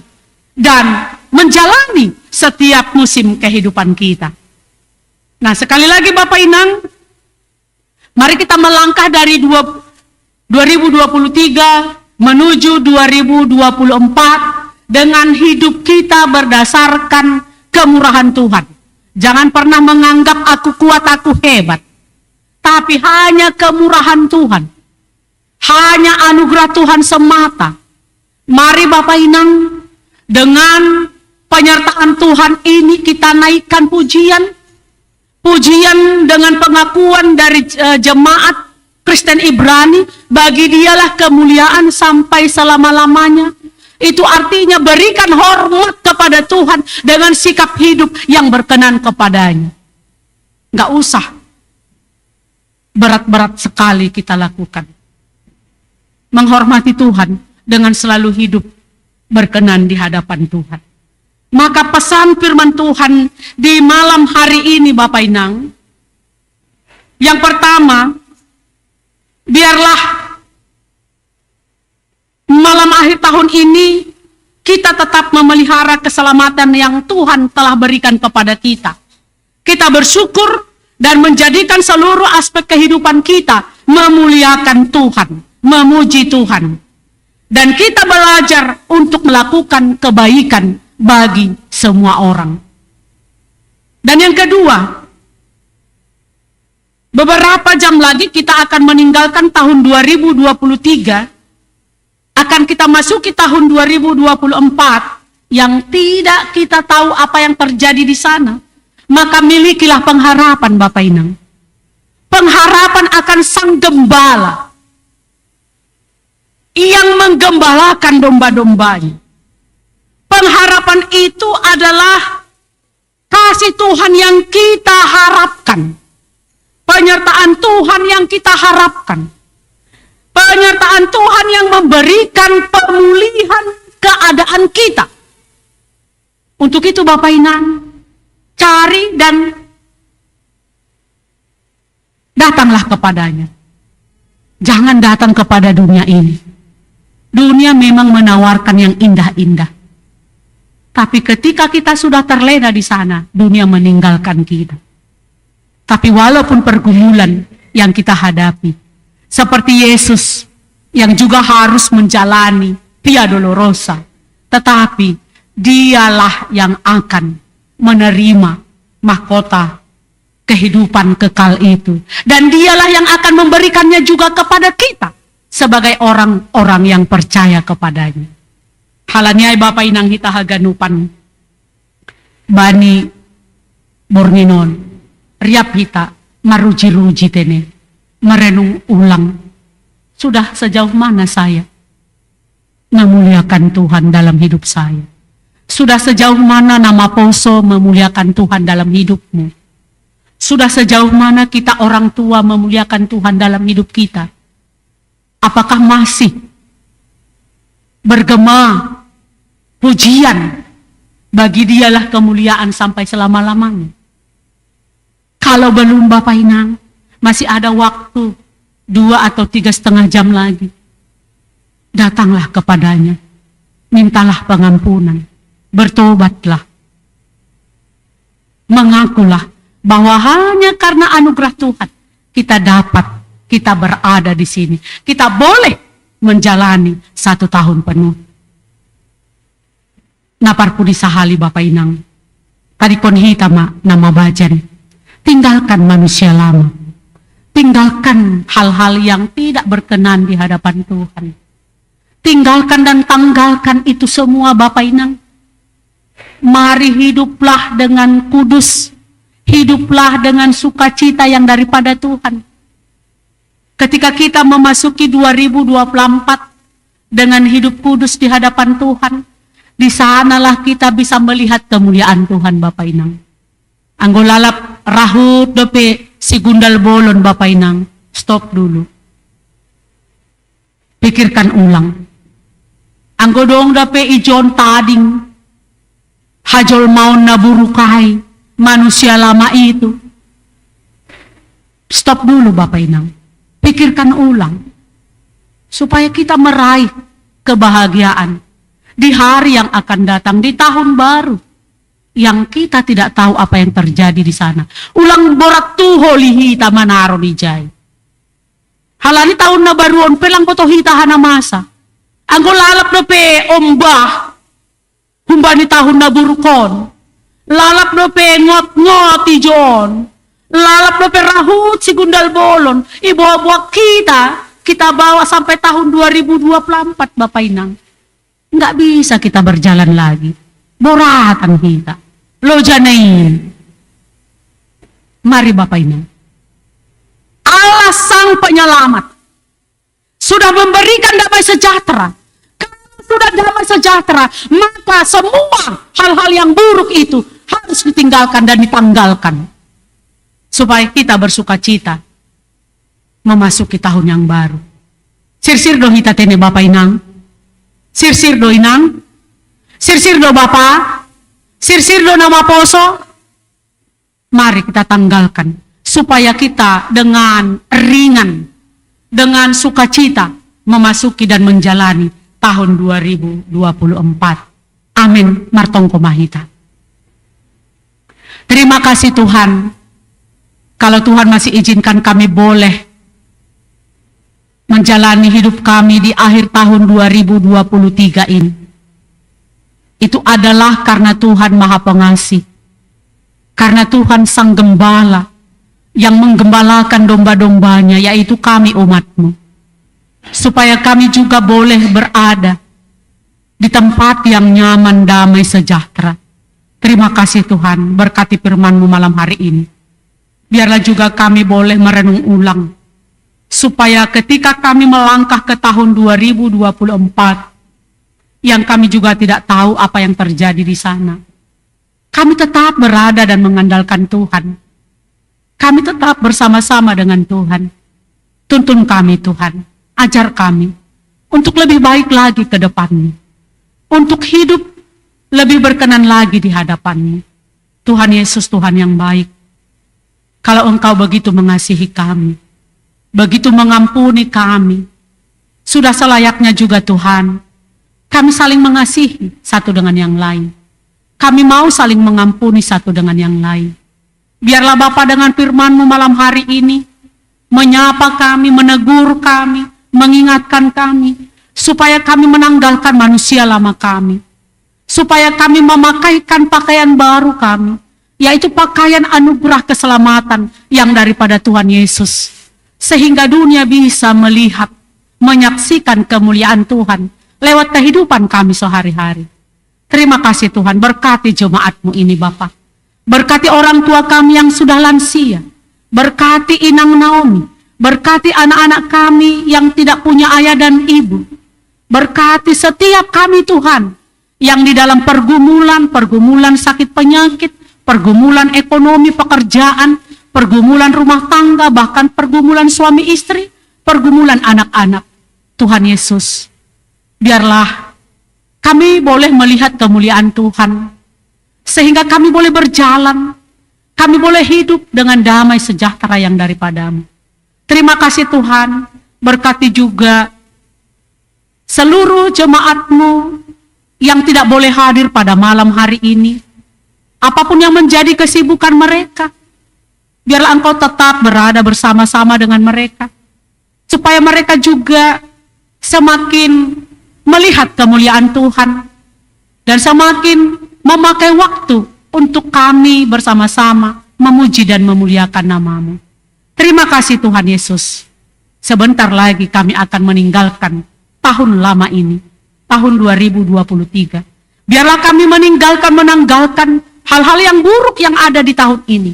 dan menjalani setiap musim kehidupan kita. Nah, sekali lagi Bapak Inang, mari kita melangkah dari 2023 menuju 2024 dengan hidup kita berdasarkan kemurahan Tuhan. Jangan pernah menganggap aku kuat, aku hebat. Tapi hanya kemurahan Tuhan. Hanya anugerah Tuhan semata. Mari Bapak Inang, dengan penyertaan Tuhan ini kita naikkan pujian. Pujian dengan pengakuan dari jemaat Kristen Ibrani, bagi dialah kemuliaan sampai selama-lamanya. Itu artinya berikan hormat kepada Tuhan dengan sikap hidup yang berkenan kepadanya. Nggak usah berat-berat sekali kita lakukan. Menghormati Tuhan dengan selalu hidup berkenan di hadapan Tuhan. Maka pesan firman Tuhan di malam hari ini Bapak Inang, yang pertama, biarlah malam akhir tahun ini kita tetap memelihara keselamatan yang Tuhan telah berikan kepada kita. Kita bersyukur dan menjadikan seluruh aspek kehidupan kita memuliakan Tuhan, memuji Tuhan. Dan kita belajar untuk melakukan kebaikan bagi semua orang. Dan yang kedua, beberapa jam lagi kita akan meninggalkan tahun 2023, akan kita masuki tahun 2024 yang tidak kita tahu apa yang terjadi di sana. Maka milikilah pengharapan Bapak Inang. Pengharapan akan Sang Gembala yang menggembalakan domba-dombanya. Pengharapan itu adalah kasih Tuhan yang kita harapkan. Penyertaan Tuhan yang kita harapkan. Penyertaan Tuhan yang memberikan pemulihan keadaan kita. Untuk itu Bapak Inang, cari dan datanglah kepadanya. Jangan datang kepada dunia ini. Dunia memang menawarkan yang indah-indah. Tapi ketika kita sudah terlena di sana, dunia meninggalkan kita. Tapi walaupun pergumulan yang kita hadapi, seperti Yesus yang juga harus menjalani Via Dolorosa, tetapi dialah yang akan menerima mahkota kehidupan kekal itu. Dan dialah yang akan memberikannya juga kepada kita sebagai orang-orang yang percaya kepadanya. Halanya Bapak Inang hita haganupan bani borninon riap hita maruji-ruji tene merenung ulang, sudah sejauh mana saya memuliakan Tuhan dalam hidup saya? Sudah sejauh mana nama Poso memuliakan Tuhan dalam hidupmu? Sudah sejauh mana kita orang tua memuliakan Tuhan dalam hidup kita? Apakah masih bergema pujian, bagi dialah kemuliaan sampai selama-lamanya? Kalau belum Bapak Inang, masih ada waktu 2 atau 3,5 jam lagi. Datanglah kepadanya, mintalah pengampunan, bertobatlah, mengakulah bahwa hanya karena anugerah Tuhan kita berada di sini. Kita boleh menjalani 1 tahun penuh. Naparpudi sahali Bapak Inang. Tadi kon hita nama bajan. Tinggalkan manusia lama. Tinggalkan hal-hal yang tidak berkenan di hadapan Tuhan. Tinggalkan dan tanggalkan itu semua Bapak Inang. Mari hiduplah dengan kudus. Hiduplah dengan sukacita yang daripada Tuhan. Ketika kita memasuki 2024 dengan hidup kudus di hadapan Tuhan, di sanalah kita bisa melihat kemuliaan Tuhan Bapak Inang. Anggo lalap rahut dope si gundal bolon Bapak Inang. Stop dulu. Pikirkan ulang. Anggo dong dope ijon tading. Hajol maun naburukai manusia lama itu. Stop dulu Bapak Inang. Pikirkan ulang. Supaya kita meraih kebahagiaan di hari yang akan datang, di tahun baru yang kita tidak tahu apa yang terjadi di sana. Ulang borak tuho lihita manaro di jai. Halani tahun na baruon pelang koto hitahan na masa. Anggo lalap na pe ombah. Humbani tahun na burukon. Lalap na pe ngot-ngot ijon. Lalap na pe rahut si gundal bolon. Ibawa-bawa kita bawa sampai tahun 2024 Bapak Inang. Nggak bisa kita berjalan lagi. Boratan kita. Lo janain. Mari Bapak Inang. Allah sang penyelamat sudah memberikan damai sejahtera. Kalau sudah damai sejahtera, maka semua hal-hal yang buruk itu harus ditinggalkan dan ditanggalkan. Supaya kita bersukacita memasuki tahun yang baru. Sirsir do hita tene Bapak Inang. Sirsir do Inang. Sirsir do Bapak. Sirsir do nama poso. Mari kita tanggalkan. Supaya kita dengan ringan, dengan sukacita memasuki dan menjalani tahun 2024. Amin. Martongko mahita. Terima kasih Tuhan. Kalau Tuhan masih izinkan kami boleh menjalani hidup kami di akhir tahun 2023 ini. Itu adalah karena Tuhan Maha Pengasih. Karena Tuhan Sang Gembala yang menggembalakan domba-dombanya, yaitu kami umat-Mu. Supaya kami juga boleh berada di tempat yang nyaman, damai, sejahtera. Terima kasih Tuhan, berkati firman-Mu malam hari ini. Biarlah juga kami boleh merenung ulang. Supaya ketika kami melangkah ke tahun 2024, yang kami juga tidak tahu apa yang terjadi di sana, kami tetap berada dan mengandalkan Tuhan. Kami tetap bersama-sama dengan Tuhan. Tuntun kami Tuhan, ajar kami untuk lebih baik lagi ke depan-Mu, untuk hidup lebih berkenan lagi di hadapan-Mu. Tuhan Yesus, Tuhan yang baik, kalau Engkau begitu mengasihi kami, begitu mengampuni kami, sudah selayaknya juga Tuhan, kami saling mengasihi satu dengan yang lain. Kami mau saling mengampuni satu dengan yang lain. Biarlah Bapa dengan firman-Mu malam hari ini menyapa kami, menegur kami, mengingatkan kami, supaya kami menanggalkan manusia lama kami, supaya kami memakaikan pakaian baru kami, yaitu pakaian anugerah keselamatan yang daripada Tuhan Yesus, sehingga dunia bisa melihat, menyaksikan kemuliaan Tuhan lewat kehidupan kami sehari-hari. Terima kasih Tuhan, berkati jemaat-Mu ini Bapa. Berkati orang tua kami yang sudah lansia. Berkati Inang Naomi. Berkati anak-anak kami yang tidak punya ayah dan ibu. Berkati setiap kami Tuhan, yang di dalam pergumulan sakit penyakit, pergumulan ekonomi pekerjaan, pergumulan rumah tangga, bahkan pergumulan suami istri, pergumulan anak-anak. Tuhan Yesus, biarlah kami boleh melihat kemuliaan Tuhan, sehingga kami boleh berjalan, kami boleh hidup dengan damai sejahtera yang daripada-Mu. Terima kasih Tuhan, berkati juga seluruh jemaat-Mu yang tidak boleh hadir pada malam hari ini. Apapun yang menjadi kesibukan mereka, Biarlah Engkau tetap berada bersama-sama dengan mereka, supaya mereka juga semakin melihat kemuliaan Tuhan, dan semakin memakai waktu untuk kami bersama-sama memuji dan memuliakan nama-Mu. Terima kasih Tuhan Yesus. Sebentar lagi kami akan meninggalkan tahun lama ini, tahun 2023. Biarlah kami menanggalkan hal-hal yang buruk yang ada di tahun ini.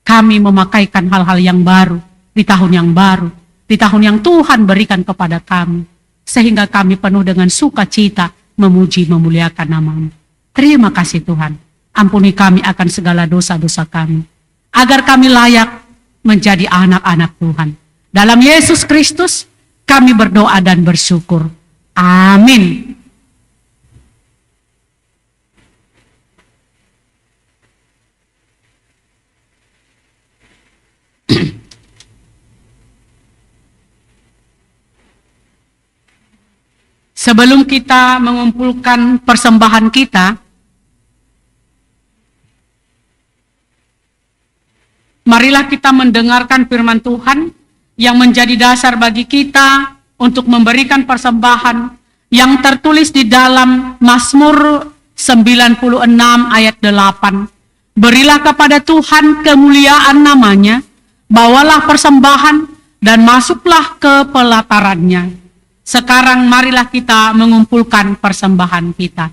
Kami memakaikan hal-hal yang baru di tahun yang baru, di tahun yang Tuhan berikan kepada kami, sehingga kami penuh dengan sukacita memuji memuliakan nama-Mu. Terima kasih Tuhan. Ampuni kami akan segala dosa-dosa kami, agar kami layak menjadi anak-anak Tuhan. Dalam Yesus Kristus kami berdoa dan bersyukur. Amin. Sebelum kita mengumpulkan persembahan kita, marilah kita mendengarkan firman Tuhan yang menjadi dasar bagi kita untuk memberikan persembahan yang tertulis di dalam Mazmur 96 ayat 8. Berilah kepada Tuhan kemuliaan namanya, bawalah persembahan dan masuklah ke pelatarannya. Sekarang marilah kita mengumpulkan persembahan kita.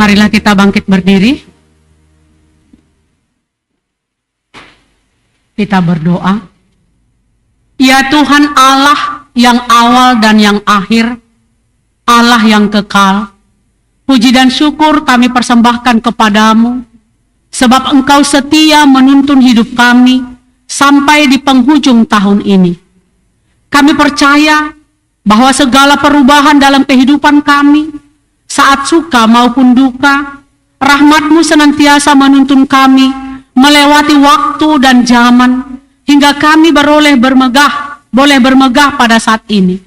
Marilah kita bangkit berdiri. Kita berdoa. Ya Tuhan Allah yang awal dan yang akhir, Allah yang kekal, puji dan syukur kami persembahkan kepadamu, sebab Engkau setia menuntun hidup kami sampai di penghujung tahun ini. Kami percaya bahwa segala perubahan dalam kehidupan kami, saat suka maupun duka, rahmat-Mu senantiasa menuntun kami melewati waktu dan zaman, hingga kami boleh bermegah pada saat ini.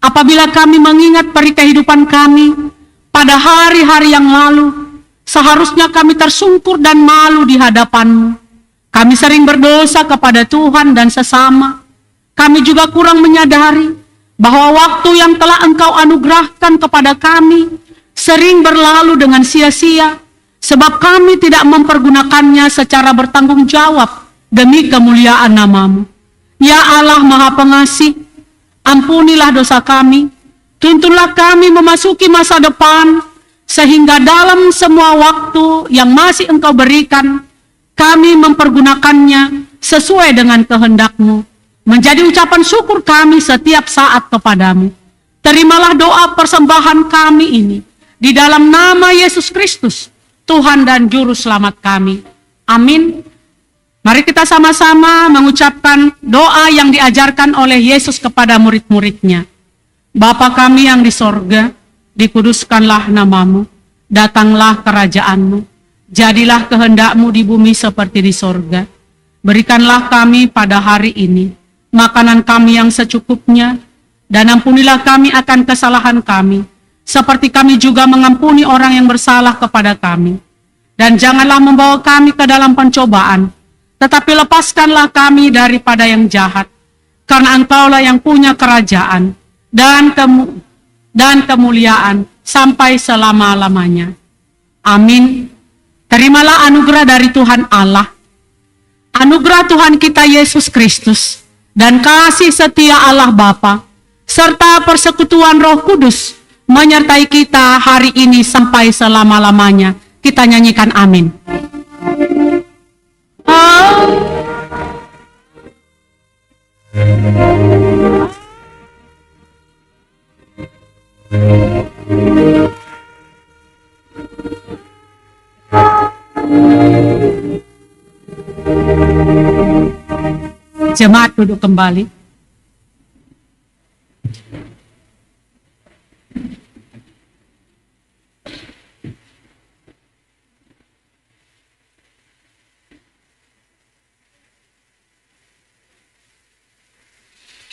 Apabila kami mengingat peri kehidupan kami pada hari-hari yang lalu, seharusnya kami tersungkur dan malu di hadapan-Mu. Kami sering berdosa kepada Tuhan dan sesama. Kami juga kurang menyadari bahwa waktu yang telah Engkau anugerahkan kepada kami sering berlalu dengan sia-sia, sebab kami tidak mempergunakannya secara bertanggung jawab demi kemuliaan nama-Mu. Ya Allah Maha Pengasih, ampunilah dosa kami, tuntunlah kami memasuki masa depan, sehingga dalam semua waktu yang masih Engkau berikan, kami mempergunakannya sesuai dengan kehendak-Mu, menjadi ucapan syukur kami setiap saat kepadamu. Terimalah doa persembahan kami ini, di dalam nama Yesus Kristus, Tuhan dan Juru Selamat kami. Amin. Mari kita sama-sama mengucapkan doa yang diajarkan oleh Yesus kepada murid-muridnya. Bapa kami yang di sorga, dikuduskanlah nama-Mu, datanglah kerajaan-Mu, jadilah kehendak-Mu di bumi seperti di sorga. Berikanlah kami pada hari ini makanan kami yang secukupnya, dan ampunilah kami akan kesalahan kami, seperti kami juga mengampuni orang yang bersalah kepada kami. Dan janganlah membawa kami ke dalam pencobaan, tetapi lepaskanlah kami daripada yang jahat, karena Engkaulah yang punya kerajaan dan kemuliaan sampai selama-lamanya. Amin. Terimalah anugerah dari Tuhan Allah, anugerah Tuhan kita Yesus Kristus, dan kasih setia Allah Bapa, serta persekutuan Roh Kudus, menyertai kita hari ini sampai selama-lamanya. Kita nyanyikan amin. Jemaat duduk kembali.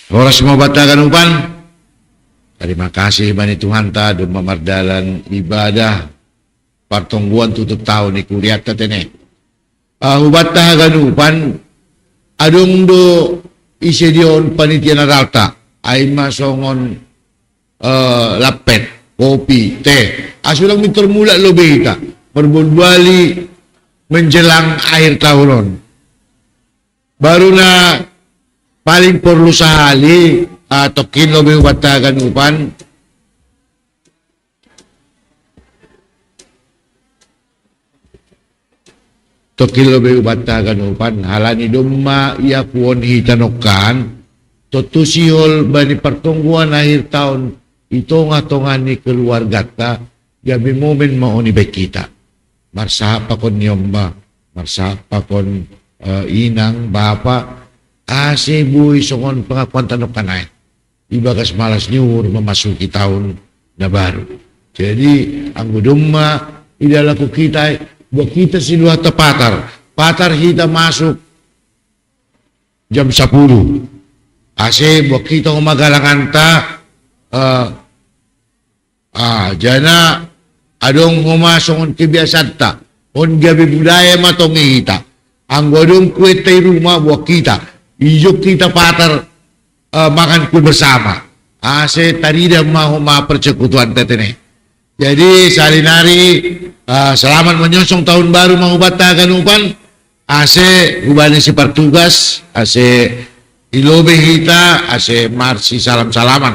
Ora semua batakan upan. Terima kasih bani Tuhan ta do memardalan ibadah pertongguan tutup tahun iku lihat tetene. Ubat tahagan upan adung do isi dion panitia naralta ay masongon lapet, kopi, teh. Asulang mula lebih ta berbali menjelang akhir tahun. Baru na paling perlu sehali atau kilo batagan upan tokilo batagan upan halani domma ia kuon hitanokan totusihol bani pertungguan akhir tahun itonga-tongani keluarga ta gabi momen maoni baik kita marsapa kon nyomba marsapa kon inang bapa Ase buy songon pengakuan tanok kanay. Ibagas malas nyur memasuki tahun na baru. Jadi ang gudumma idalaku kita buat kita siluha tepatar. Patar kita masuk jam 10. Ase buat kita umagalangan ta jana adong ngumasongon kebiasaan ta. On gabi budaya matongi kita. Ang godong kwete rumah buat kita. Ijuk kita patar makan kue bersama. Ase tadi dah mau persekutuan tetene. Jadi salinari selamat menyosong tahun baru mau batakan upan. Ase ubani si pertugas, ase ilobe kita, ase marsi salam-salaman.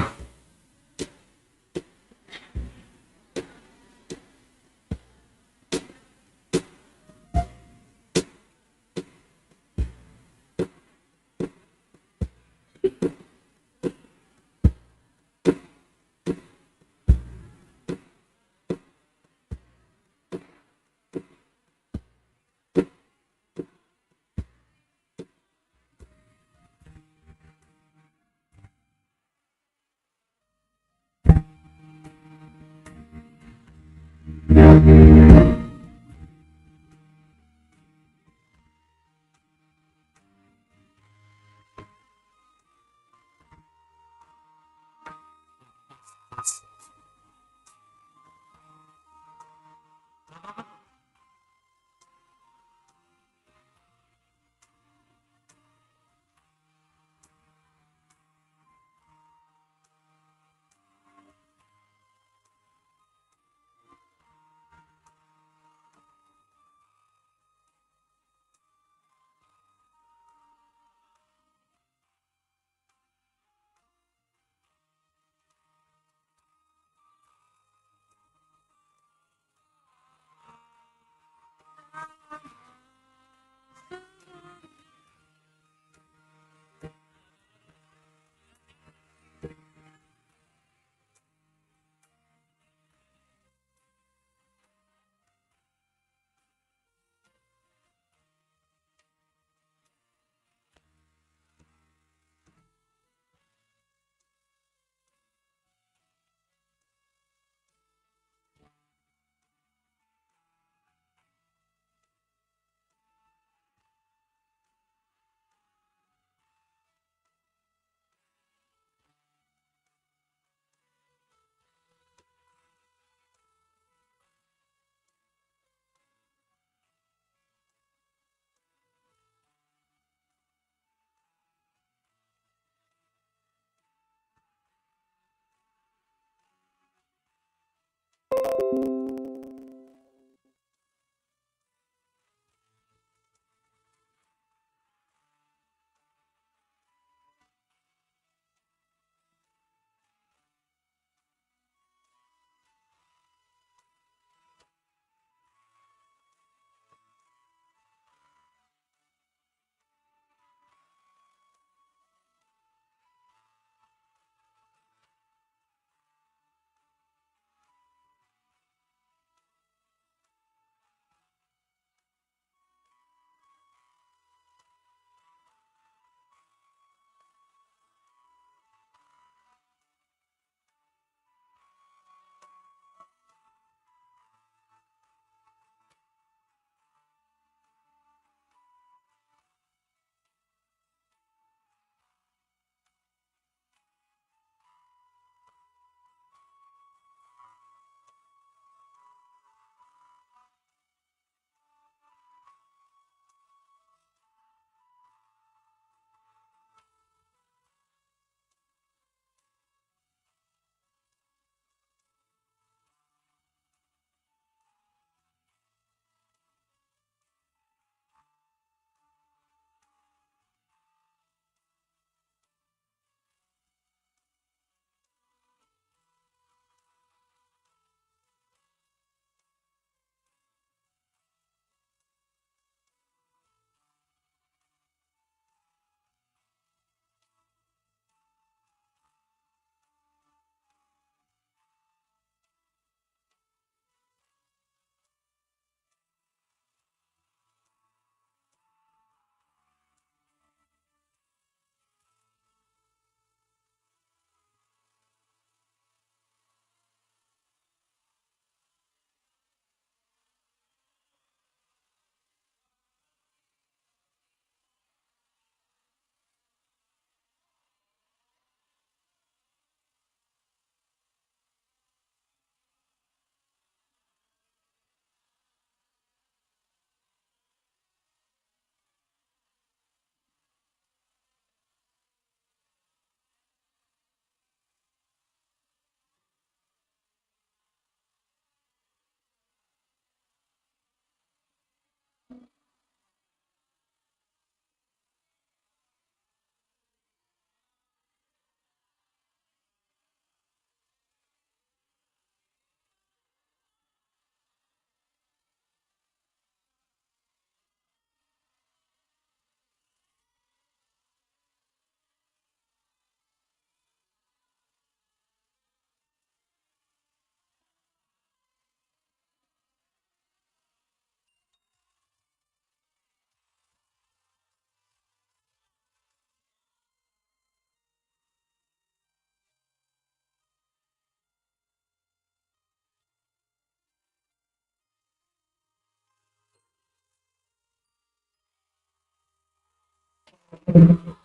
Amen.